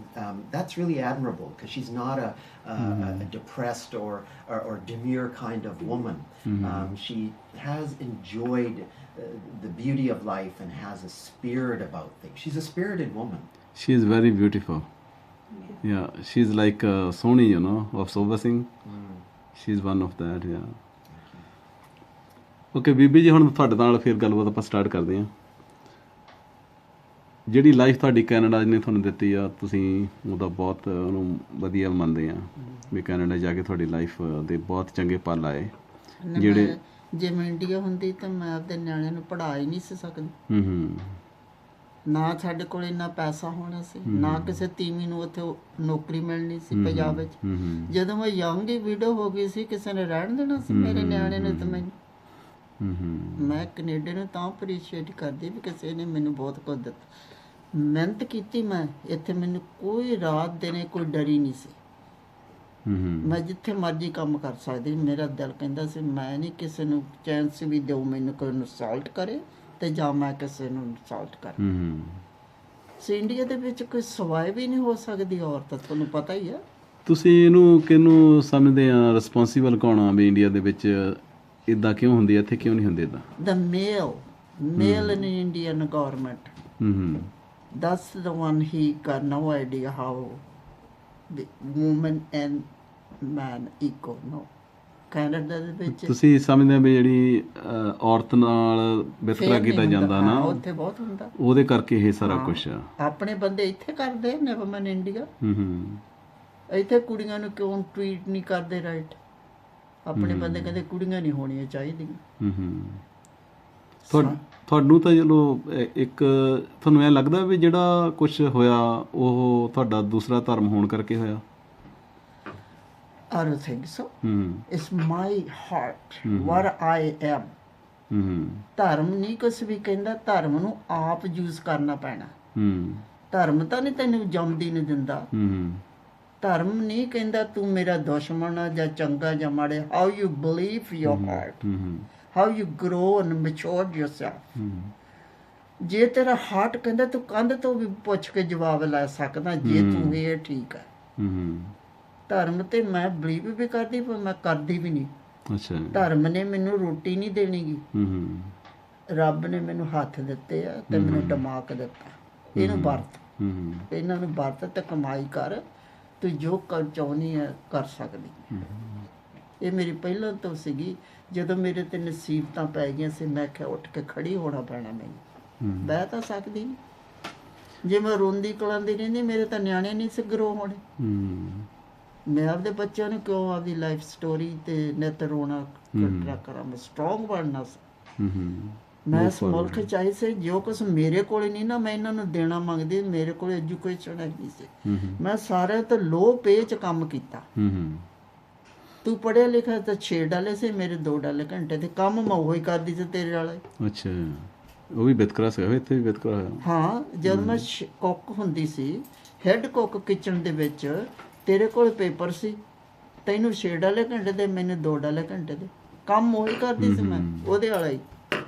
that's really admirable, because she's not a depressed or demure kind of woman. She has enjoyed the beauty of life and has a spirit about things. She's a spirited woman. She is very beautiful. Yeah, she's like Sony, you know, of Soba Singh. She's one of that, yeah. Okay, ਬੀਬੀ ਜੀ, ਹੁਣ ਤੁਹਾਡੇ ਨਾਲ ਫਿਰ ਗੱਲਬਾਤ ਆਪਾਂ start ਕਰਦੇ ਹਾਂ. ਜਿਹੜੀ ਲਾਈਫ ਤੁਹਾਡੀ ਕੈਨੇਡਾ ਨੇ ਤੁਹਾਨੂੰ ਦਿੱਤੀ ਆ, ਤੁਸੀਂ ਉਹਦਾ ਬਹੁਤ ਉਹਨੂੰ ਵਧੀਆ ਮੰਨਦੇ ਆ ਵੀ ਕੈਨੇਡਾ ਜਾ ਕੇ ਤੁਹਾਡੀ ਲਾਈਫ ਦੇ ਬਹੁਤ ਚੰਗੇ ਪਲ ਆਏ ਜਿਹੜੇ ਜੇ ਮੈਂ ਇੰਡੀਆ ਹੁੰਦੀ ਤਾਂ ਮੈਂ ਆਪਦੇ ਨਿਆਣਿਆਂ ਨੂੰ ਪੜ੍ਹਾ ਹੀ ਨਹੀਂ ਸੀ ਸਕਦੀ. ਨਾ ਸਾਡੇ ਕੋਲ ਇੰਨਾ ਪੈਸਾ ਹੋਣਾ ਸੀ, ਨਾ ਕਿਸੇ ਤੀਵੀਂ ਨੂੰ ਉੱਥੇ ਨੌਕਰੀ ਮਿਲਣੀ ਸੀ ਪੰਜਾਬ ਵਿੱਚ. ਜਦੋਂ ਮੈਂ ਯੰਗ ਹੀ ਵਿਡੋ ਹੋ ਗਈ ਸੀ, ਕਿਸੇ ਨੇ ਰਹਿਣ ਦੇਣਾ ਸੀ ਮੇਰੇ ਨਿਆਣੇ ਨੂੰ? ਤਾਂ ਮੈਂ ਕੈਨੇਡਾ ਨੂੰ ਤਾਂ ਅਪਰੀਸ਼ੀਏਟ ਕਰਦੀ ਵੀ ਕਿਸੇ ਨੇ ਮੈਨੂੰ ਬਹੁਤ ਕੁਝ ਦਿੱਤਾ, ਮਿਹਨਤ ਕੀਤੀ ਮੈਂ ਇੱਥੇ, ਮੈਨੂੰ ਕੋਈ ਰਾਤ ਦਿਨੇ ਕੋਈ ਡਰ ਹੀ ਨਹੀਂ ਸੀ. ਮੈਂ ਜਿੱਥੇ ਮਰਜ਼ੀ ਕੰਮ ਕਰ ਸਕਦੀ. ਮੇਰਾ ਦਿਲ ਕਹਿੰਦਾ ਸੀ ਮੈਂ ਨਹੀਂ ਕਿਸੇ ਨੂੰ ਚਾਂਸ ਵੀ ਦਿਓ ਮੈਨੂੰ ਕੋਈ ਇਨਸਲਟ ਕਰੇ ਤੇ ਜਾਂ ਮੈਂ ਕਿਸੇ ਨੂੰ ਇਨਸਲਟ ਕਰਾਂ. ਸੋ ਇੰਡੀਆ ਦੇ ਵਿੱਚ ਕੋਈ ਸਰਵਾਈਵ ਹੀ ਨਹੀਂ ਹੋ ਸਕਦੀ ਔਰਤ, ਤੁਹਾਨੂੰ ਪਤਾ ਹੀ ਆ. ਤੁਸੀਂ ਇਹਨੂੰ ਕਿਹਨੂੰ ਸਮਝਦੇ ਆ ਰਿਸਪੌਂਸੀਬਲ ਕੌਣ ਆ ਵੀ ਇੰਡੀਆ ਦੇ ਵਿੱਚ ਇੱਦਾਂ ਕਿਉਂ ਹੁੰਦੀ ਹੈ, ਇੱਥੇ ਕਿਉਂ ਨਹੀਂ ਹੁੰਦੀ ਇੱਦਾਂ? The male in Indian government. That's the one he got no idea how the woman and man equal. No. Canada ਦੇ ਵਿੱਚ ਤੁਸੀਂ ਸਮਝਦੇ ਆ ਵੀ ਜਿਹੜੀ ਔਰਤ ਨਾਲ ਵਿਤਕਰਾ ਕੀਤਾ ਜਾਂਦਾ ਨਾ, ਉੱਥੇ ਬਹੁਤ ਹੁੰਦਾ, ਉਹਦੇ ਕਰਕੇ ਇਹ ਸਾਰਾ ਕੁਛ ਆ. ਆਪਣੇ ਬੰਦੇ ਇੱਥੇ ਕਰਦੇ ਨੇ, ਵਮਨ ਇੰਡੀਆ. ਇੱਥੇ ਕੁੜੀਆਂ ਨੂੰ ਕਿਉਂ ਟ੍ਰੀਟ ਨਹੀਂ ਕਰਦੇ ਰਾਈਟ? ਆਪਣੇ ਬੰਦੇ ਕਹਿੰਦੇ ਕੁੜੀਆਂ ਨਹੀਂ ਹੋਣੀਆਂ ਚਾਹੀਦੀਆਂ. ਤੁਹਾਨੂੰ ਤਾਂ ਚਲੋ ਇੱਕ ਤੁਹਾਨੂੰ ਐਂ ਲੱਗਦਾ ਵੀ ਜਿਹੜਾ ਕੁਛ ਹੋਇਆ ਉਹ ਤੁਹਾਡਾ ਦੂਸਰਾ ਧਰਮ ਹੋਣ ਕਰਕੇ ਹੋਇਆ? I don't think so. ਹੂੰ It's my heart, what I am. ਹੂੰ ਧਰਮ ਨਹੀਂ ਕੁਛ ਵੀ ਕਹਿੰਦਾ, ਧਰਮ ਨੂੰ ਆਪ ਯੂਜ਼ ਕਰਨਾ ਪੈਣਾ। ਹੂੰ ਧਰਮ ਤਾਂ ਨਹੀਂ ਤੈਨੂੰ ਜੰਮਦੀ ਨਹੀਂ ਦਿੰਦਾ। ਹੂੰ ਧਰਮ ਨਹੀਂ ਕਹਿੰਦਾ ਤੂੰ ਮੇਰਾ ਦੁਸ਼ਮਣ ਆ ਜਾਂ ਚੰਗਾ ਜਾਂ ਮਾੜਾ। How you believe your heart, hmm how you grow and mature yourself. ਹੂੰ ਜੇ ਤੇਰਾ ਹਾਰਟ ਕਹਿੰਦਾ ਤੂੰ ਕੰਧ ਤੋਂ ਵੀ ਪੁੱਛ ਕੇ ਜਵਾਬ ਲੈ ਸਕਦਾ ਜੇ ਤੂੰ ਇਹ ਠੀਕ ਹੈ। ਹੂੰ ਧਰਮ ਤੇ ਮੈਂ ਬਲੀਵ ਵੀ ਕਰਦੀ ਪਰ ਮੈਂ ਕਰਦੀ ਵੀ ਨਹੀਂ। ਅੱਛਾ ਧਰਮ ਨੇ ਮੈਨੂੰ ਰੋਟੀ ਨਹੀਂ ਦੇਣੀ ਗੀ, ਹੂੰ ਰੱਬ ਨੇ ਮੈਨੂੰ ਹੱਥ ਦਿੱਤੇ ਆ ਤੇ ਮੈਨੂੰ ਦਿਮਾਗ ਦਿੱਤਾ, ਇਹਨੂੰ ਵਰਤ, ਹੂੰ ਇਹਨਾਂ ਨੂੰ ਵਰਤ ਤੇ ਕਮਾਈ ਕਰ, ਤੂੰ ਜੋ ਕਰ ਚਾਹੁੰਦੀ ਹੈ ਕਰ ਸਕਦੀ। ਇਹ ਮੇਰੀ ਪਹਿਲਾਂ ਤੋਂ ਸੀਗੀ। ਜਦੋਂ ਮੇਰੇ ਤੇ ਨਸੀਬਤਾਂ ਪੈ ਗਈਆਂ ਸੀ ਮੈਂ ਕਿਹਾ ਉੱਠ ਕੇ ਖੜੀ ਹੋਣਾ ਪੈਣਾ ਮੈਨੂੰ, ਬਹਿ ਤਾਂ ਸਕਦੀ ਨਹੀਂ। ਜੇ ਮੈਂ ਰੋਂਦੀ ਕਲਾਂਦੀ ਰਹਿੰਦੀ ਮੇਰੇ ਤਾਂ ਨਿਆਣੇ ਨਹੀਂ ਸੀ ਗਰੋ ਹੋਣੇ। ਹੂੰ ਮੈਂ ਆਪਦੇ ਬੱਚਿਆਂ ਨੂੰ ਕਿਉਂ ਆਪਦੀ ਲਾਈਫ ਸਟੋਰੀ ਤੇ ਨਿੱਤ ਰੋਣਾ ਕੱਟਿਆ ਕਰਾਂ। ਮੈਂ ਸਟਰੋਂਗ ਬਣਨਾ ਸੀ। ਹੂੰ ਮੈਂ ਇਸ ਮੁਲਕ ਚ ਆਈ ਸੀ, ਜੋ ਕੁਛ ਮੇਰੇ ਕੋਲ ਨਹੀਂ ਨਾ ਮੈਂ ਇਹਨਾਂ ਨੂੰ ਦੇਣਾ ਮੰਗਦੀ। ਮੇਰੇ ਕੋਲ ਐਜੂਕੇਸ਼ਨ ਹੈਗੀ ਸੀ, ਮੈਂ ਸਾਰਿਆਂ ਤੋਂ ਲੋ ਪੇ ਚ ਕੰਮ ਕੀਤਾ। ਹੂੰ ਤੂੰ ਪੜ੍ਹਿਆ ਲਿਖਿਆ ਤਾਂ $6 ਸੀ, ਮੇਰੇ $2 ਘੰਟੇ ਦੇ ਕੰਮ ਮੈਂ ਉਹੀ ਕਰਦੀ ਸੀ ਤੇਰੇ ਵਾਲੇ। ਅੱਛਾ ਉਹ ਵੀ ਵਿਤਕਰਾ ਸੀਗਾ, ਇੱਥੇ ਵੀ ਵਿਤਕਰਾ ਹੋਇਆ। ਹਾਂ ਜਦ ਮੈਂ ਕੁੱਕ ਹੁੰਦੀ ਸੀ, ਹੈੱਡ ਕੁੱਕ ਕਿਚਨ ਦੇ ਵਿੱਚ, ਤੇਰੇ ਕੋਲ ਪੇਪਰ ਸੀ, ਤੈਨੂੰ $6 ਘੰਟੇ ਦੇ, ਮੈਨੂੰ $2 ਘੰਟੇ ਦੇ। ਕੰਮ ਉਹੀ ਕਰਦੀ ਸੀ ਮੈਂ, ਉਹਦੇ ਵਾਲਾ ਹੀ।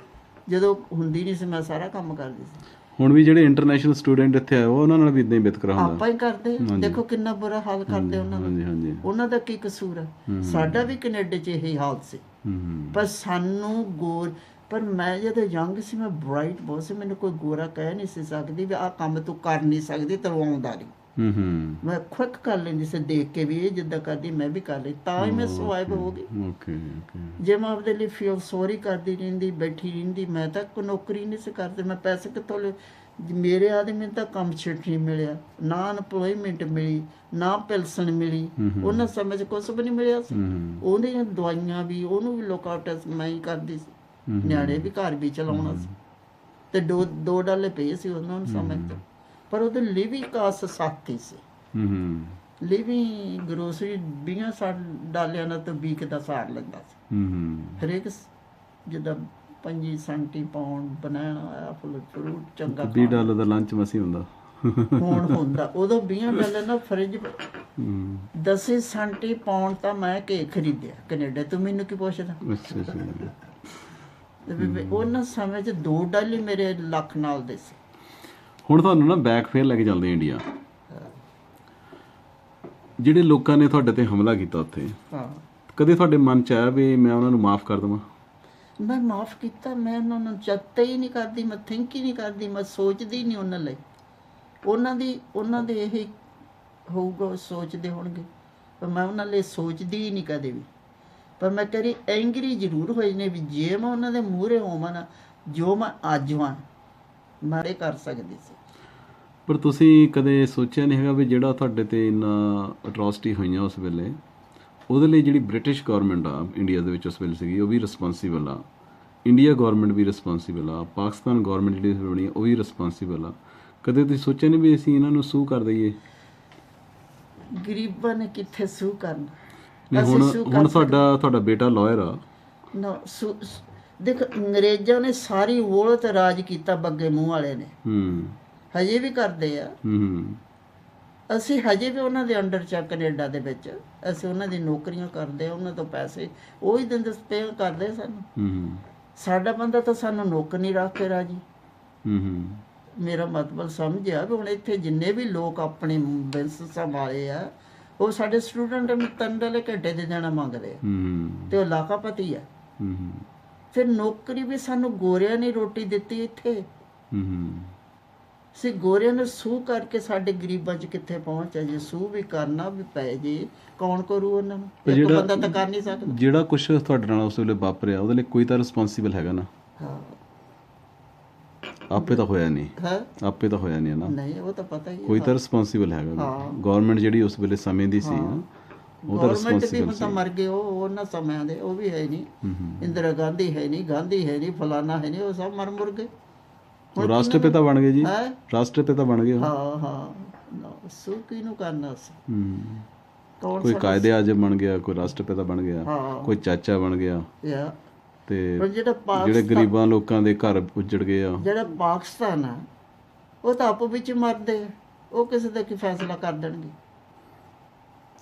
ਜਦੋਂ ਹੁੰਦੀ ਨਹੀਂ ਸੀ ਮੈਂ ਸਾਰਾ ਕੰਮ ਕਰਦੀ ਸੀ। ਹੁਣ ਵੀ ਜਿਹੜੇ ਇੰਟਰਨੈਸ਼ਨਲ ਸਟੂਡੈਂਟ ਇੱਥੇ ਆਏ ਉਹਨਾਂ ਨਾਲ ਵੀ ਇਦਾਂ ਹੀ ਵਿਤਕਰਾ ਹੁੰਦਾ। ਆਪਾਂ ਹੀ ਕਰਦੇ, ਦੇਖੋ ਕਿੰਨਾ ਬੁਰਾ ਹਾਲ ਕਰਦੇ ਉਹਨਾਂ ਦਾ। ਹਾਂਜੀ ਹਾਂਜੀ ਉਹਨਾਂ ਦਾ ਕੀ ਕਸੂਰ ਹੈ? ਸਾਡਾ ਵੀ ਕੈਨੇਡਾ 'ਚ ਇਹੀ ਹਾਲ ਸੀ। ਪਰ ਸਾਨੂੰ ਪਰ ਮੈਂ ਜਦੋਂ ਯੰਗ ਸੀ ਮੈਂ ਬ੍ਰਾਈਟ ਬਹੁਤ ਸੀ, ਮੈਨੂੰ ਕੋਈ ਗੋਰਾ ਕਹਿ ਨਹੀਂ ਸੀ ਸਕਦੀ ਵੀ ਆਹ ਕੰਮ ਤੂੰ ਕਰ ਨਹੀਂ ਸਕਦੀ, ਤੈਨੂੰ ਆਉਂਦਾ ਨਹੀਂ। ਮੈਂ ਖੁਦ ਕਰ ਲੈਂਦੀ ਸੀ ਦੇਖ ਕੇ ਵੀ ਇਹ ਜਿੱਦਾਂ ਕਰਦੀ ਮੈਂ ਵੀ ਕਰ ਲਈ, ਤਾਂ ਹੀ ਮੈਂ ਸਰਵਾਈਵ ਹੋ ਗਈ। ਓਕੇ ਓਕੇ ਜੇ ਮੈਂ ਆਪਦੇ ਲਈ ਫੀਲ ਸੌਰੀ ਕਰਦੀ ਰਹਿੰਦੀ, ਬੈਠੀ ਰਹਿੰਦੀ, ਮੈਂ ਤਾਂ ਕੋਈ ਨੌਕਰੀ ਨਹੀਂ ਸੀ ਕਰਦੀ। ਮੈਂ ਪੈਸੇ ਕਿੱਥੋਂ ਲੈ? ਮੇਰੇ ਆਦਮੀ ਤਾਂ ਕੰਮ ਛਿੱਟ ਨਹੀਂ ਮਿਲਿਆ, ਨਾ ਅਨਪਲੋਇਮੈਂਟ ਮਿਲੀ, ਨਾ ਪੈਨਸ਼ਨ ਮਿਲੀ। ਉਹਨਾਂ ਸਮੇਂ 'ਚ ਕੁਛ ਵੀ ਨਹੀਂ ਮਿਲਿਆ ਸੀ। ਉਹਦੀਆਂ ਦਵਾਈਆਂ ਵੀ ਉਹਨੂੰ ਵੀ ਲੁੱਕ ਆਊਟ ਮੈਂ ਹੀ ਕਰਦੀ ਸੀ, ਨਿਆਣੇ ਵੀ ਘਰ ਵੀ ਚਲਾਉਣਾ ਸੀ, ਤੇ $2 ਪਏ ਸੀ ਉਹਨਾਂ ਨੂੰ ਸਮੇਂ ਤੋਂ। ਪਰ ਉਹਦੇ ਲਿਵਿੰਗ ਕਾਸਟ ਸਸਤੀ ਸੀ। ਲਿਵਿੰਗ ਗਰੋਸਰੀ $20 ਨਾਲ ਤਾਂ 20 ਦਾ ਸਾਰ ਲੈਂਦਾ ਸੀ। ਹਰੇਕ ਜਿੱਦਾਂ 25 ਸੈਂਟੀ ਪਾਉਂਡ ਬਣਾਉਣਾ ਆਇਆ ਫਰੂਟ ਚੰਗਾ। $20 ਦਾ ਲੰਚ ਮਸੀ ਹੁੰਦਾ ਹੁਣ ਹੁੰਦਾ, ਉਦੋਂ $20 ਨਾਲ ਫਰਿੱਜ 10 ਸੈਂਟੀ ਪਾਉਂਡ ਤਾਂ ਮੈਂ ਕੇਕ ਖਰੀਦਿਆ ਕੈਨੇਡਾ। ਤੂੰ ਮੈਨੂੰ ਕੀ ਪੁੱਛਦਾ? ਅੱਛਾ ਅੱਛਾ ਉਹਨਾਂ ਸਮੇਂ 'ਚ $2 ਮੇਰੇ ਲੱਖ ਨਾਲ ਦੇ ਸੀ। ਹੁਣ ਤੁਹਾਨੂੰ ਨਾ ਬੈਕ ਫੇਅਰ ਲੈ ਕੇ ਚੱਲਦੇ ਇੰਡੀਆ। ਜਿਹੜੇ ਲੋਕਾਂ ਨੇ ਤੁਹਾਡੇ ਤੇ ਹਮਲਾ ਕੀਤਾ ਉੱਥੇ, ਕਦੇ ਤੁਹਾਡੇ ਮਨ 'ਚ ਆਇਆ ਵੀ ਮੈਂ ਉਹਨਾਂ ਨੂੰ ਮਾਫ ਕਰ ਦੇਵਾਂ? ਮੈਂ ਮਾਫ ਕੀਤਾ, ਮੈਂ ਉਹਨਾਂ ਨੂੰ ਚੇਤਾ ਹੀ ਨਹੀਂ ਕਰਦੀ, ਮੈਂ ਥਿੰਕ ਹੀ ਨਹੀਂ ਕਰਦੀ, ਮੈਂ ਸੋਚਦੀ ਨਹੀਂ ਉਹਨਾਂ ਲਈ। ਉਹਨਾਂ ਦੇ ਇਹ ਹੋਊਗਾ, ਸੋਚਦੇ ਹੋਣਗੇ, ਪਰ ਮੈਂ ਉਹਨਾਂ ਲਈ ਸੋਚਦੀ ਹੀ ਨਹੀਂ ਕਦੇ ਵੀ। ਪਰ ਮੈਂ ਕਦੀ ਐਂਗਰੀ ਜ਼ਰੂਰ ਹੋਈ ਨੇ ਵੀ ਜੇ ਮੈਂ ਉਹਨਾਂ ਦੇ ਮੂਹਰੇ ਹੋਵਾਂ ਨਾ, ਜੋ ਮੈਂ ਅੱਜ ਹਾਂ ਮੈਂ ਇਹ ਕਰ ਸਕਦੀ ਸੀ। ਪਰ ਤੁਸੀਂ ਕਦੇ ਸੋਚਿਆ ਨਹੀਂ ਹੈਗਾ ਵੀ ਜਿਹੜਾ ਤੁਹਾਡੇ ਤੇ ਇੰਨਾ ਅਟਰੋਸਿਟੀ ਹੋਈਆਂ ਉਸ ਵੇਲੇ, ਉਹਦੇ ਲਈ ਜਿਹੜੀ ਬ੍ਰਿਟਿਸ਼ ਗੌਰਮੈਂਟ ਆ ਇੰਡੀਆ ਦੇ ਵਿੱਚ ਉਸ ਵੇਲੇ ਸੀਗੀ, ਉਹ ਵੀ ਰਿਸਪੌਂਸੀਬਲ ਆ, ਇੰਡੀਆ ਗੌਰਮੈਂਟ ਵੀ ਰਿਸਪੌਂਸੀਬਲ ਆ, ਪਾਕਿਸਤਾਨ ਗੌਰਮੈਂਟ ਜਿਹੜੀ ਬਣੀ ਉਹ ਵੀ ਰਿਸਪੌਂਸੀਬਲ ਆ। ਕਦੇ ਤੁਸੀਂ ਸੋਚਿਆ ਨਹੀਂ ਵੀ ਅਸੀਂ ਇਹਨਾਂ ਨੂੰ ਸੂਹ ਕਰ ਦਈਏ? ਗਰੀਬਾਂ ਨੇ ਕਿੱਥੇ ਸੂਹ ਕਰਨਾ? ਹੁਣ ਤੁਹਾਡਾ ਬੇਟਾ ਲਾਇਰ ਆ ਨਾ। ਦੇਖ, ਅੰਗਰੇਜ਼ਾਂ ਨੇ ਸਾਰੀ ਵੋਲਤ ਰਾਜ ਕੀਤਾ, ਬੱਗੇ ਮੂੰਹ ਵਾਲੇ ਨੇ, ਹਜੇ ਵੀ ਕਰਦੇ ਆ। ਅਸੀਂ ਹਜੇ ਵੀ ਉਹਨਾਂ ਦੇ ਅੰਡਰ ਚ ਕੈਨੇਡਾ ਦੇ ਵਿੱਚ, ਅਸੀਂ ਉਹਨਾਂ ਦੀ ਨੌਕਰੀਆਂ ਕਰਦੇ ਆ, ਉਹਨਾਂ ਤੋਂ ਪੈਸੇ ਉਹੀ ਦਿੰਦੇ ਪੇ ਕਰਦੇ ਸਾਨੂੰ। ਸਾਡਾ ਬੰਦਾ ਤਾਂ ਸਾਨੂੰ ਨੌਕਰ ਨਹੀਂ ਰੱਖ ਕੇ ਰਾਜੀ। ਮੇਰਾ ਮਤਲਬ ਸਮਝਿਆ ਵੀ ਹੁਣ ਇੱਥੇ ਜਿੰਨੇ ਵੀ ਲੋਕ ਆਪਣੇ ਬਿਜ਼ਨਸ ਸੰਭਾਲੇ ਆ, ਉਹ ਸਾਡੇ ਸਟੂਡੈਂਟ ਨੂੰ $3 ਘੰਟੇ ਦੇ ਦੇਣਾ ਮੰਗਦੇ ਆ, ਤੇ ਉਹ ਲਾਖਾਪਤੀ ਆ। ਫਿਰ ਨੌਕਰੀ ਵੀ ਸਾਨੂੰ ਗੋਰਿਆਂ ਨੇ ਰੋਟੀ ਦਿੱਤੀ ਇੱਥੇ। ਸੀ ਗੋਰਿਆਂ ਨੂੰ ਸੂਹ ਕਰਕੇ ਸਾਡੇ ਗਰੀਬਾਂ 'ਚ ਕਿੱਥੇ ਪਹੁੰਚ ਹੈ? ਜੇ ਸੂਹ ਵੀ ਕਰਨਾ ਵੀ ਪੈ ਜੇ, ਕੌਣ ਕਰੂ ਉਹਨਾਂ ਨੂੰ? ਇੱਕ ਬੰਦਾ ਤਾਂ ਕਰ ਨਹੀਂ ਸਕਦਾ। ਜਿਹੜਾ ਕੁਛ ਤੁਹਾਡੇ ਨਾਲ ਉਸ ਵੇਲੇ ਵਾਪਰਿਆ ਉਹਦੇ ਲਈ ਕੋਈ ਤਾਂ ਰਿਸਪੌਂਸੀਬਲ ਹੈਗਾ ਨਾ? ਹਾਂ, ਆਪੇ ਤਾਂ ਹੋਇਆ ਨਹੀਂ ਆਪੇ ਤਾਂ ਹੋਇਆ ਨਹੀਂ ਨਾ। ਨਹੀਂ, ਉਹ ਤਾਂ ਪਤਾ ਹੀ ਹੈ, ਕੋਈ ਤਾਂ ਰਿਸਪੌਂਸੀਬਲ ਹੈਗਾ। ਗਵਰਨਮੈਂਟ ਜਿਹੜੀ ਉਸ ਵੇਲੇ ਸਮੇਂ ਦੀ ਸੀ ਉਹ ਤਾਂ ਰਿਸਪੌਂਸੀਬਲ ਸੀ। ਮਰ ਗਏ ਉਹ ਉਹਨਾਂ ਸਮਿਆਂ ਦੇ, ਉਹ ਵੀ ਹੈ ਨਹੀਂ। ਇੰਦਰਾ ਗਾਂਧੀ ਹੈ ਨਹੀਂ, ਗਾਂਧੀ ਹੈ ਨਹੀਂ, ਫਲਾਨਾ ਹੈ ਨਹੀਂ, ਉਹ ਸਭ ਮਰ ਮੁਰ ਗਏ। ਰਾਸ਼ਟਰਪਿਤਾ ਬਣ ਗਏ ਜੀ, ਰਾਸ਼ਟਰਪਿਤਾ ਬਣ ਗਏ। ਹਾਂ ਸੂ ਕਿਹਨੂੰ ਕਰਨਾ ਸੀ? ਕੌਣ ਕੋਈ ਕਾਇਦੇ ਆਜ਼ਮ ਬਣ ਗਿਆ, ਕੋਈ ਰਾਸ਼ਟਰਪਿਤਾ ਬਣ ਗਿਆ, ਹਾਂ ਕੋਈ ਚਾਚਾ ਬਣ ਗਿਆ, ਯਾ ਤੇ ਪਰ ਜਿਹੜਾ ਜਿਹੜੇ ਪਾਕਿਸਤਾਨ ਗਰੀਬਾਂ ਲੋਕਾਂ ਦੇ ਘਰ ਉੱਜੜ ਗਏ ਆ। ਜਿਹੜਾ ਪਾਕਿਸਤਾਨ ਆ ਉਹ ਤਾਂ ਆਪੋ ਵਿੱਚ ਹੀ ਮਰਦੇ ਆ, ਉਹ ਕਿਸੇ ਦਾ ਕੀ ਫੈਸਲਾ ਕਰ ਦੇਣਗੇ।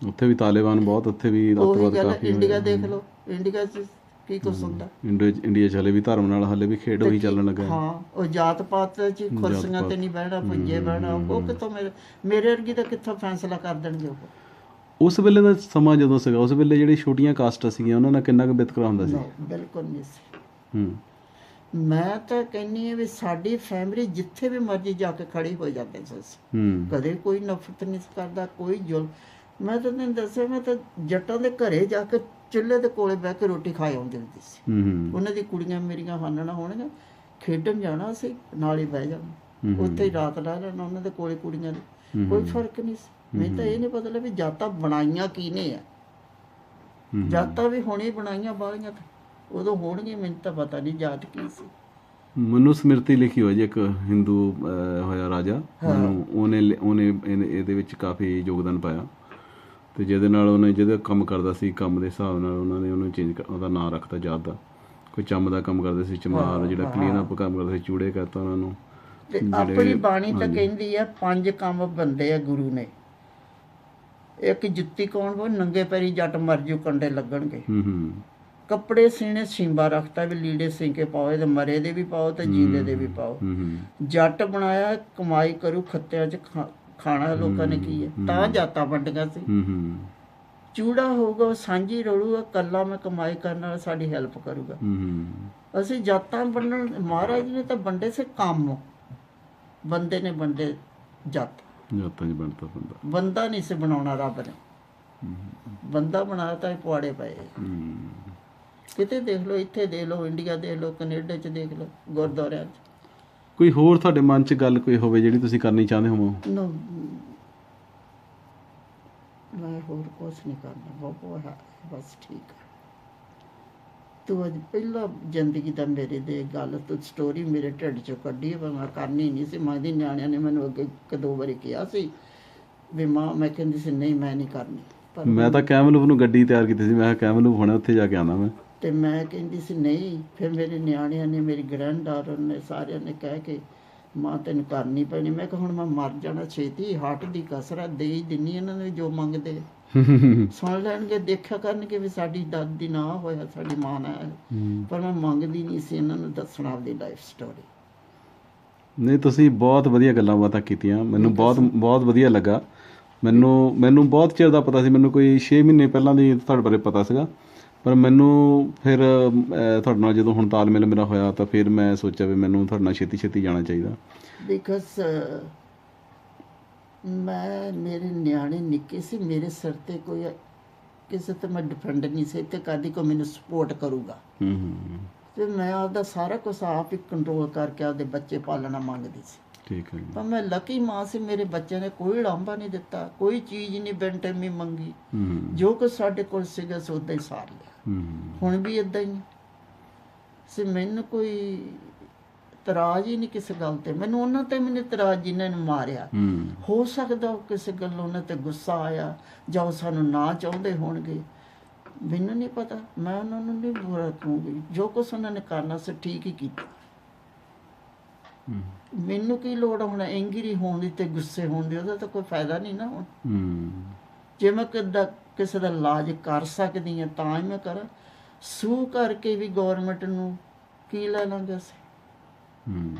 ਉੱਥੇ ਵੀ ਤਾਲਿਬਾਨ ਬਹੁਤ, ਉੱਥੇ ਵੀ ਉਹੀ ਅੱਤਵਾਦ ਗੱਲ ਕਾਫੀ ਇੰਡੀਆ ਦੇਖ ਲਓ, ਇੰਡੀਆ 'ਚ ਕੀ ਕੁਛ ਹੁੰਦਾ। ਇੰਡੀਆ 'ਚ ਹਲੇ ਵੀ ਧਰਮ ਨਾਲ ਹਲੇ ਵੀ ਖੇਡ ਉਹੀ ਚੱਲਣ ਲੱਗਾ। ਹਾਂ ਉਹ ਜਾਤ ਪਾਤ 'ਚ ਕੁਰਸੀਆਂ ਤੇ ਨਹੀਂ ਬਹਿਣਾ, ਪੁੰਜੇ ਬਹਿਣਾ, ਉਹ ਕਿੱਥੋਂ ਮੇਰੇ ਵਰਗੀ ਦਾ ਕਿੱਥੋਂ ਫੈਸਲਾ ਕਰ ਦੇਣਗੇ ਉਹ। ਉਸ ਵੇਲੇ ਦਾ ਸਮਾਂ ਜਦੋਂ ਸੀਗਾ, ਉਸ ਵੇਲੇ ਜਿਹੜੀ ਛੋਟੀਆਂ ਕਾਸਟਾਂ ਸੀਗੀਆਂ ਉਹਨਾਂ ਨਾਲ ਕਿੰਨਾ ਕੁ ਵਿਤਕਰਾ ਹੁੰਦਾ ਸੀ? ਬਿਲਕੁਲ ਨਹੀਂ ਸੀ। ਹੂੰ ਮੈਂ ਤਾਂ ਕਹਿੰਨੀ ਆ ਵੀ ਸਾਡੀ ਫੈਮਿਲੀ ਜਿੱਥੇ ਵੀ ਮਰਜ਼ੀ ਜਾ ਕੇ ਖੜੀ ਹੋ ਜਾਂਦੇ ਸੀ ਅਸੀਂ। ਹੂੰ ਕਦੇ ਕੋਈ ਨਫ਼ਰਤ ਨਹੀਂ ਸੀ ਕਰਦਾ, ਕੋਈ ਜ਼ੁਲਮ। ਮੈਂ ਤਾਂ ਤੈਨੂੰ ਦੱਸਿਆ, ਮੈਂ ਤਾਂ ਜੱਟਾਂ ਦੇ ਘਰੇ ਜਾ ਕੇ ਚੁੱਲ੍ਹੇ ਦੇ ਕੋਲੇ ਬਹਿ ਕੇ ਰੋਟੀ ਖਾ ਆਉਂਦੀ ਹੁੰਦੀ ਸੀ। ਹੂੰ ਉਹਨਾਂ ਦੀ ਕੁੜੀਆਂ ਮੇਰੀਆਂ ਹਾਨਣਾ ਹੋਣਗੀਆਂ, ਖੇਡਣ ਜਾਣਾ ਸੀ, ਨਾਲ ਹੀ ਬਹਿ ਜਾਣਾ, ਉੱਥੇ ਹੀ ਰਾਤ ਰਹਿ ਲੈਣਾ ਉਹਨਾਂ ਦੇ ਕੋਲੇ ਕੁੜੀਆਂ ਦੇ। ਕੋਈ ਫਰਕ ਨਹੀਂ ਸੀ। ਮੈਨੂੰ ਤਾਂ ਇਹ ਨਹੀਂ ਪਤਾ ਵੀ ਜਾਤਾਂ ਬਣਾਈਆਂ ਕਿਹਨੇ ਆ। ਜਾਤਾਂ ਵੀ ਹੁਣੇ ਬਣਾਈਆਂ ਬਾਹਲੀਆਂ ਤਾਂ ਉਦੋਂ ਹੋਣਗੀਆਂ, ਮੈਨੂੰ ਤਾਂ ਪਤਾ ਨਹੀਂ ਜਾਤ ਕੀ ਸੀ। ਮਨੂ ਸਮ੍ਰਿਤੀ ਲਿਖੀ ਹੋਈ ਜੀ, ਇੱਕ ਹਿੰਦੂ ਹੋਇਆ ਰਾਜਾ, ਉਹਨੇ ਇਹਦੇ ਵਿੱਚ ਕਾਫੀ ਯੋਗਦਾਨ ਪਾਇਆ, ਤੇ ਜਿਹਦੇ ਨਾਲ ਉਹਨੇ ਜਿਹਦੇ ਕੰਮ ਕਰਦਾ ਸੀ ਕੰਮ ਦੇ ਹਿਸਾਬ ਨਾਲ ਉਹਨਾਂ ਨੇ ਉਹਨੂੰ ਚੇਂਜ ਉਹਦਾ ਨਾਂ ਰੱਖਤਾ ਜਾਤ ਦਾ। ਕੋਈ ਚੰਮ ਦਾ ਕੰਮ ਕਰਦੇ ਸੀ, ਚਮਾਰ, ਜਿਹੜਾ ਕਲੀਨ ਅਪ ਕੰਮ ਕਰਦਾ ਸੀ ਚੂੜੇ ਕਰਤਾ ਉਹਨਾਂ ਨੂੰ। ਤੇ ਆਪਣੀ ਬਾਣੀ ਤਾਂ ਕਹਿੰਦੀ ਆ 5 ਕੰਮ ਬੰਦੇ ਆ ਗੁਰੂ ਨੇ। ਇੱਕ ਜੁੱਤੀ ਕੌਣ ਬੋ ਨੰਗੇ ਪੈਰੀ ਜੱਟ ਮਰ ਜੂ ਕੰਡੇ ਲੱਗਣਗੇ। ਕੱਪੜੇ ਸੀਣੇ ਸਿੰਬਾ ਰੱਖਤਾ ਵੀ ਲੀੜੇ ਸੀ ਕੇ ਪਾਓ, ਤੇ ਮਰੇ ਦੇ ਵੀ ਪਾਓ ਤੇ ਜੀਂਦੇ ਦੇ ਵੀ ਪਾਓ। ਜੱਟ ਬਣਾਇਆ ਕਮਾਈ ਕਰੂ ਖੱਤਿਆਂ 'ਚ ਖਾਣਾ ਲੋਕਾਂ ਨੇ ਕੀ ਹੈ, ਤਾਂ ਜਾਤਾਂ ਵੰਡੀਆਂ ਸੀ। ਚੂੜਾ ਹੋਊਗਾ ਉਹ ਸਾਂਝੀ ਰਲੂਗਾ, ਕੱਲਾ ਮੈਂ ਕਮਾਈ ਕਰਨ ਨਾਲ ਸਾਡੀ ਹੈਲਪ ਕਰੂਗਾ। ਅਸੀਂ ਜਾਤਾਂ ਵੰਡਣ, ਮਹਾਰਾਜ ਨੇ ਤਾਂ ਵੰਡੇ ਸੀ ਕੰਮ, ਬੰਦੇ ਨੇ ਵੰਡੇ ਜਾਤਾਂ 'ਚ ਬਣਤਾ ਬੰਦਾ ਨਹੀਂ ਸੀ ਬਣਾਉਣਾ ਰੱਬ ਨੇ। ਬੰਦਾ ਬਣਾਇਆ ਤਾਂ ਇਹ ਪੁਆੜੇ ਪਏ। ਕਿਤੇ ਦੇਖ ਲਓ, ਇੱਥੇ ਦੇਖ ਲਓ, ਇੰਡੀਆ ਦੇਖ ਲਓ, ਕੈਨੇਡਾ 'ਚ ਦੇਖ ਲਓ, ਗੁਰਦੁਆਰਿਆਂ 'ਚ। ਕੋਈ ਹੋਰ ਤੁਹਾਡੇ ਮਨ 'ਚ ਗੱਲ ਕੋਈ ਹੋਵੇ ਜਿਹੜੀ ਤੁਸੀਂ ਕਰਨੀ ਚਾਹੁੰਦੇ ਹੋਵੋ? ਮੈਂ ਹੋਰ ਕੁਛ ਨਹੀਂ ਕਰਨਾ ਬਾਬੂ, ਹੈ ਬਸ ਠੀਕ ਹੈ। ਤੂੰ ਅੱਜ ਪਹਿਲਾਂ ਜ਼ਿੰਦਗੀ ਦਾ ਮੇਰੇ ਦੇ ਗੱਲ ਤੂੰ ਸਟੋਰੀ ਮੇਰੇ ਢਿੱਡ 'ਚੋਂ ਕੱਢੀ, ਪਰ ਮੈਂ ਕਰਨੀ ਨਹੀਂ ਸੀ। ਮਾਂ ਦੀ ਨਿਆਣਿਆਂ ਨੇ ਮੈਨੂੰ ਅੱਗੇ 1-2 ਵਾਰੀ ਕਿਹਾ ਸੀ ਵੀ ਮਾਂ, ਮੈਂ ਕਹਿੰਦੀ ਸੀ ਨਹੀਂ ਮੈਂ ਨਹੀਂ ਕਰਨੀ। ਪਰ ਮੈਂ ਤਾਂ ਕੈਮਲੂਪ ਨੂੰ ਗੱਡੀ ਤਿਆਰ ਕੀਤੀ ਸੀ, ਮੈਂ ਕਿਹਾ ਕੈਮਲੂਪ ਹੋਣਾ, ਉੱਥੇ ਜਾ ਕੇ ਆਉਣਾ ਮੈਂ। ਤੇ ਮੈਂ ਕਹਿੰਦੀ ਸੀ ਨਹੀਂ। ਫਿਰ ਮੇਰੇ ਨਿਆਣਿਆਂ ਨੇ, ਮੇਰੀ ਗ੍ਰੈਂਡ ਡਾਟਰ ਨੇ, ਸਾਰਿਆਂ ਨੇ ਕਹਿ ਕੇ ਮਾਂ ਤੈਨੂੰ ਕਰਨੀ ਪੈਣੀ। ਮੈਂ ਕਿਹਾ ਹੁਣ ਮੈਂ ਮਰ ਜਾਣਾ ਛੇਤੀ, ਹਾਰਟ ਦੀ ਕਸਰਤ ਦੇ ਹੀ ਦਿੰਨੀ ਇਹਨਾਂ ਨੇ ਜੋ ਮੰਗਦੇ ਸੁਣ ਲੈਣਗੇ, ਦੇਖਿਆ ਕਰਨਗੇ ਵੀ ਸਾਡੀ ਦਾਦੀ ਨਾ ਹੋਇਆ, ਸਾਡੀ ਮਾਂ ਨਾ ਹੈ। ਪਰ ਮੈਂ ਮੰਗਦੀ ਨਹੀਂ ਸੀ ਇਹਨਾਂ ਨੂੰ ਦੱਸਣਾ ਆਪਦੀ ਲਾਈਫ ਸਟੋਰੀ। ਨਹੀਂ, ਤੁਸੀਂ ਬਹੁਤ ਵਧੀਆ ਗੱਲਾਂ ਬਾਤਾਂ ਕੀਤੀਆਂ, ਮੈਨੂੰ ਬਹੁਤ ਵਧੀਆ ਲੱਗਾ। ਮੈਨੂੰ ਬਹੁਤ ਚਿਰ ਦਾ ਪਤਾ ਸੀ, ਮੈਨੂੰ ਕੋਈ 6 ਮਹੀਨੇ ਪਹਿਲਾਂ ਦੀ ਤੁਹਾਡੇ ਬਾਰੇ ਪਤਾ ਸੀਗਾ, ਪਰ ਮੈਨੂੰ ਫਿਰ ਤੁਹਾਡੇ ਨਾਲ ਜਦੋਂ ਹੁਣ ਤਾਲਮੇਲ ਮੇਰਾ ਹੋਇਆ ਤਾਂ ਫਿਰ ਮੈਂ ਸੋਚਿਆ ਵੀ ਮੈਨੂੰ ਤੁਹਾਡੇ ਨਾਲ ਛੇਤੀ ਜਾਣਾ ਚਾਹੀਦਾ। ਬਿਕਾਜ਼ ਮੇਰੇ ਨਿਆਣੇ ਨਿੱਕੇ ਸੀ, ਮੇਰੇ ਸਿਰ 'ਤੇ ਕੋਈ ਕਿਸੇ ਤੇ ਮੈਂ ਡਿਪੈਂਡ ਨਹੀਂ ਸੀ ਇੱਥੇ ਕਰਦੀ, ਕੋਈ ਮੈਨੂੰ ਸਪੋਰਟ ਕਰੂਗਾ। ਤੇ ਮੈਂ ਆਪਦਾ ਸਾਰਾ ਕੁਛ ਆਪ ਹੀ ਕੰਟਰੋਲ ਕਰਕੇ ਆਪਦੇ ਬੱਚੇ ਪਾਲਣਾ ਮੰਗਦੀ ਸੀ। ਠੀਕ ਹੈ। ਪਰ ਮੈਂ ਲੱਕੀ ਮਾਂ ਸੀ, ਮੇਰੇ ਬੱਚਿਆਂ ਨੇ ਕੋਈ ਲਾਂਭਾ ਨਹੀਂ ਦਿੱਤਾ, ਕੋਈ ਚੀਜ਼ ਨਹੀਂ ਬੈਂਟਮੀ ਮੰਗੀ। ਜੋ ਕੁਛ ਸਾਡੇ ਕੋਲ ਸੀਗਾ ਸੋ ਉੱਦਾਂ ਹੀ ਸਾਰ ਲਿਆ। ਹੁਣ ਵੀ ਇੱਦਾਂ ਹੀ ਸੀ। ਮੈਨੂੰ ਕੋਈ ਇਤਰਾਜ਼ ਹੀ ਨਹੀਂ ਕਿਸੇ ਗੱਲ ਤੇ। ਮੈਨੂੰ ਉਹਨਾਂ ਤੇ ਮੈਨੂੰ ਇਤਰਾਜ਼ ਜਿਨ੍ਹਾਂ ਨੇ ਮਾਰਿਆ। ਹੋ ਸਕਦਾ ਉਹ ਕਿਸੇ ਗੱਲੋਂ ਉਹਨਾਂ ਤੇ ਗੁੱਸਾ ਆਇਆ ਜਾਂ ਉਹ ਸਾਨੂੰ ਨਾ ਚਾਹੁੰਦੇ ਹੋਣਗੇ, ਮੈਨੂੰ ਨਹੀਂ ਪਤਾ। ਮੈਂ ਉਹਨਾਂ ਨੂੰ ਨਹੀਂ ਬੁਰਾ ਕਹੂੰਗੀ, ਜੋ ਕੁਛ ਉਹਨਾਂ ਨੇ ਕਰਨਾ ਸੀ ਠੀਕ ਹੀ ਕੀਤਾ। ਮੈਨੂੰ ਕੀ ਲੋੜ ਹੁਣ ਐਂਗਰੀ ਹੋਣ ਦੀ ਤੇ ਗੁੱਸੇ ਹੋਣ ਦੀ, ਉਹਦਾ ਤਾਂ ਕੋਈ ਫਾਇਦਾ ਨਹੀਂ ਨਾ ਹੁਣ। ਜੇ ਮੈਂ ਕਿਸੇ ਦਾ ਇਲਾਜ ਕਰ ਸਕਦੀ ਹਾਂ ਤਾਂ ਹੀ ਮੈਂ ਕਰਾਂ। ਸੂ ਕਰਕੇ ਵੀ ਗੌਰਮੈਂਟ ਨੂੰ ਕੀ ਲੈ ਲਾਂਗੇ ਅਸੀਂ।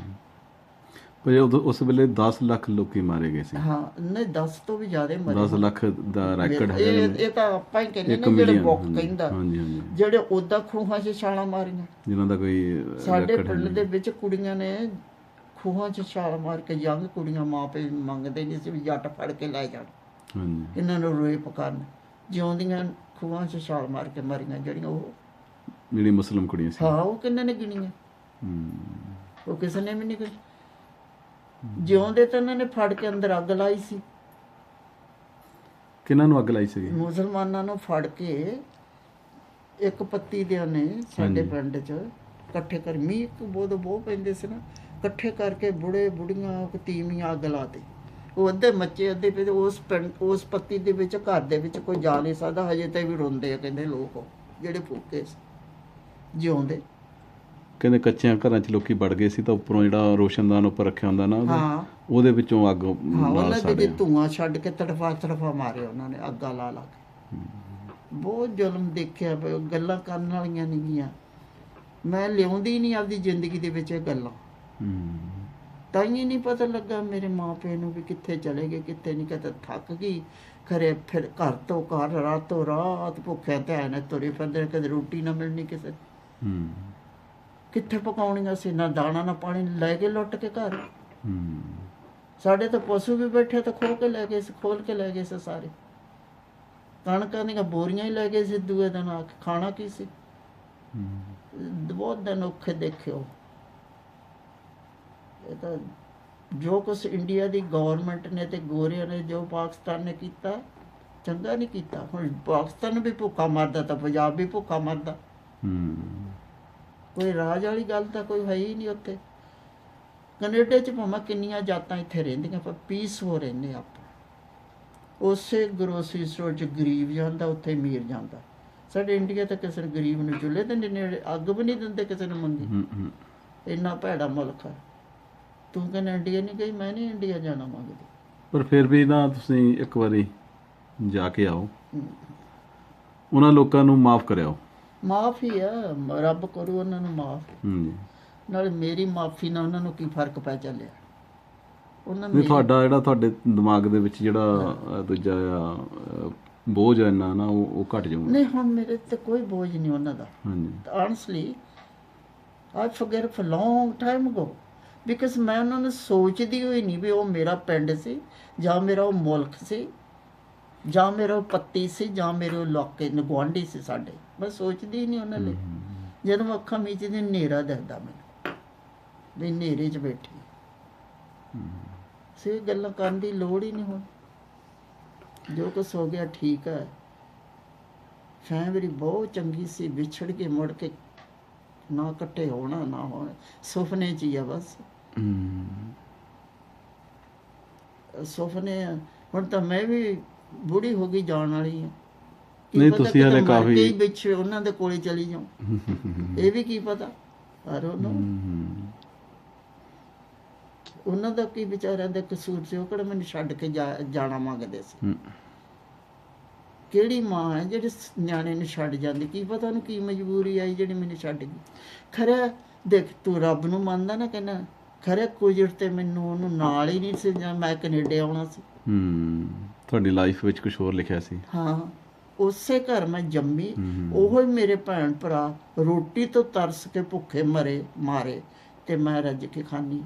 ਪਰ ਉਸ ਵੇਲੇ 10 ਲੱਖ ਲੋਕੀ ਮਾਰੇ ਗਏ ਸੀ। ਹਾਂ, ਨਹੀਂ 10 ਤੋਂ ਵੀ ਜ਼ਿਆਦਾ ਮਰੇ। 10 ਲੱਖ ਦਾ ਰੈਕੋਰਡ ਹੈ। ਇਹ ਤਾਂ ਆਪਾਂ ਹੀ ਕਹਿੰਦੇ ਨੇ, ਜਿਹੜੇ ਬੁੱਕ ਕਹਿੰਦਾ, ਜਿਹੜੇ ਉਦਾਂ ਖੂਹਾਂ 'ਚ ਛਾਲਾਂ ਮਾਰੀਆਂ, ਜਿਨ੍ਹਾਂ ਦਾ ਕੋਈ ਸਾਡੇ ਪਿੰਡ ਦੇ ਵਿੱਚ ਕੁੜੀਆਂ ਨੇ ਖੂਹਾਂ 'ਚ ਛਾਲ ਮਾਰ ਕੇ, ਯੰਗ ਕੁੜੀਆਂ, ਮਾਪੇ ਮੰਗਦੇ ਨਹੀਂ ਸੀ ਵੀ ਜੱਟ ਫੜ ਕੇ ਲੈ ਜਾਣ, ਇਹਨਾਂ ਨੂੰ ਰੇਪ ਕਰਨ, ਜਿਉਂਦੀਆਂ ਖੂਹਾਂ 'ਚ ਛਾਲ ਮਾਰ ਕੇ ਮਰੀਆਂ ਜਿਹੜੀਆਂ, ਉਹ ਜਿਹੜੀ ਮੁਸਲਿਮ ਕੁੜੀਆਂ ਸੀ। ਹਾਂ, ਉਹ ਕਿੰਨਾਂ ਨੇ ਗਿਣੀਆਂ? ਉਹ ਕਿਸੇ ਨੇ ਵੀ ਨਹੀਂ ਗਿਣੀ। ਜਿਉਂਦੇ ਤਾਂ ਇਹਨਾਂ ਨੇ ਫੜ ਕੇ ਅੰਦਰ ਅੱਗ ਲਾਈ ਸੀ। ਕਿਹਨਾਂ ਨੂੰ ਅੱਗ ਲਾਈ ਸੀ? ਮੁਸਲਮਾਨਾਂ ਨੂੰ ਫੜ ਕੇ ਇੱਕ ਪੱਤੀ ਦੇ ਨੇ ਸਾਡੇ ਪਿੰਡ 'ਚ ਇਕੱਠੇ ਕਰ, ਮੀਂਹ ਬਹੁਤ ਪੈਂਦੇ ਸੀ ਨਾ, ਇਕੱਠੇ ਕਰਕੇ ਬੁੜੇ ਬੁੜੀਆਂ ਤੀਵੀਆਂ ਅੱਗ ਲਾਤੇ। ਉਹਦੇ ਮੱਚੇ ਅੱਧੇ ਪਏ ਉਸ ਪਿੰਡ ਉਸ ਪੱਤੀ ਦੇ ਵਿੱਚ ਘਰ ਦੇ ਵਿੱਚ ਕੋਈ ਜਾ ਨਹੀਂ ਸਕਦਾ। ਹਜੇ ਤਾਂ ਵੀ ਰੋਂਦੇ ਆ ਕਹਿੰਦੇ ਲੋਕ ਜਿਹੜੇ ਫੂਕੇ ਸੀ ਜਿਉਂਦੇ। ਕਹਿੰਦੇ ਕੱਚਿਆਂ ਘਰਾਂ 'ਚ ਲੋਕੀ ਵੜ ਗਏ ਸੀ ਤਾਂ ਉੱਪਰੋਂ ਜਿਹੜਾ ਰੋਸ਼ਨਦਾਨ ਉੱਪਰ ਰੱਖਿਆ ਹੁੰਦਾ ਨਾ ਹਾਂ ਉਹਦੇ ਵਿੱਚੋਂ ਅੱਗ ਹਾਂ ਨਾਲ ਉਹਨਾਂ ਦੇ ਸਾੜਿਆ। ਧੂਆਂ ਛੱਡ ਕੇ ਤੜਫਾ ਮਾਰਿਆ ਉਹਨਾਂ ਨੇ ਅੱਗਾਂ ਲਾ ਕੇ। ਬਹੁਤ ਜ਼ੁਲਮ ਦੇਖਿਆ। ਗੱਲਾਂ ਕਰਨ ਵਾਲੀਆਂ ਨਹੀਂ ਗੀਆਂ। ਮੈਂ ਲਿਆਉਂਦੀ ਨਹੀਂ ਆਪਦੀ ਜ਼ਿੰਦਗੀ ਦੇ ਵਿੱਚ ਇਹ ਗੱਲਾਂ। ਤਾਂ ਹੀ ਨਹੀਂ ਪਤਾ ਲੱਗਾ ਮੇਰੇ ਮਾਂ ਪਿਓ ਨੂੰ ਵੀ ਕਿੱਥੇ ਚਲੇ ਗਏ ਕਿੱਥੇ ਨਹੀਂ। ਕਿਤੇ ਥੱਕ ਗਈ ਖਰੇ ਫਿਰ ਘਰ ਤੋਂ ਘਰ ਰਾਤੋਂ ਰਾਤ ਭੁੱਖਿਆਂ ਧਿਆਨ ਨਾਲ ਤੁਰੇ ਫਿਰਦੇ। ਕਦੇ ਰੋਟੀ ਨਾ ਮਿਲਣੀ ਕਿਸੇ ਕਿੱਥੇ ਪਕਾਉਣੀਆਂ ਸੀ, ਨਾ ਦਾਣਾ ਨਾ ਪਾਣੀ। ਲੈ ਕੇ ਲੁੱਟ ਕੇ ਘਰ। ਸਾਡੇ ਤਾਂ ਪਸ਼ੂ ਵੀ ਬੈਠੇ ਤਾਂ ਖੋਲ ਕੇ ਲੈ ਗਏ ਸੀ ਸਾਰੇ। ਕਣਕਾਂ ਦੀਆਂ ਬੋਰੀਆਂ ਹੀ ਲੈ ਗਏ ਸੀ ਦੂਏ ਦਿਨ ਆ ਕੇ। ਖਾਣਾ ਕੀ ਸੀ? ਬਹੁਤ ਦਿਨ ਔਖੇ ਦੇਖਿਓ। ਇਹ ਤਾਂ ਜੋ ਕੁਛ ਇੰਡੀਆ ਦੀ ਗੌਰਮੈਂਟ ਨੇ ਤੇ ਗੋਰਿਆਂ ਨੇ ਜੋ ਪਾਕਿਸਤਾਨ ਨੇ ਕੀਤਾ ਚੰਗਾ ਨਹੀਂ ਕੀਤਾ। ਹੁਣ ਪਾਕਿਸਤਾਨ ਵੀ ਭੁੱਖਾ ਮਰਦਾ ਤਾਂ ਪੰਜਾਬ ਵੀ ਭੁੱਖਾ ਮਰਦਾ। ਕੋਈ ਰਾਜ ਵਾਲੀ ਗੱਲ ਤਾਂ ਕੋਈ ਹੈ ਹੀ ਨਹੀਂ ਉੱਥੇ। ਕੈਨੇਡਾ 'ਚ ਭਾਵੇਂ ਕਿੰਨੀਆਂ ਜਾਤਾਂ ਇੱਥੇ ਰਹਿੰਦੀਆਂ ਪਰ ਪੀਸ ਹੋ ਰਹਿੰਦੇ ਆਪਾਂ। ਉਸੇ ਗਰੋਸਰੀ ਸਟੋਰ 'ਚ ਗਰੀਬ ਜਾਂਦਾ ਉੱਥੇ ਅਮੀਰ ਜਾਂਦਾ। ਸਾਡੇ ਇੰਡੀਆ ਤਾਂ ਕਿਸੇ ਨੂੰ ਗਰੀਬ ਨੂੰ ਚੁੱਲ੍ਹੇ ਦੇ ਨੇੜੇ ਅੱਗ ਵੀ ਨਹੀਂ ਦਿੰਦੇ ਕਿਸੇ ਨੂੰ ਮੰਗੀ। ਇੰਨਾ ਭੈੜਾ ਮੁਲਕ ਹੈ। ਤੂੰ ਕਹਿੰਦਾ ਇੰਡੀਆ ਨਹੀਂ ਗਈ, ਮੈਂ ਨਹੀਂ ਇੰਡੀਆ ਜਾਣਾ ਮੰਗਦੀ। ਪਰ ਫਿਰ ਵੀ ਨਾ ਤੁਸੀਂ ਇੱਕ ਵਾਰੀ ਜਾ ਕੇ ਆਓ, ਉਹਨਾਂ ਲੋਕਾਂ ਨੂੰ ਮਾਫ ਕਰਿਓ। ਮਾਫ ਹੀ ਆ, ਰੱਬ ਕਰੂ ਉਹਨਾਂ ਨੂੰ ਮਾਫ। ਨਾਲੇ ਮੇਰੀ ਮਾਫੀ ਨਾਲ ਉਹਨਾਂ ਨੂੰ ਕੀ ਫਰਕ ਪੈ ਚੱਲਿਆ? ਉਹਨਾਂ ਨਹੀਂ ਤੁਹਾਡਾ ਜਿਹੜਾ ਤੁਹਾਡੇ ਦਿਮਾਗ ਦੇ ਵਿੱਚ ਜਿਹੜਾ ਦੂਜਾ ਬੋਝ ਹੈ ਇੰਨਾ ਨਾ ਉਹ ਘਟ ਜਾਊਗਾ। ਨਹੀਂ ਹੁਣ ਮੇਰੇ ਤੇ ਕੋਈ ਬੋਝ ਨਹੀਂ ਉਹਨਾਂ ਦਾ। ਹਾਂਜੀ honestly I forget for long time ago because ਮੈਂ ਉਹਨਾਂ ਨੂੰ ਸੋਚਦੀ ਹੋਈ ਨਹੀਂ ਵੀ ਉਹ ਮੇਰਾ ਪਿੰਡ ਸੀ ਜਾਂ ਮੇਰਾ ਉਹ ਮੁਲਕ ਸੀ ਜਾਂ ਮੇਰਾ ਉਹ ਪੱਤੀ ਸੀ ਜਾਂ ਮੇਰੇ ਉਹ ਇਲਾਕੇ ਗੁਆਂਢੀ ਸੀ ਸਾਡੇ। ਮੈਂ ਸੋਚਦੀ ਨਹੀਂ ਉਹਨਾਂ ਲਈ। ਜਦੋਂ ਅੱਖਾਂ ਮੀਚਦੀ ਹਨੇਰਾ ਦਿਖਦਾ ਮੈਨੂੰ ਵੀ ਹਨੇਰੇ 'ਚ ਬੈਠੀ ਸੇ। ਗੱਲਾਂ ਕਰਨ ਦੀ ਲੋੜ ਹੀ ਨਹੀਂ ਹੁਣ। ਜੋ ਕੁਛ ਹੋ ਗਿਆ ਠੀਕ ਹੈ। ਫੈਮਿਲੀ ਬਹੁਤ ਚੰਗੀ ਸੀ। ਵਿਛੜ ਕੇ ਮੁੜ ਕੇ ਨਾ ਇਕੱਠੇ ਹੋਣਾ ਨਾ ਹੋਣਾ ਸੁਪਨੇ 'ਚ ਹੀ ਆ ਬਸ। ਸੁਪਨੇ ਹੁਣ ਤਾਂ ਮੈਂ ਵੀ ਬੁੜੀ ਹੋ ਗਈ ਜਾਣ ਵਾਲੀ ਆ। ਨਹੀਂ ਤੁਸੀਂ ਹਲੇ ਕਾਫੀ ਵਿੱਚ ਉਹਨਾਂ ਦੇ ਕੋਲੇ ਚਲੀ ਜਾਉ ਇਹ ਵੀ ਕੀ ਪਤਾ। ਪਰ ਉਹਨਾਂ ਦਾ ਕੀ ਵਿਚਾਰਿਆਂ ਦਾ ਕਸੂਰ ਸੀ? ਉਹ ਕਿਹੜਾ ਮੈਨੂੰ ਛੱਡ ਕੇ ਜਾਣਾ ਮੰਗਦੇ ਸੀ? ਕਿਹੜੀ ਮਾਂ ਹੈ ਜਿਹੜੀ ਨਿਆਣੇ ਨੂੰ ਛੱਡ ਜਾਂਦੀ? ਕੀ ਪਤਾ ਉਹਨੂੰ ਕੀ ਮਜਬੂਰੀ ਆਈ ਜਿਹੜੀ ਮੈਨੂੰ ਛੱਡ ਗਈ। ਖਰੇ ਦੇਖ ਤੂੰ ਰੱਬ ਨੂੰ ਮੰਨਦਾ ਨਾ, ਕਹਿੰਦਾ ਖਰੇ ਕੁਝ ਤੇ ਮੈਨੂੰ ਉਹਨੂੰ ਨਾਲ ਹੀ ਨਹੀਂ ਸੀ ਜਾਂ ਮੈਂ ਕੈਨੇਡਾ ਆਉਣਾ ਸੀ। ਤੁਹਾਡੀ ਲਾਈਫ ਵਿੱਚ ਕੁਝ ਹੋਰ ਲਿਖਿਆ ਸੀ। ਹਾਂ ਉਸੇ ਘਰ ਮੈਂ ਜੰਮੀ। ਉਹੋ ਹੀ ਮੇਰੇ ਭੈਣ ਭਰਾ ਰੋਟੀ ਤੋਂ ਤਰਸ ਕੇ ਭੁੱਖੇ ਮਾਰੇ ਤੇ ਮੈਂ ਰੱਜ ਕੇ ਖਾਂਦੀ।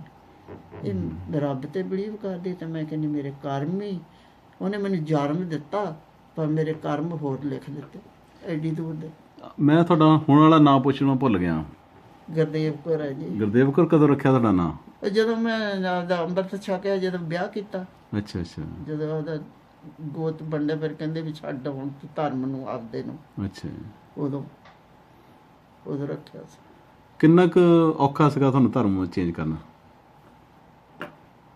ਇਹ ਰੱਬ ਤੇ ਬਿਲੀਵ ਕਰਦੀ ਤੇ ਮੈਂ ਕਹਿੰਦੀ ਮੇਰੇ ਕਰਮ ਹੀ ਉਹਨੇ ਮੈਨੂੰ ਜਨਮ ਦਿੱਤਾ ਪਰ ਮੇਰੇ ਕਰਮ ਹੋਰ ਲਿਖ ਦਿੱਤੇ ਐਡੀ ਦੂਰ ਦੇ। ਮੈਂ ਤੁਹਾਡਾ ਹੁਣ ਵਾਲਾ ਨਾਂ ਪੁੱਛਣਾ ਭੁੱਲ ਗਿਆ। ਗੁਰਦੇਵ ਕੌਰ ਹੈ ਜੀ। ਗੁਰਦੇਵ ਕੌਰ ਕਦੋਂ ਰੱਖਿਆ ਤੁਹਾਡਾ ਨਾਂ? ਜਦੋਂ ਮੈਂ ਆਪਦਾ ਅੰਮ੍ਰਿਤ ਛਕਿਆ, ਜਦੋਂ ਵਿਆਹ ਕੀਤਾ। ਅੱਛਾ ਅੱਛਾ। ਜਦੋਂ ਉਹਦਾ ਗੋਤ ਵੰਡੇ ਫਿਰ ਕਹਿੰਦੇ ਵੀ ਛੱਡ ਹੁਣ ਤੂੰ ਧਰਮ ਨੂੰ ਆਪਦੇ ਨੂੰ। ਅੱਛਾ। ਉਦੋਂ ਰੱਖਿਆ ਸੀ। ਕਿੰਨਾ ਕੁ ਔਖਾ ਸੀਗਾ ਤੁਹਾਨੂੰ ਧਰਮ ਚੇਂਜ ਕਰਨਾ?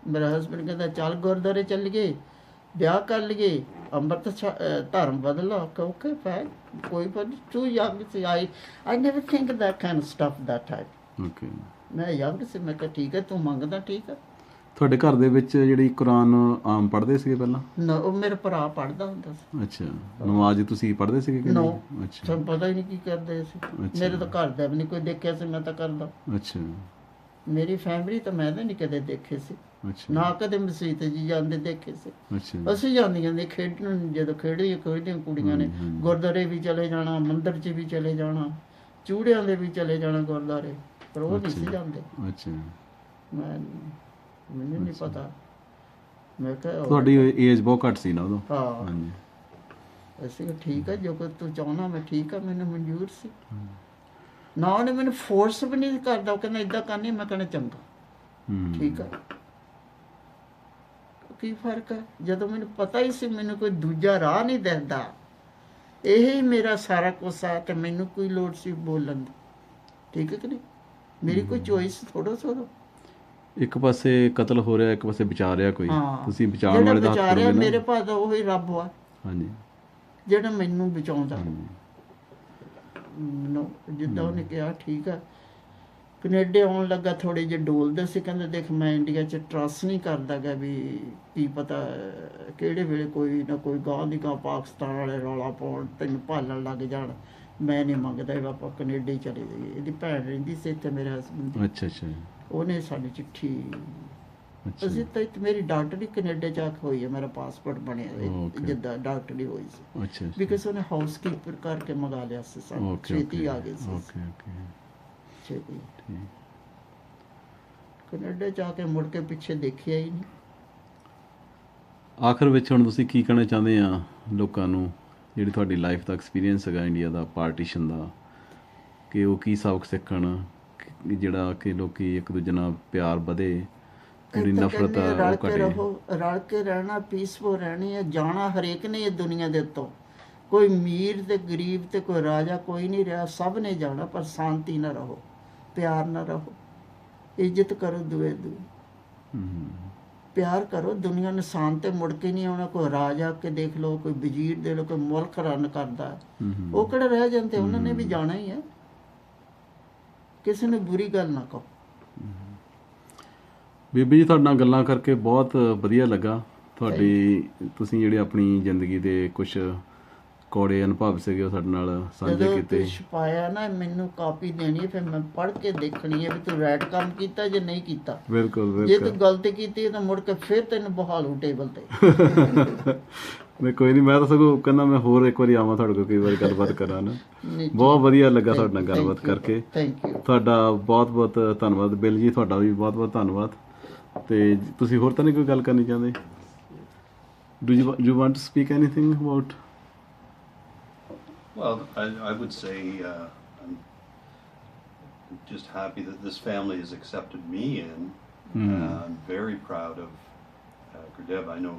ਮੇਰਾ ਹਸਬੈਂਡ ਕਹਿੰਦਾ ਚੱਲ ਗੁਰਦੁਆਰੇ ਚੱਲ ਗਏ, ਵਿਆਹ ਕਰ ਲਈਏ, ਅੰਮ੍ਰਿਤ ਧਰਮ ਬਦਲਾ। ਓਕੇ ਫਾਈਨ, ਕੋਈ ਪਰ ਟੂ ਯੰਗ ਸੀ। I never think that kind of stuff that time. Okay. ਮੈਂ ਯੰਗ ਸੀ। ਮੈਂ ਕਿਹਾ ਠੀਕ ਹੈ ਤੂੰ ਮੰਗਦਾ ਠੀਕ ਹੈ। ਤੁਹਾਡੇ ਘਰ ਦੇ ਵਿੱਚ ਜਿਹੜੀ ਕੁਰਾਨ ਆਮ ਪੜ੍ਹਦੇ ਸੀਗੇ ਪਹਿਲਾਂ? ਨਾ ਉਹ ਮੇਰਾ ਭਰਾ ਪੜ੍ਹਦਾ ਹੁੰਦਾ ਸੀ। ਅੱਛਾ। ਨਮਾਜ਼ ਤੁਸੀਂ ਪੜ੍ਹਦੇ ਸੀਗੇ ਕਿ ਨਹੀਂ? ਅੱਛਾ। ਤੁਹਾਨੂੰ ਪਤਾ ਹੀ ਨਹੀਂ ਕੀ ਕਰਦੇ ਸੀ। ਮੇਰੇ ਤਾਂ ਘਰ ਦਾ ਵੀ ਨਹੀਂ ਕੋਈ ਦੇਖਿਆ ਸੀ, ਮੈਂ ਤਾਂ ਕਰਦਾ। ਅੱਛਾ। ਮੇਰੀ ਫੈਮਿਲੀ ਤਾਂ ਮੈਂ ਤਾਂ ਨਹੀਂ ਕਦੇ ਦੇਖੇ ਸੀ। ਅੱਛਾ। ਨਾ ਕਦੇ ਮਸੀਤ ਜੀ ਜਾਂਦੇ ਦੇਖੇ ਸੀ। ਅੱਛਾ। ਅਸੀਂ ਜਾਂਦੀਆਂ ਨੇ ਖੇਡਣ। ਜਦੋਂ ਖੇਡੀਆਂ ਕੁੜੀਆਂ ਨੇ ਗੁਰਦੁਆਰੇ ਵੀ ਚਲੇ ਜਾਣਾ, ਮੰਦਿਰ 'ਚ ਵੀ ਚਲੇ ਜਾਣਾ, ਚੂੜਿਆਂ ਦੇ ਵੀ ਚਲੇ ਜਾਣਾ ਗੁਰਦੁਆਰੇ, ਪਰ ਉਹ ਨਹੀਂ ਸੀ ਜਾਂਦੇ। ਅੱਛਾ। ਮੈਨੂੰ ਨਹੀਂ ਪਤਾ। ਮੈਂ ਕਿਹਾ ਤੁਹਾਡੀ ਏਜ ਬਹੁਤ ਘੱਟ ਸੀ ਨਾ ਉਦੋਂ? ਹਾਂ। ਹਾਂਜੀ। ਅਸੀਂ ਠੀਕ ਹੈ ਜੋ ਕੁਝ ਤੂੰ ਚਾਹੁੰਦਾ ਮੈਂ ਠੀਕ ਆ, ਮੈਨੂੰ ਮਨਜ਼ੂਰ ਸੀ। ਨਾ ਉਹਨੇ ਮੈਨੂੰ ਫੋਰਸ ਵੀ ਨਹੀਂ ਕਰਦਾ। ਉਹ ਕਹਿੰਦਾ ਇੱਦਾਂ ਕਰਨੀ, ਮੈਂ ਕਹਿੰਦਾ ਚੰਗਾ ਠੀਕ ਆ। ਕੀ ਫਰਕ ਹੈ? ਜਦੋਂ ਮੈਨੂੰ ਪਤਾ ਹੀ ਸੀ ਮੈਨੂੰ ਕੋਈ ਦੂਜਾ ਰਾਹ ਨਹੀਂ ਦਿਖਦਾ, ਇਹੀ ਮੇਰਾ ਸਾਰਾ ਕੁਛ ਆ ਤੇ ਮੈਨੂੰ ਕੋਈ ਲੋੜ ਸੀ ਬੋਲਣ ਦੀ। ਠੀਕ ਹੈ ਕਿ ਨਹੀਂ? ਮੇਰੀ ਕੋਈ ਚੋਇਸ ਥੋੜਾ ਇੱਕ ਪਾਸੇ ਕਤਲ ਹੋ ਰਿਹਾ, ਇੱਕ ਪਾਸੇ ਬਚਾ ਰਿਹਾ ਕੋਈ, ਹਾਂ। ਤੁਸੀਂ ਬਚਾਉਣ ਜਿਹੜਾ ਵਾਲੇ ਦਾ ਹੱਥ ਬਚਾ ਰਿਹਾ ਕਰੋਗੇ ਮੇਰੇ ਨਾ। ਭਾਅ ਦਾ ਉਹੀ ਰੱਬ ਆ ਹਾਂਜੀ ਜਿਹੜਾ ਮੈਨੂੰ ਬਚਾਉਂਦਾ। ਮੈਨੂੰ ਜਿੱਦਾਂ ਉਹਨੇ ਕਿਹਾ ਠੀਕ ਆ। ਕੈਨੇਡਾ ਆਉਣ ਲੱਗਾ ਥੋੜੇ ਜਿਹੇ ਡੋਲਦੇ ਸੀ, ਕਹਿੰਦੇ ਦੇਖ ਮੈਂ ਇੰਡੀਆ 'ਚ ਟਰੱਸਟ ਨਹੀਂ ਕਰਦਾ ਗਾ, ਵੀ ਕੀ ਪਤਾ ਕਿਹੜੇ ਵੇਲੇ ਕੋਈ ਨਾ ਕੋਈ ਗਾਂਹ ਦੀ ਗਾਂਹ ਪਾਕਿਸਤਾਨ ਵਾਲੇ ਰੌਲਾ ਪਾਉਣ, ਤੈਨੂੰ ਭਾਲਣ ਲੱਗ ਜਾਣ। ਮੈਂ ਨਹੀਂ ਮੰਗਦਾ ਵੀ ਆਪਾਂ ਕੈਨੇਡਾ ਹੀ ਚਲੇ ਜਾਈਏ। ਇਹਦੀ ਭੈਣ ਰਹਿੰਦੀ ਸੀ ਇੱਥੇ, ਮੇਰੇ ਹਸਬੈਂਡ ਦੀ, ਅੱਛਾ ਅੱਛਾ ਉਹਨੇ ਸਾਡੀ ਚਿੱਠੀ, ਅੱਛਾ ਅਸੀਂ ਤਾਂ ਮੇਰੀ ਡਾਕਟਰੀ ਕੈਨੇਡਾ ਜਾ ਕੇ ਹੋਈ ਹੈ, ਮੇਰਾ ਪਾਸਪੋਰਟ ਬਣਿਆ Okay. ਜਿੱਦਾਂ ਡਾਕਟਰੀ ਹੋਈ ਸੀ, ਅੱਛਾ ਬਿਕਾਜ਼ ਉਹਨੇ ਹਾਊਸਕੀਪਰ ਕਰਕੇ ਮੰਗਾ ਲਿਆ ਸੀ ਸਾਨੂੰ, ਓਕੇ ਛੇਤੀ ਆ ਗਈ ਸੀ ਓਕੇ ਓਕੇ ਛੇਤੀ। ਠੀਕ। ਕੈਨੇਡਾ ਜਾ ਕੇ ਮੁੜ ਕੇ ਪਿੱਛੇ ਦੇਖਿਆ ਹੀ ਨਹੀਂ। ਆਖਰ ਵਿੱਚ ਹੁਣ ਤੁਸੀਂ ਕੀ ਕਹਿਣਾ ਚਾਹੁੰਦੇ ਆ ਲੋਕਾਂ ਨੂੰ, ਜਿਹੜੀ ਤੁਹਾਡੀ ਲਾਈਫ ਦਾ ਐਕਸਪੀਰੀਅੰਸ ਹੈਗਾ ਇੰਡੀਆ ਦਾ, ਪਾਰਟੀਸ਼ਨ ਦਾ, ਕਿ ਉਹ ਕੀ ਸਬਕ ਸਿੱਖਣ, ਕਿ ਜਿਹੜਾ ਕਿ ਲੋਕੀ ਇੱਕ ਦੂਜੇ ਨਾਲ ਪਿਆਰ ਵਧੇ, ਜਿਹੜੀ ਇਹ ਤਾਂ ਨਫ਼ਰਤ ਕਹਿੰਦੇ ਆ ਰਲ ਉਹ ਕੇ ਘਟੇ। ਰਹੋ, ਰਲ ਕੇ ਰਹਿਣਾ, ਪੀਸਫੁਲ ਰਹਿਣੀ ਹੈ। ਜਾਣਾ ਹਰੇਕ ਨੇ ਇਹ ਦੁਨੀਆ ਦੇ ਉੱਤੋਂ, ਕੋਈ ਅਮੀਰ ਤੇ ਗਰੀਬ ਤੇ ਕੋਈ ਰਾਜਾ ਕੋਈ ਨਹੀਂ ਰਿਹਾ, ਸਭ ਨੇ ਜਾਣਾ, ਪਰ ਸ਼ਾਂਤੀ ਨਾਲ ਰਹੋ, ਪਿਆਰ ਨਾਲ ਰਹੋ, ਇੱਜ਼ਤ ਕਰੋ ਦੂਏ ਦੀ, ਪਿਆਰ ਕਰੋ। ਦੁਨੀਆ ਨਿਸ਼ਾਨ ਤੇ ਮੁੜ ਕੇ ਨਹੀਂ ਆਉਣਾ। ਕੋਈ ਰਾਜਾ ਕੇ ਦੇਖ ਲਓ, ਕੋਈ ਵਜ਼ੀਰ ਦੇ ਲਓ, ਕੋਈ ਮੁਲਕ ਰਨ ਕਰਦਾ, ਉਹ ਕਿਹੜੇ ਰਹਿ ਜਾਂਦੇ, ਉਹਨਾਂ ਨੇ ਵੀ ਜਾਣਾ ਹੀ ਹੈ। ਕਿਸੇ ਨੂੰ ਬੁਰੀ ਗੱਲ ਨਾ ਕਹੋ। ਬੀਬੀ ਜੀ ਤੁਹਾਡੇ ਨਾਲ ਗੱਲਾਂ ਕਰਕੇ ਬਹੁਤ ਵਧੀਆ ਲੱਗਾ। ਤੁਸੀਂ ਜਿਹੜੇ ਆਪਣੀ ਜ਼ਿੰਦਗੀ ਦੇ ਕੁਝ ਕੌੜੇ ਅਨੁਭਵ ਸੀਗੇ ਉਹ ਸਾਡੇ ਨਾਲ ਸਾਂਝੇ ਜਦੋਂ ਕੀਤੇ। ਤੂੰ ਛਪਾਇਆ ਨਾ, ਮੈਨੂੰ ਕਾਪੀ ਦੇਣੀ ਹੈ, ਫਿਰ ਮੈਂ ਪੜ੍ਹ ਕੇ ਦੇਖਣੀ ਹੈ ਵੀ ਤੂੰ ਰਾਈਟ ਕੰਮ ਕੀਤਾ ਜਾਂ ਨਹੀਂ ਕੀਤਾ। ਬਿਲਕੁਲ ਜੇ ਬਿਲਕੁਲ। ਤੂੰ ਗਲਤੀ ਕੀਤੀ ਤਾਂ ਮੁੜ ਕੇ ਫਿਰ ਤੈਨੂੰ ਬਹਾਲੂ ਟੇਬਲ ਤੇ। ਮੈਂ ਕੋਈ ਨਹੀਂ, ਮੈਂ ਤਾਂ ਸਗੋਂ ਕਹਿੰਦਾ ਮੈਂ ਹੋਰ ਇੱਕ ਵਾਰੀ ਆਵਾਂ ਤੁਹਾਡੇ ਕੋਲ, ਕਈ ਵਾਰੀ ਗੱਲਬਾਤ ਕਰਾਂ ਨਾ। ਨਹੀਂ, ਬਹੁਤ ਵਧੀਆ ਲੱਗਾ ਤੁਹਾਡੇ ਨਾਲ ਗੱਲਬਾਤ ਕਰਕੇ। Thank you. ਤੁਹਾਡਾ ਬਹੁਤ ਬਹੁਤ ਧੰਨਵਾਦ। ਬਿੱਲ ਜੀ ਤੁਹਾਡਾ ਵੀ ਬਹੁਤ ਬਹੁਤ ਧੰਨਵਾਦ। ਤੇ ਤੁਸੀਂ ਹੋਰ ਤਾਂ ਨਹੀਂ ਕੋਈ ਗੱਲ ਕਰਨੀ ਚਾਹੁੰਦੇ? Do you want to speak anything about? Well, I would say I'm just happy that this family has accepted me in. I'm very proud of Gurdev. I know,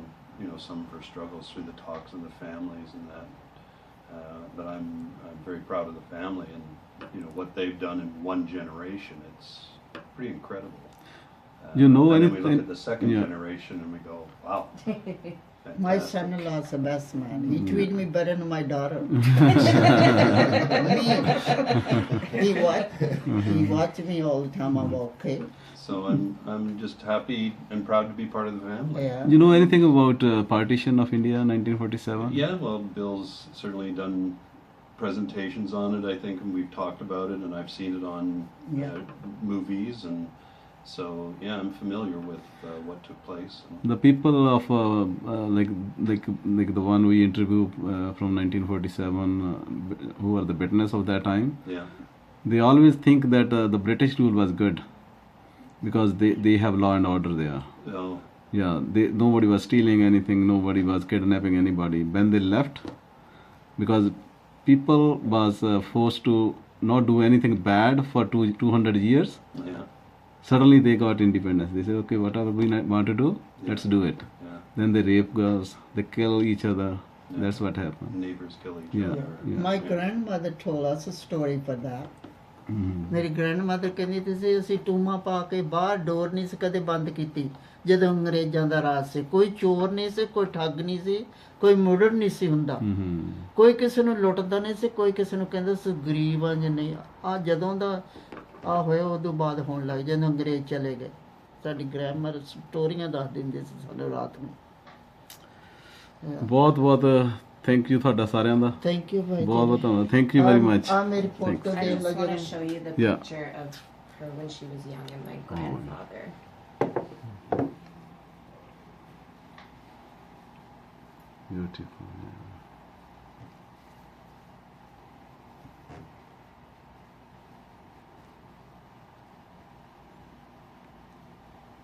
some of her struggles through the talks of the families and that, but I'm very proud of the family and what they've done in one generation. It's pretty incredible. You know and then we anything- look at the second yeah. generation and we go, wow. My fantastic. son-in-law is the best man. He treat me better than my daughter. He watch me all the time. I'm okay. So I'm just happy and proud to be part of the family. Yeah. You know anything about partition of India 1947? Yeah, well, Bill's certainly done presentations on it, I think, and we've talked about it, and I've seen it on Yeah. movies, and so yeah, I'm familiar with what took place. The people of like the one we interviewed from 1947, who are the witness of that time, Yeah, they always think that the British rule was good because they have law and order there. so Yeah, nobody was stealing anything, nobody was kidnapping anybody. When they left, because people was forced to not do anything bad for 200 years, yeah, suddenly they got independence. They said, okay, whatever we want to do, let's do it. yeah. Then they rape girls, they kill each other. That's what happened. Neighbors kill each Yeah, other. yeah. My grandmother told us a story for that. ਮੇਰੀ grandmother ਕਹਿੰਦੀ ਸੀ ਅਸੀਂ ਟੂਮਾ ਪਾ ਕੇ ਬਾਹਰ ਡੋਰ ਨਹੀਂ ਸੀ ਕਦੇ ਬੰਦ ਕੀਤੀ ਜਦੋਂ ਅੰਗਰੇਜ਼ਾਂ ਦਾ ਰਾਜ ਸੀ। ਕੋਈ ਚੋਰ ਨਹੀਂ ਸੀ, ਕੋਈ ਠੱਗ ਨਹੀਂ ਸੀ, ਕੋਈ ਮੁਰੜ ਨਹੀਂ ਸੀ ਹੁੰਦਾ, ਕੋਈ ਕਿਸੇ ਨੂੰ ਲੁੱਟਦਾ ਨਹੀਂ ਸੀ, ਕੋਈ ਕਿਸੇ ਨੂੰ ਕਹਿੰਦਾ ਸੀ ਗਰੀਬ ਆ ਜਾਂ ਨਹੀਂ। ਆ ਜਦੋਂ ਦਾ ਆ ਹੋਇਆ ਉਦੋਂ ਬਾਅਦ ਹੋਣ ਲੱਗ ਜਦੋਂ ਅੰਗਰੇਜ਼ ਚਲੇ ਗਏ। ਸਾਡੀ ਗ੍ਰੈਮਰ ਸਟੋਰੀਆਂ ਦੱਸ ਦਿੰਦੇ ਸੀ ਸਾਨੂੰ ਰਾਤ ਨੂੰ। ਬਹੁਤ ਬਹੁਤ ਥੈਂਕ ਯੂ ਤੁਹਾਡਾ ਸਾਰਿਆਂ ਦਾ। ਥੈਂਕ ਯੂ ਭਾਈ। ਬਹੁਤ ਬਹੁਤ ਧੰਨਵਾਦ। Thank you very much. ਆ ਮੇਰੀ ਫੋਟੋ I ਦੇ just want to ਲੱਗੇ। show you the Yeah. picture of her when she was young and my grandfather. Beautiful.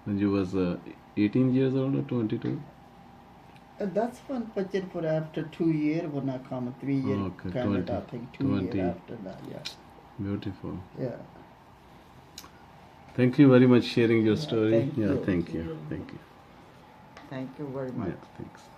When you was 18 years old or 22? That's one picture for after 2 years when I come, 3 years Okay, Canada, 20, I think 2 20. years after that, yeah. Beautiful. Yeah. Thank you very much sharing your Yeah, story. thank Yeah, you. thank you. Thank you. Thank you very much. Yeah, thanks.